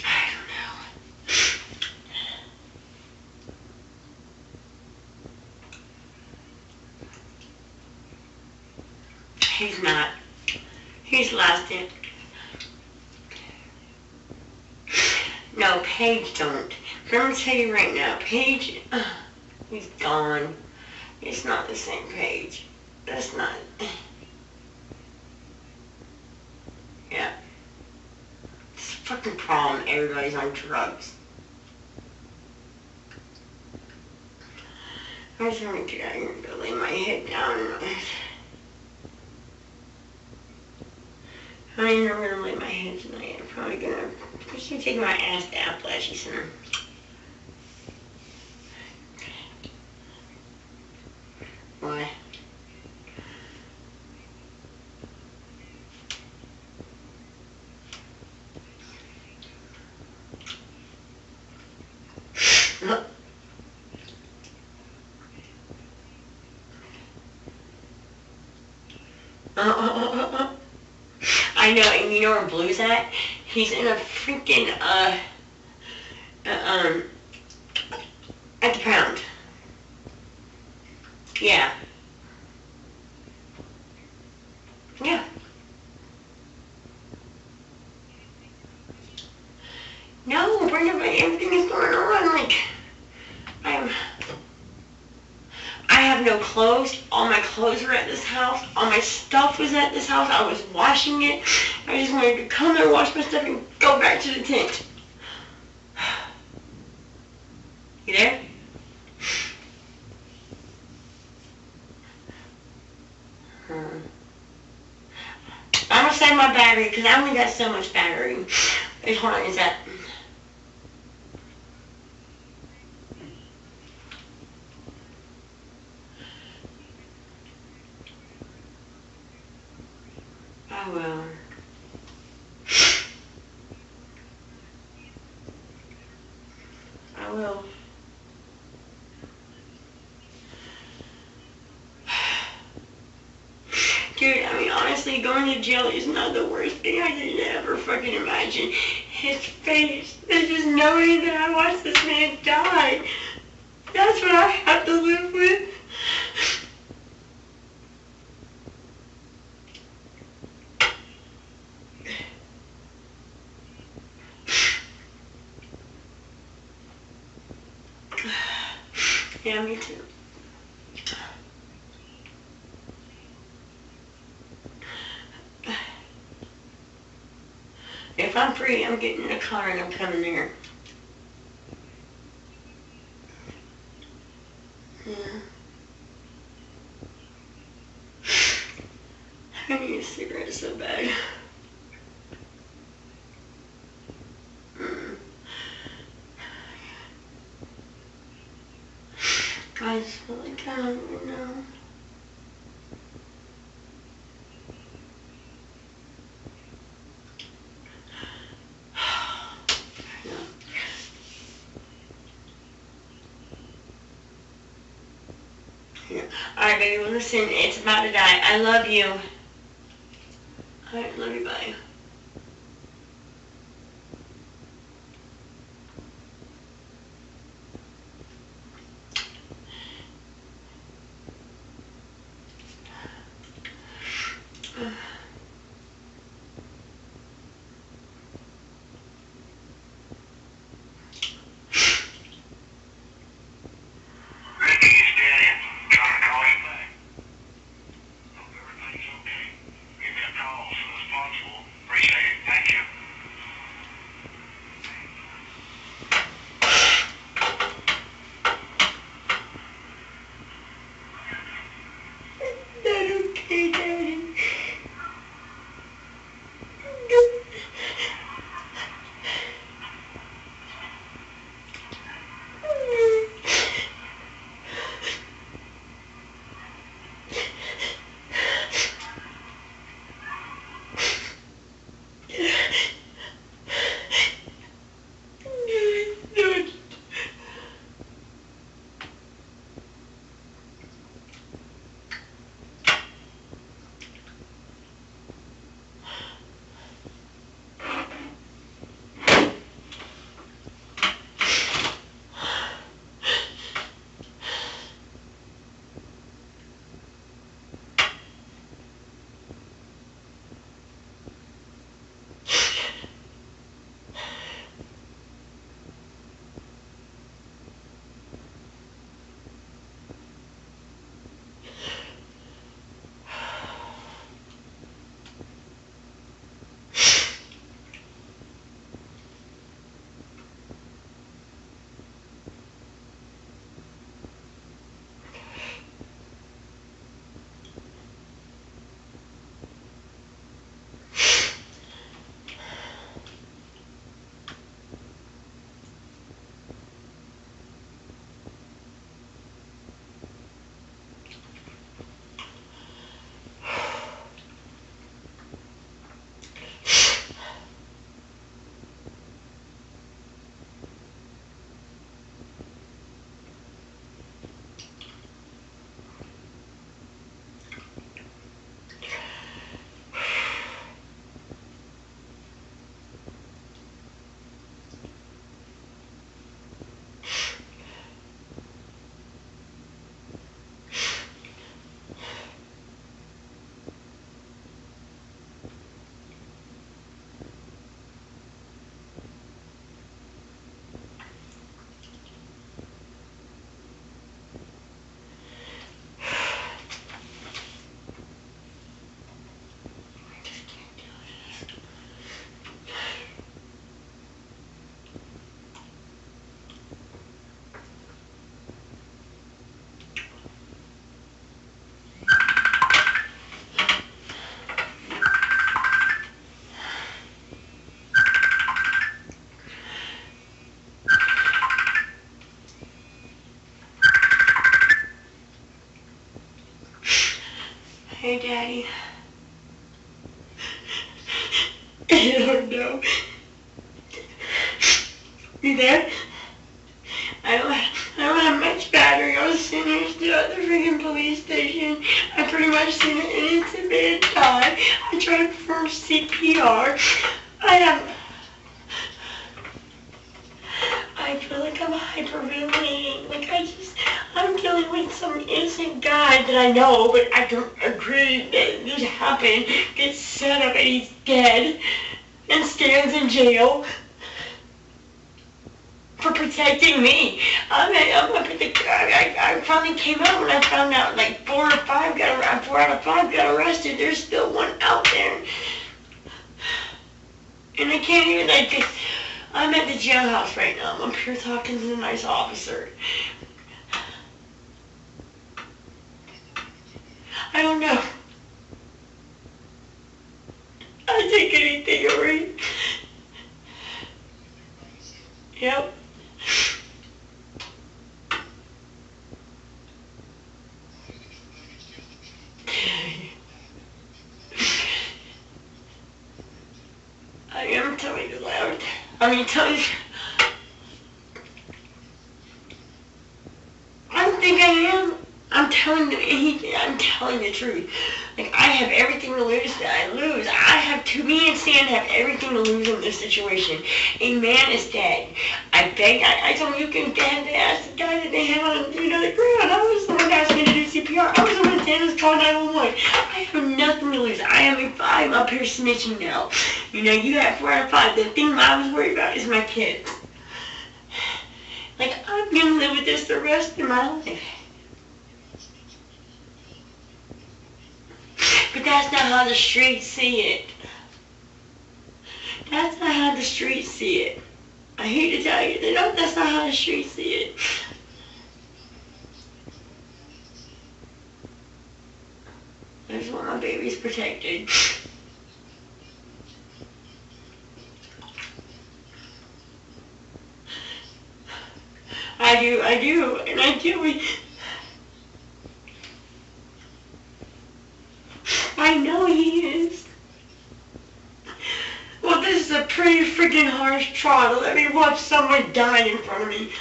I don't know. He's not. He's lost it. No, Paige don't. I'm going to tell you right now, Paige, he's gone. It's not the same Paige. That's not. Yeah. It's a fucking problem. Everybody's on drugs. I just want to get out here and lay my head down. I ain't never gonna lay my head tonight. I'm probably gonna take my ass to Appalachian Center. Why? I know, and you know where Blue's at? He's in a freaking, At the pound. Yeah. Yeah. No, Brenda, everything is going on. Like, I have no clothes. All my clothes were at this house. All my stuff was at this house. I was washing it. I just wanted to come there, wash my stuff, and go back to the tent. You there? I'm gonna save my battery because I only got so much battery. As long as that. I will. I will. Dude, I mean, honestly, going to jail is not the worst thing I could ever fucking imagine. His face, just knowing that I watched this man die, that's what I have to live with. Yeah, me too. If I'm free, I'm getting in a car and I'm coming there. Yeah. I need a cigarette so bad. I just feel like I don't even know. Yeah. Alright, baby, well, listen, it's about to die. I love you. Alright, love you, bye. Vicki, it's Daddy. I'm trying to call you back. Hope everything's okay. Give me a call as soon as possible. I don't know. You there? I don't have much battery. I was sitting here still at the freaking police station. I pretty much seen an innocent man die. I tried to perform CPR. I feel like I'm hyperventilating. Like I'm dealing with some innocent guy that I know, but I don't agree that this happened. Gets set up and he's dead and stands in jail for protecting me. I'm up at the, I finally came out when I found out like 4 out of 5 got arrested. There's still one out there. And I can't even, like, I'm at the jailhouse right now. I'm up here talking to the nice officer. I don't know. I'd take anything over here. Yep. I am telling you loud. Telling you. I don't think I am. I'm telling the truth. Like, I have everything to lose that I lose. Me and Stan have everything to lose in this situation. A man is dead. I told him you can ask the guy that they had on, the ground. I was the one asking me to do CPR. I was the one standing there calling 911. I have nothing to lose. I'm up here snitching now. You have 4 out of 5. The thing I was worried about is my kids. Like, I'm gonna live with this the rest of my life. But that's not how the streets see it. That's not how the streets see it. I hate to tell you, that's not how the streets see it. I just want my babies protected. I do, and I do. I know he is. Well, this is a pretty freaking harsh trial to let me watch someone die in front of me.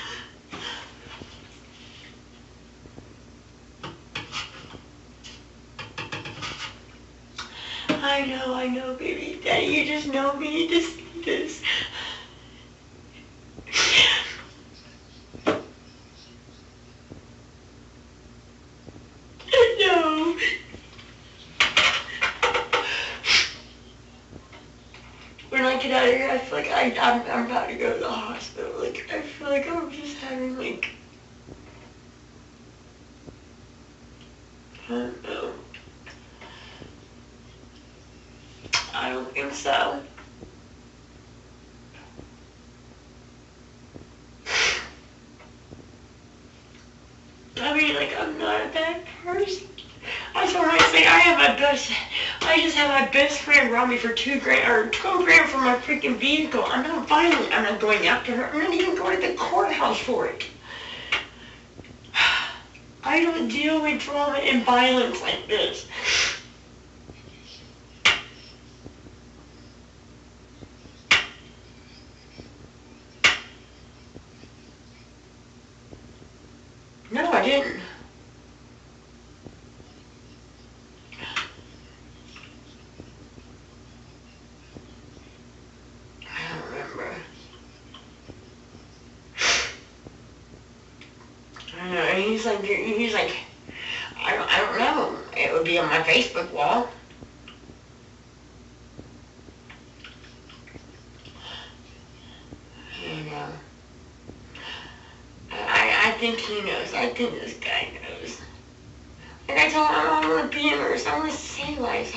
I know, baby. Daddy, you just know me to see this. No. When I get out of here, I feel like I'm about to go to the hospital. Like, I feel like I'm just having, like, I don't know. I don't think so. Like, I'm not a bad person. I told her, I say, I just have my best friend rob me for $2,000 or $12,000 for my freaking vehicle. I'm not violent. I'm not going after her. I'm not even going to the courthouse for it. I don't deal with trauma and violence like this. No, I didn't. I don't remember. I know, and he's like, I don't know. It would be on my Facebook wall. You know. I think he knows. I think this guy knows. Like I told him, I don't want to be a nurse. I want to save lives.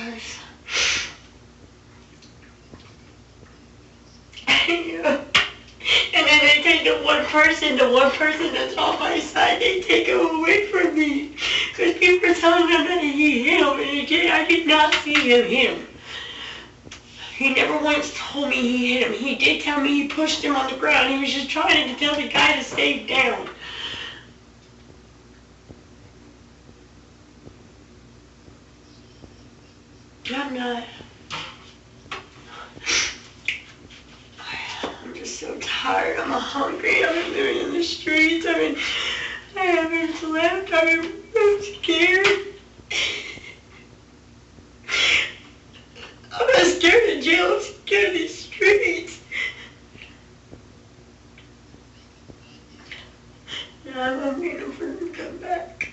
And then they take the one person that's on my side, they take him away from me. Because people are telling them that he hit him, and I did not see him hit him. He never once told me he hit him. He did tell me he pushed him on the ground. He was just trying to tell the guy to stay down. I'm not. tired, I'm hungry, I've been living in the streets, I haven't slept, I'm scared. I'm not scared of jail, I'm scared of these streets. Now I'm waiting for him to come back.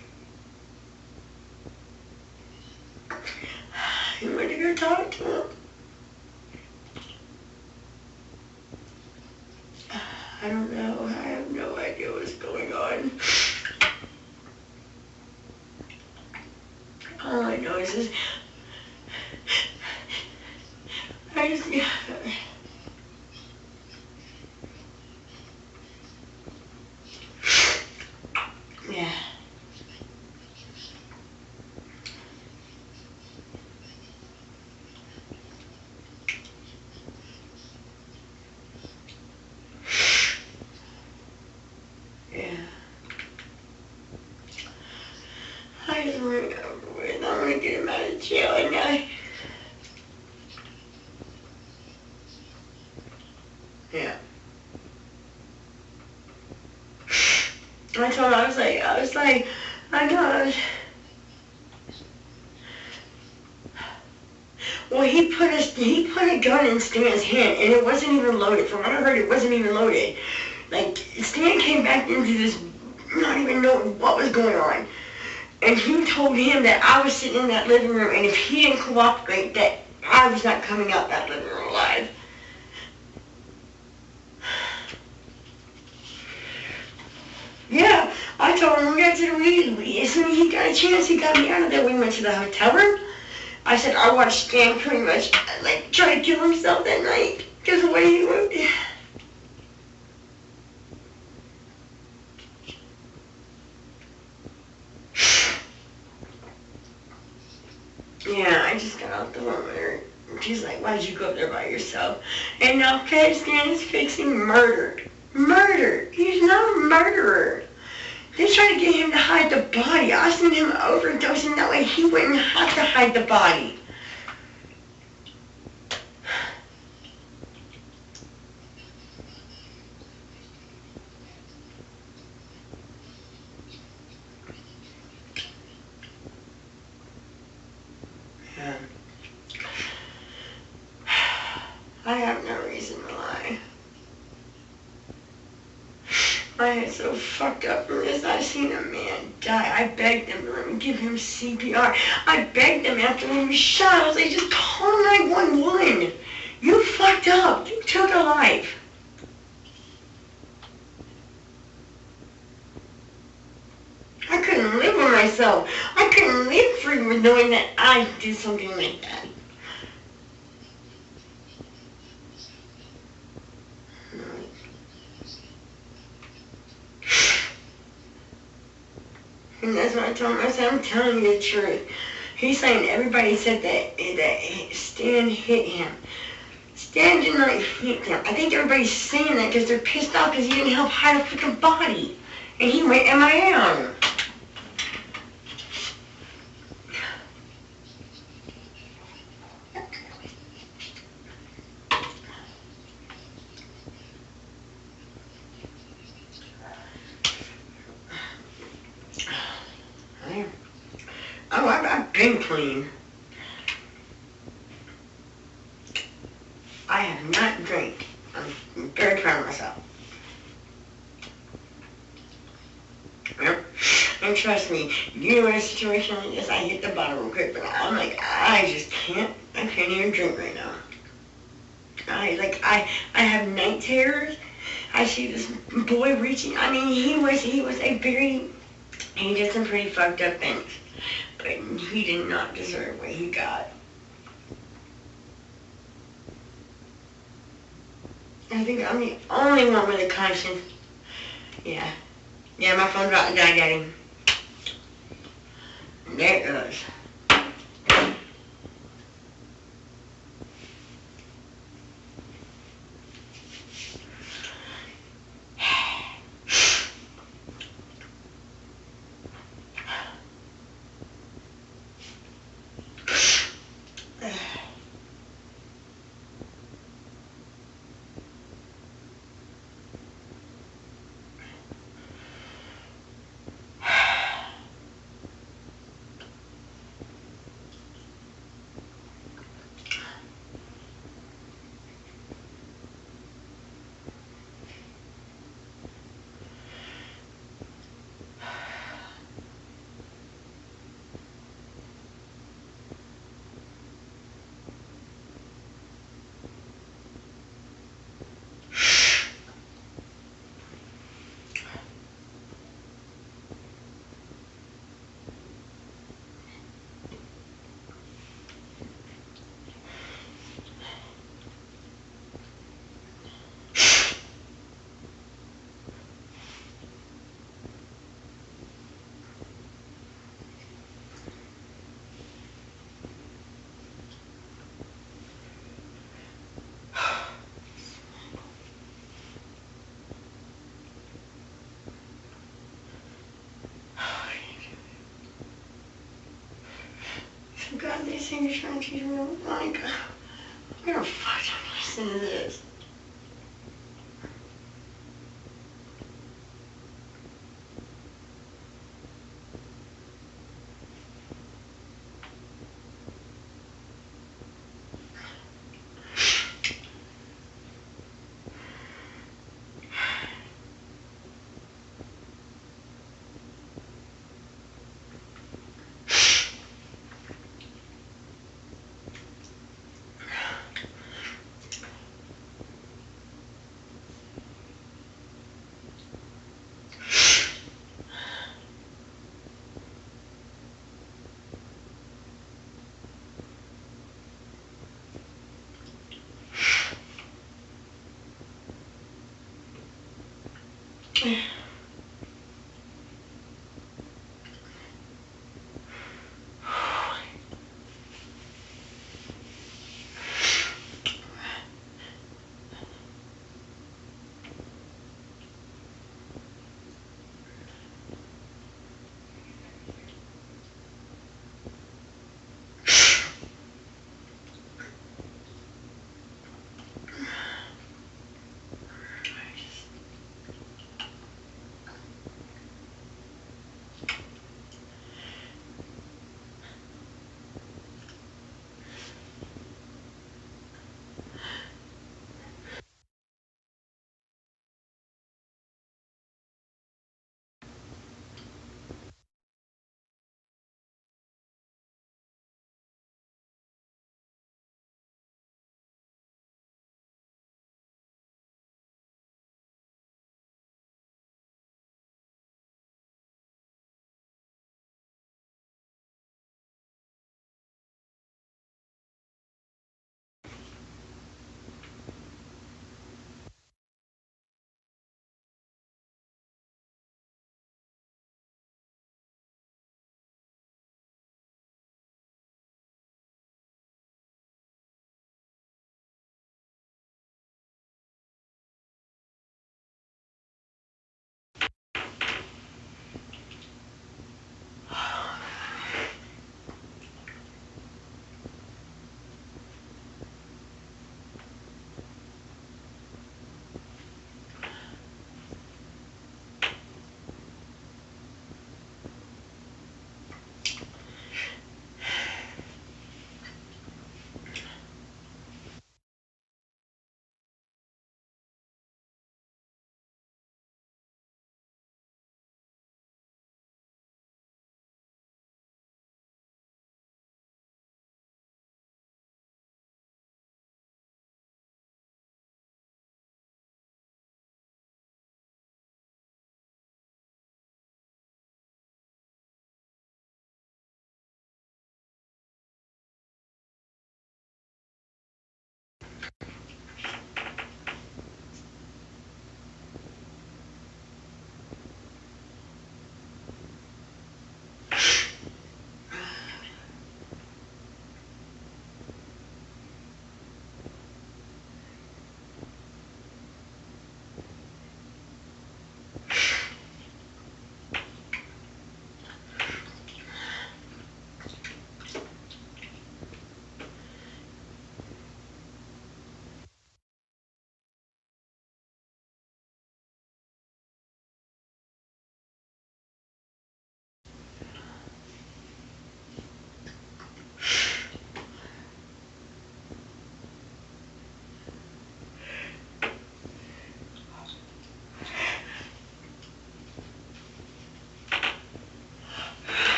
I went to go talk to him. I don't know. I have no idea what's going on. All I know is this. I just. Yeah. I just want to get over with. I want to get him out of jail and yeah. I told him, I was like, I know. Well, he put a gun in Stan's hand, and it wasn't even loaded. From what I heard, it wasn't even loaded. Like, Stan came back into this, not even knowing what was going on. And he told him that I was sitting in that living room, and if he didn't cooperate, that I was not coming out that living room alive. Yeah, I told him we got to the weed. As soon as he got a chance, he got me out of there. We went to the hotel room. I said I watched Stan pretty much like try to kill himself that night because of the way he looked. Yeah, I just got off the phone with her. She's like, why'd you go up there by yourself? And now Stan is fixing murdered. Murdered. He's not a murderer. They tried to get him to hide the body. I sent him overdosing that way he wouldn't have to hide the body. Yeah. I have no reason to lie. I am so fucked up from this. I've seen a man die. I begged them to let me give him CPR. I begged them after he was shot. I was like, just call 911. You fucked up. You took a life. I couldn't live with myself. I couldn't live free with knowing that I did something like that. And that's what I told him. I said, I'm telling you the truth. He's saying everybody said that Stan hit him. Stan did not hit him. I think everybody's saying that because they're pissed off because he didn't help hide a freaking body. And he went MIA on him. Oh, I've been clean. I have not drank. I'm very proud of myself. Yep. And trust me, you know in a situation like this, I hit the bottom real quick, but I'm like, I just can't, I can't even drink right now. I have night terrors. I see this boy reaching, I mean, he was a very, he did some pretty fucked up things. But he did not deserve what he got. I think I'm the only one with a conscience. Yeah. Yeah, my phone dropped and died, Daddy. There it goes. trying to do, like, I'm gonna fucking listen to this.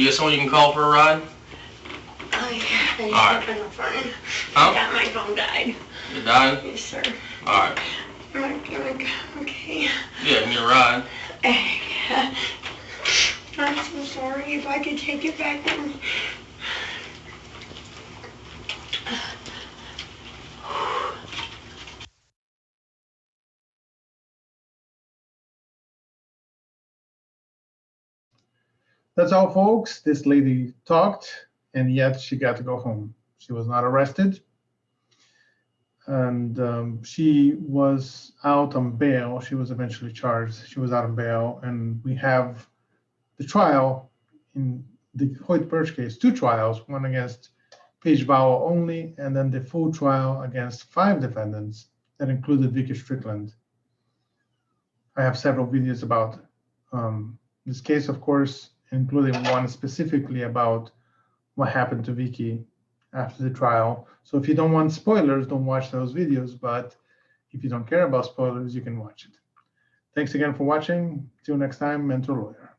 Do you have someone you can call for a ride? I just Alright. up in the front. Huh? Yeah, my phone died. You died? Yes, sir. Alright. Okay. Yeah, give me a ride. I'm so sorry. If I could take it back then. That's all, folks. This lady talked, and yet she got to go home. She was not arrested, and she was out on bail. She was eventually charged. She was out on bail, and we have the trial in the Hoyt Birge case, 2 trials, one against Paige Vowell only, and then the full trial against 5 defendants that included Vicki Strickland. I have several videos about this case, of course, including one specifically about what happened to Vicki after the trial. So if you don't want spoilers, don't watch those videos, but if you don't care about spoilers, you can watch it. Thanks again for watching. Till next time, Mentor Lawyer.